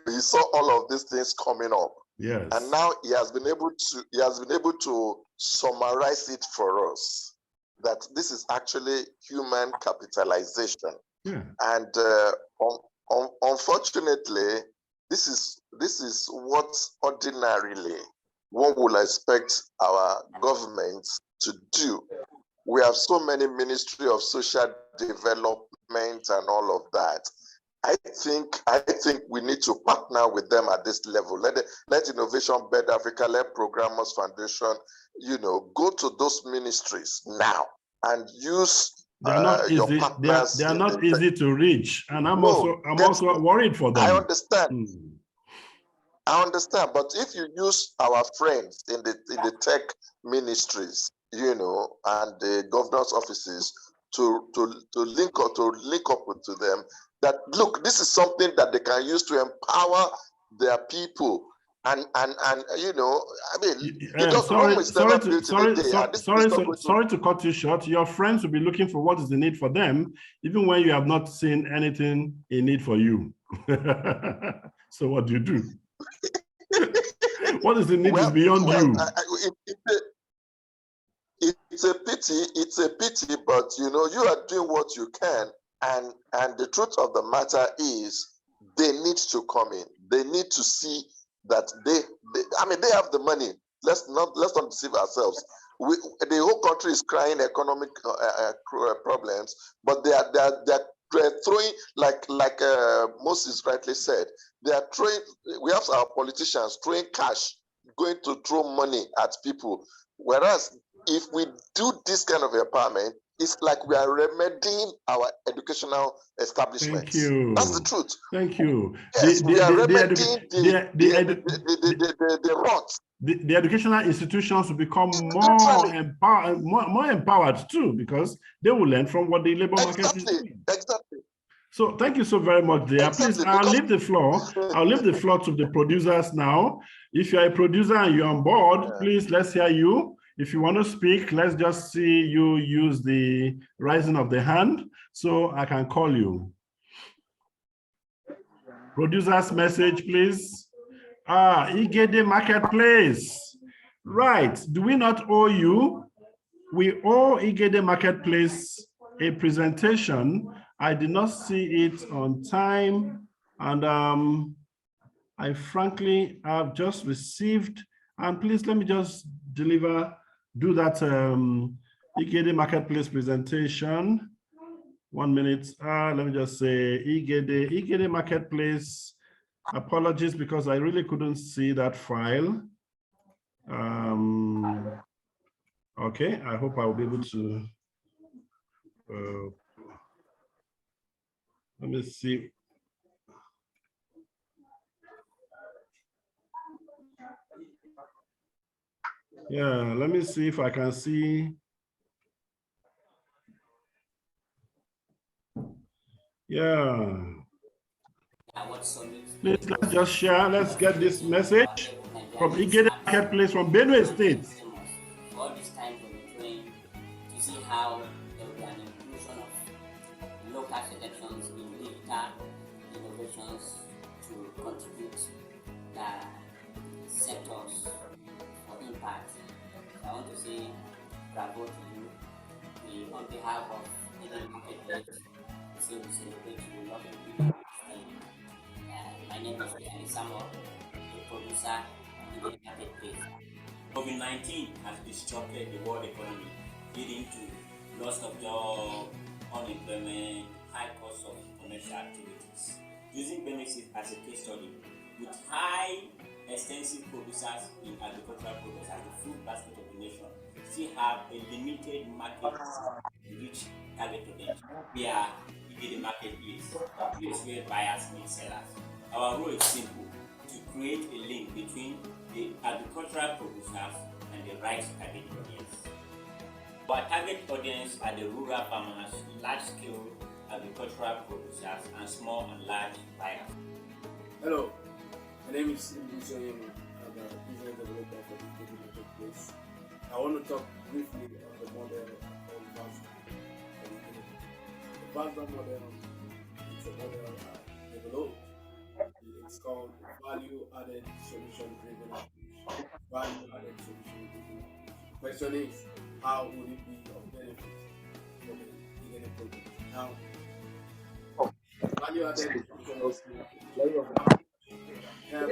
S17: he saw all of these things coming up.
S4: Yes.
S17: And now he has been able to summarize it for us, that this is actually human capitalization.
S4: Yeah.
S17: And unfortunately, this is what ordinarily one would expect our government to do. We have so many Ministry of Social Development and all of that. I think we need to partner with them at this level. Let Innovation Bed Africa, let Programos Foundation, you know, go to those ministries now and use your partners.
S4: They are not easy to reach, and I'm also worried for them.
S17: I understand. I understand, but if you use our friends in the tech ministries, you know, and the governor's offices to link up with them, that look, this is something that they can use to empower their people, and you know, I mean,
S4: sorry to cut you short. Your friends will be looking for what is the need for them, even when you have not seen anything in need for you. So what do you do? What is the need is beyond you.
S17: It's a pity, but you know, you are doing what you can, and the truth of the matter is they need to come in. They need to see that they have the money. Let's not deceive ourselves. The whole country is crying economic problems, but they're throwing, like Moses rightly said, they are throwing. We have our politicians throwing cash, going to throw money at people. Whereas if we do this kind of empowerment, it's like we are remedying our educational establishments.
S4: Thank you.
S17: That's the truth.
S4: Thank you.
S17: Yes, we are remedying the rot.
S4: The educational institutions will become more empowered too, because they will learn from what the labor market is doing.
S17: Exactly.
S4: So thank you so very much, dear. Please, I'll leave the floor. I'll leave the floor to the producers now. If you're a producer and you're on board, please, let's hear you. If you want to speak, let's just see you use the raising of the hand so I can call you. Producer's message, please. Igede Marketplace. Right. Do we not owe you? We owe Igede Marketplace a presentation. I did not see it on time. And I frankly have just received, and please let me just do that Igede Marketplace presentation. 1 minute. Let me just say Igede Marketplace. Apologies because I really couldn't see that file. Okay, I hope I'll be able to. Let me see. Yeah, let me see if I can see. Yeah. Please, let's just share. Let's get this message from Igede Marketplace from Benue State.
S10: All this time from the train to see how there will be an inclusion of local selections in digital innovations to contribute the sectors for impact. So I want to say bravo to you. On behalf of Igede Marketplace, we celebrate you, love you. My name is Danny Samuel, the producer of Igede Marketplace.
S11: COVID-19 has disrupted the world economy, leading to loss of jobs, unemployment, high cost of commercial activities. Using Benefits as a case study, with high extensive producers in agricultural products as the food basket of the nation, still have a limited market to reach target audience. We are the marketplace, a place where buyers meet sellers. Our role is simple: to create a link between the agricultural producers and the right target audience. Our target audience are the rural farmers, large-scale agricultural producers, and small and large buyers.
S12: Hello, my name is Ibuso Yemi. I'm a business developer for the Igede Marketplace. I want to talk briefly on the model of VASDA. The VASDA model is a model developed. It's called value-added solution-driven approach. Value-added solution-driven approach. The question is, how would it be of benefit for the Igede program? Now, value-added solution-driven approach help the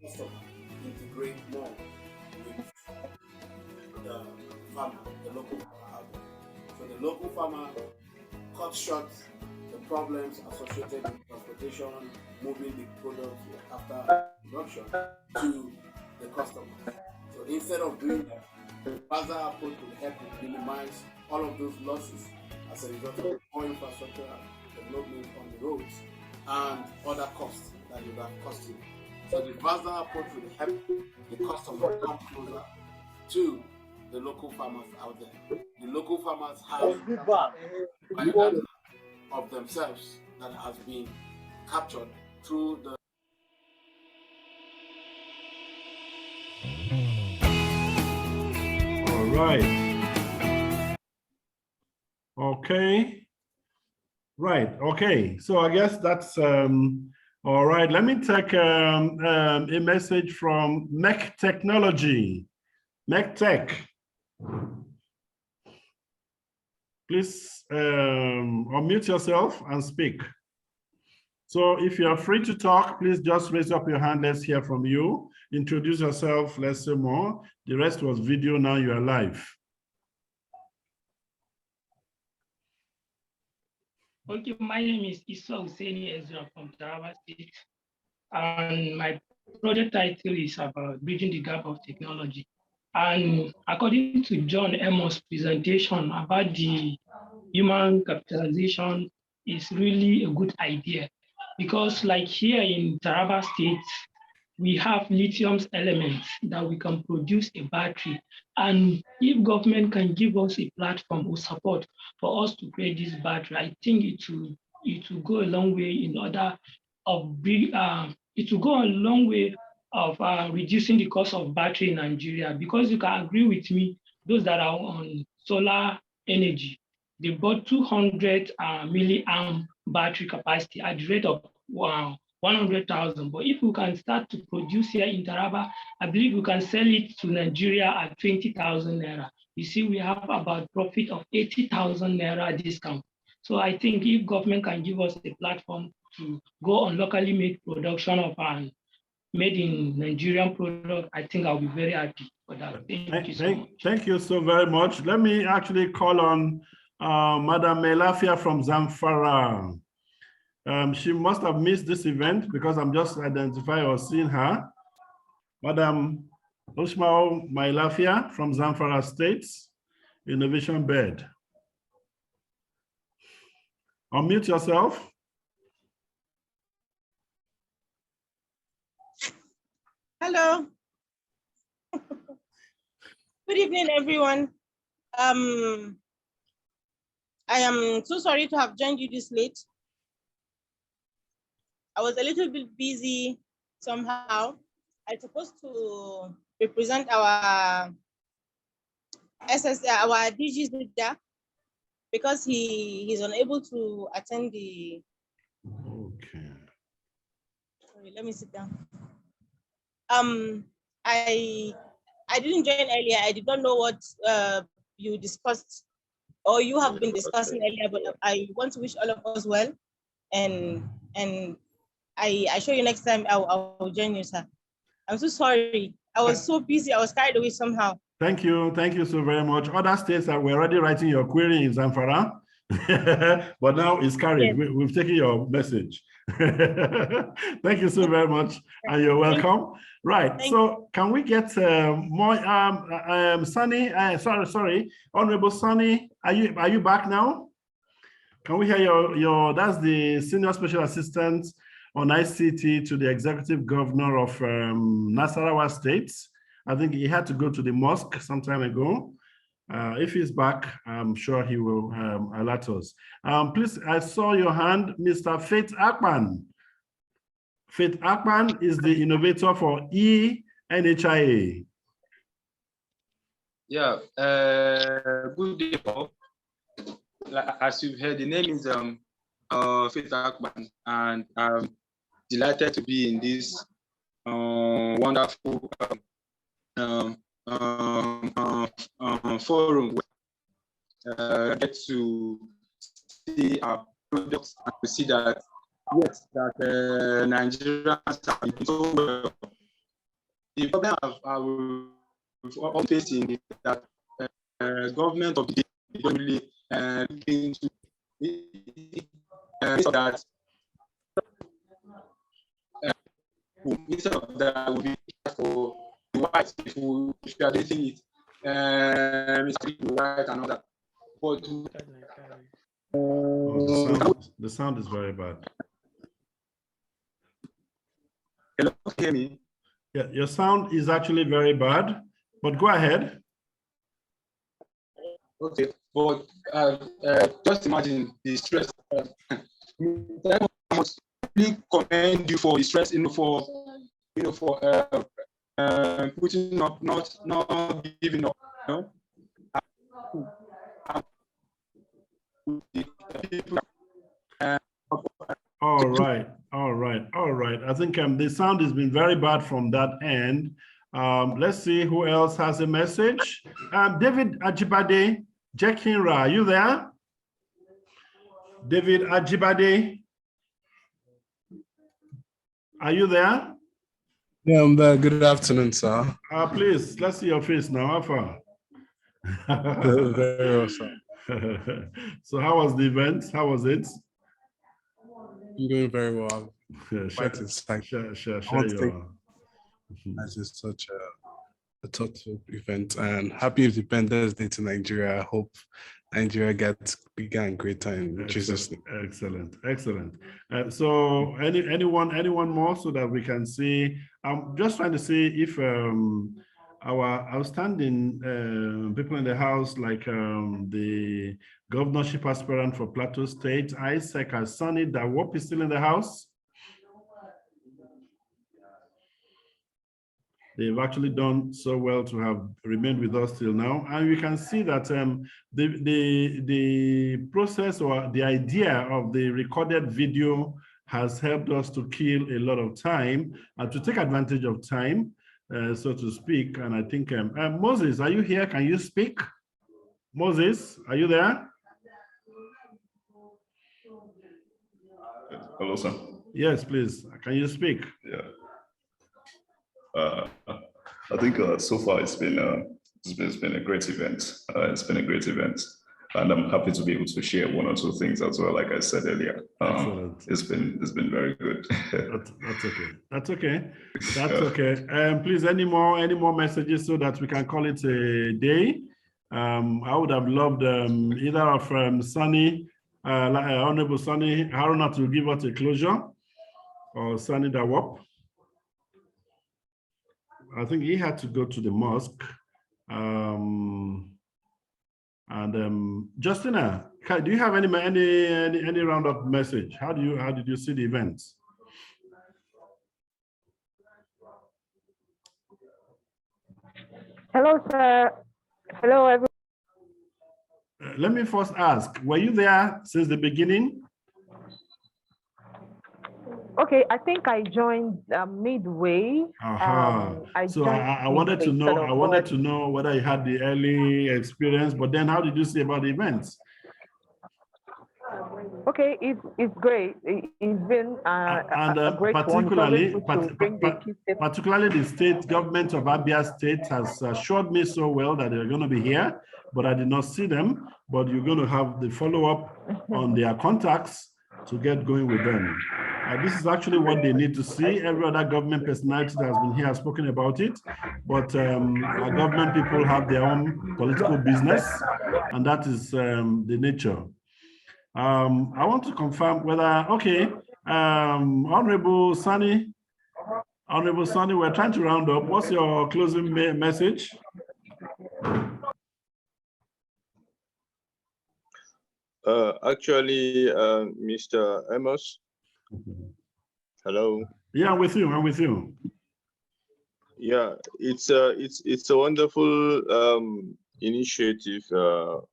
S12: customer integrate more with the farmer, the local farmer out there. So the local farmer cuts short the problems associated with transportation, moving the product after production to the customer. So instead of doing that, the VASDA approach will help to minimize all of those losses as a result of more infrastructure development on the roads and other costs that you have cost you. So the VASDA approach will help the customer come closer to the local farmers out there. The local farmers have value of themselves that has been captured through the
S4: All right. Okay. Right. Okay. So I guess that's all right. Let me take a message from Mech Technology. Mech Tech. Please unmute yourself and speak. So if you are free to talk, please just raise up your hand. Let's hear from you. Introduce yourself. Let's say more. The rest was video. Now you are live.
S24: Okay, my name is Issa Husseini Ezra from Taraba State, and my project title is about bridging the gap of technology. And according to John Amos' presentation about the human capitalization, is really a good idea, because like here in Taraba State, we have lithium elements that we can produce a battery. And if government can give us a platform or support for us to create this battery, I think it it will go a long way in order of it will go a long way of reducing the cost of battery in Nigeria, because you can agree with me, those that are on solar energy, they bought 200 milliamp battery capacity at the rate of 100,000. But if we can start to produce here in Taraba, I believe we can sell it to Nigeria at 20,000 naira. You see, we have about profit of 80,000 naira discount. So I think if government can give us a platform to go on locally made production of made in Nigerian product, I think I'll be very happy for that. Thank you so much.
S4: Thank you so very much. Let me actually call on Madam Melafia from Zamfara. She must have missed this event because I'm just identifying or seeing her. Madam Usmao Melafia from Zamfara State, Innovation Bed. Unmute yourself.
S6: Hello. Good evening, everyone. I am so sorry to have joined you this late. I was a little bit busy somehow. I'm supposed to represent our our DG's leader, because he's unable to attend the.
S4: Okay.
S6: Sorry, let me sit down. I didn't join earlier. I did not know what you discussed or you have been discussing earlier, but I want to wish all of us well, and I assure you next time I'll join you, sir. I'm so sorry. I was so busy. I was carried away somehow.
S4: Thank you so very much. Other states that were already writing your query in Zamfara, but now it's carried. Yes. We've taken your message. Thank you so very much, and you're welcome. Right. So can we get more? Sunny, sorry, Honorable Sunny, are you back now? Can we hear your? That's the Senior Special Assistant on ICT to the Executive Governor of Nasarawa State. I think he had to go to the mosque some time ago. If he's back, I'm sure he will alert us. Please, I saw your hand, Mr. Faith Akpan. Faith Akpan is the innovator for eNHIA.
S13: Yeah, good day, all. As you've heard, the name is Faith Akpan, and I'm delighted to be in this wonderful forum where get to see our products and to see that yes, that Nigerians are doing so well. The problem we've all facing is that government of the day don't really look into that. Instead of that, we be for the white if you are dating it, the white and all that. But
S4: the sound is very bad.
S13: Hello, can you hear me?
S4: Yeah, your sound is actually very bad, but go ahead.
S13: Okay, but just imagine the stress. I must really commend you for the stress, for putting up, not giving up.
S4: All right. I think the sound has been very bad from that end. Let's see who else has a message. David Ajibade, Jekinra, are you there? David Ajibade, are you there?
S14: Yeah, I'm there. Good afternoon, sir.
S4: Please, let's see your face now. How far?
S14: Very well, sir.
S4: So how was the event? How was it?
S14: I'm doing very well.
S4: Share
S14: This is such a thoughtful event, and happy Independence Day to Nigeria. I hope Nigeria gets bigger and greater in Jesus' name.
S4: Excellent. So anyone more so that we can see? I'm just trying to see if our outstanding people in the house, like the governorship aspirant for Plateau State, Isaac Asani Dawop is still in the house. They've actually done so well to have remained with us till now. And we can see that the process or the idea of the recorded video has helped us to kill a lot of time and to take advantage of time, so to speak. And I think, Moses, are you here? Can you speak? Moses, are you there?
S16: Hello, sir.
S4: Yes, please. Can you speak?
S16: Yeah. I think so far it's been a great event. It's been a great event, and I'm happy to be able to share one or two things as well. Like I said earlier, it's been very good.
S4: That's okay. That's okay. That's okay. Please, any more messages so that we can call it a day? I would have loved either of Sunny, Honorable Sunny Haruna to give us a closure, or Sunny Dawop. I think he had to go to the mosque. Justina, do you have any roundup message? How did you see the events?
S18: Hello, sir. Hello, everyone.
S4: Let me first ask, were you there since the beginning?
S18: Okay, I think I joined midway.
S4: So I wanted to know. I wanted to know whether you had the early experience, but then how did you see about the events?
S18: Okay, it's great. It's been a great
S4: particularly,
S18: one.
S4: Particularly the state government of Abia State has assured me so well that they're going to be here, but I did not see them. But you're going to have the follow-up on their contacts to get going with them. This is actually what they need to see. Every other government personality that has been here has spoken about it, but our government people have their own political business, and that is the nature. I want to confirm whether, Honorable Sunny, we're trying to round up. What's your closing message?
S13: Actually, Mr. Amos. Hello.
S4: Yeah, I'm with you.
S13: Yeah, it's a wonderful initiative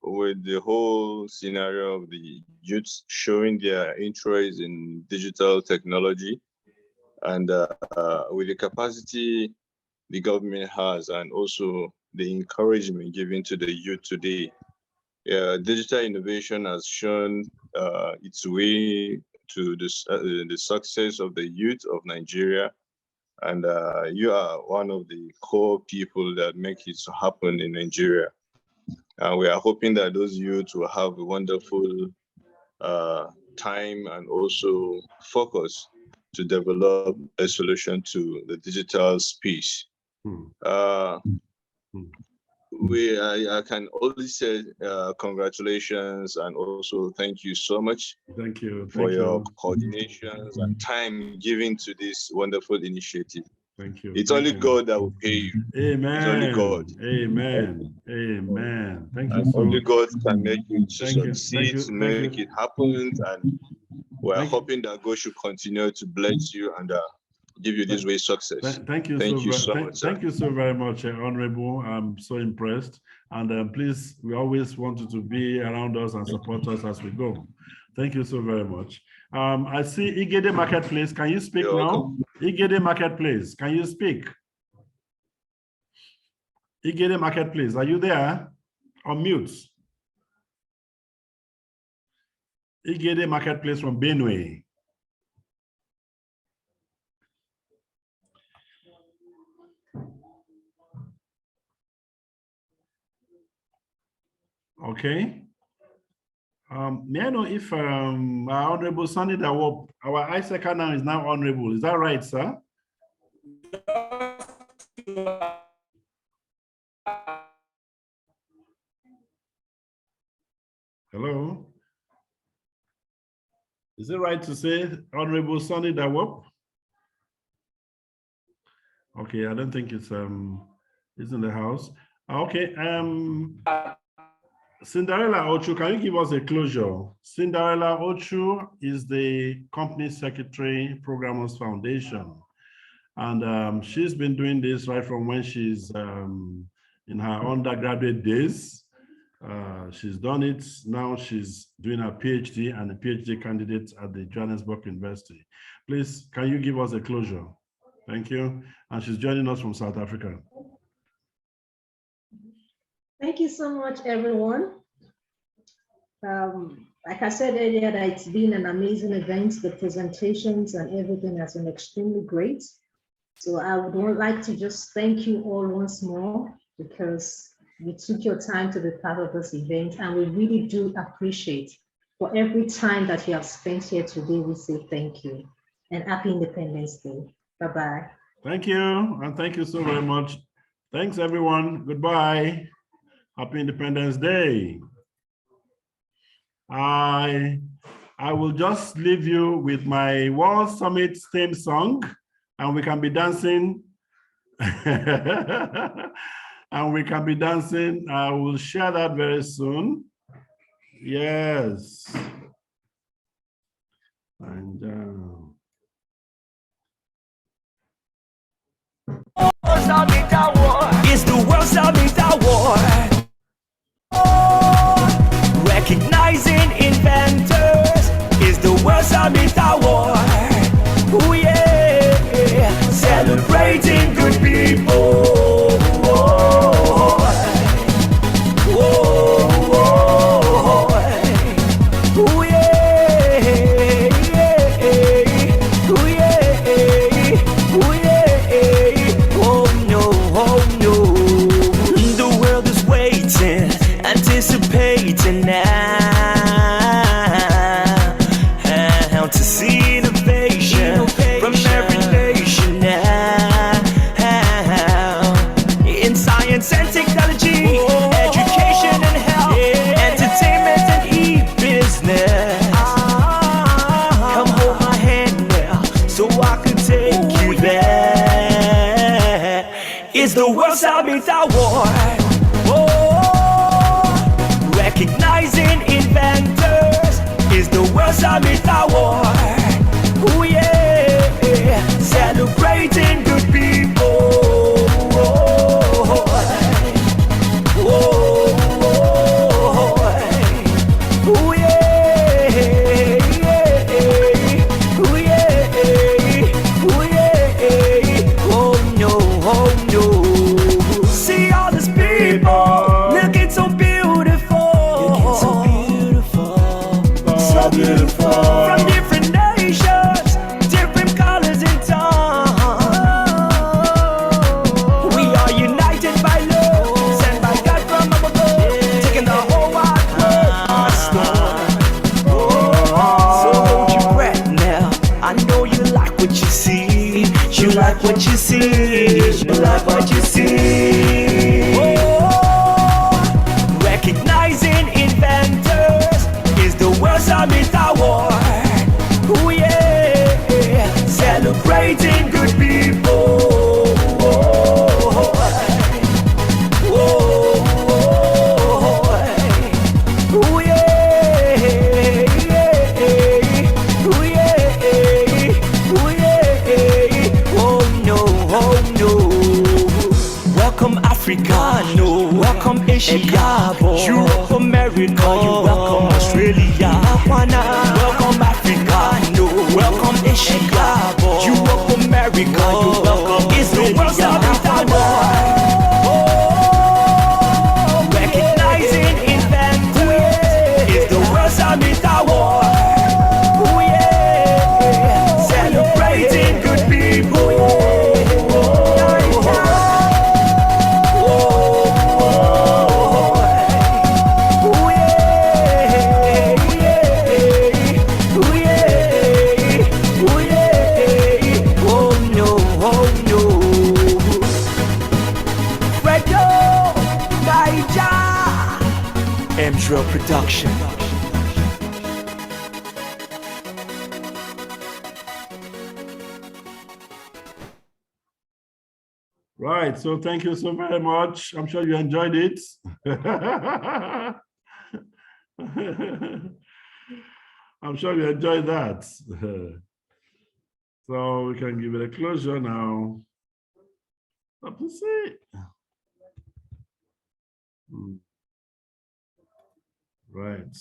S13: with the whole scenario of the youths showing their interest in digital technology, and with the capacity the government has, and also the encouragement given to the youth today. Digital innovation has shown its way to the success of the youth of Nigeria, and you are one of the core people that make it happen in Nigeria. And we are hoping that those youth will have a wonderful time and also focus to develop a solution to the digital space. I can only say congratulations, and also thank you so much.
S4: Thank you
S13: for your coordinations and time given to this wonderful initiative.
S4: Thank you.
S13: It's only God that will pay you.
S4: Amen.
S13: It's only God.
S4: Amen. Amen. Thank you.
S13: Only God can make you to succeed, to make it happen, and we're hoping that God should continue to bless you and give you this way success.
S4: Thank you so much. Thank you so very much, Honorable. I'm so impressed. And please, we always want you to be around us and support us as we go. Thank you so very much. I see Igede Marketplace. Can you speak now? Igede Marketplace, can you speak? Igede Marketplace, are you there? On mute. Igede Marketplace from Benue. Okay. May I know if our Honorable Sunny Dawop, our Isaac now is now honorable. Is that right, sir? Hello? Is it right to say Honorable Sunny Dawop? Okay, I don't think it's is in the house. Okay. Cinderella Ochu, can you give us a closure? Cinderella Ochu is the company secretary, Programos Foundation. And she's been doing this right from when she's in her undergraduate days. She's done it. Now she's doing her PhD and a PhD candidate at the Johannesburg University. Please, can you give us a closure? Thank you. And she's joining us from South Africa.
S8: Thank you so much, everyone. Like I said earlier, that it's been an amazing event. The presentations and everything has been extremely great. So I would like to just thank you all once more because you took your time to be part of this event, and we really do appreciate for every time that you have spent here today. We say thank you and happy Independence Day. Bye-bye.
S4: Thank you, and thank you so very much. Thanks, everyone. Goodbye. Happy Independence Day. I will just leave you with my World Summit theme song, and we can be dancing. And we can be dancing. I will share that very soon. Yes. And
S3: It's the World Summit Award. Recognizing inventors is the World Summit Award. Oh yeah, celebrating good people. Anticipating now to see innovation from every nation now in science and technology, education and health, entertainment and e-business. Come hold my hand now so I can take you there. It's the World Summit Award. Recognizing inventors is the World Summit Award. Oh yeah, celebrating good people. Oh yeah, oh yeah, oh no, oh no. See all these people looking so beautiful. So beautiful. From different nations, different colors and tongues. We are united by love, sent by God from up above, taking the whole wide world by storm. So hold your breath now. I know you like what you see. You like what you see. You like what you see. Recognizing inventors is the World Summit Award. Oh yeah, celebrating good people. Oh yeah, oh yeah, oh no, oh no. Welcome Africa, no. Welcome Asia, Europe, America, you're welcome Australia. Welcome Africa, no. Welcome Asia, Europe, America, you're welcome. It's the World Summit Award. Recognizing inventors is the World Summit Award. Oh yeah, celebrating good people. Drill Production.
S4: Right, so thank you so very much. I'm sure you enjoyed it. I'm sure you enjoyed that. So we can give it a closure now. Let's see. Right.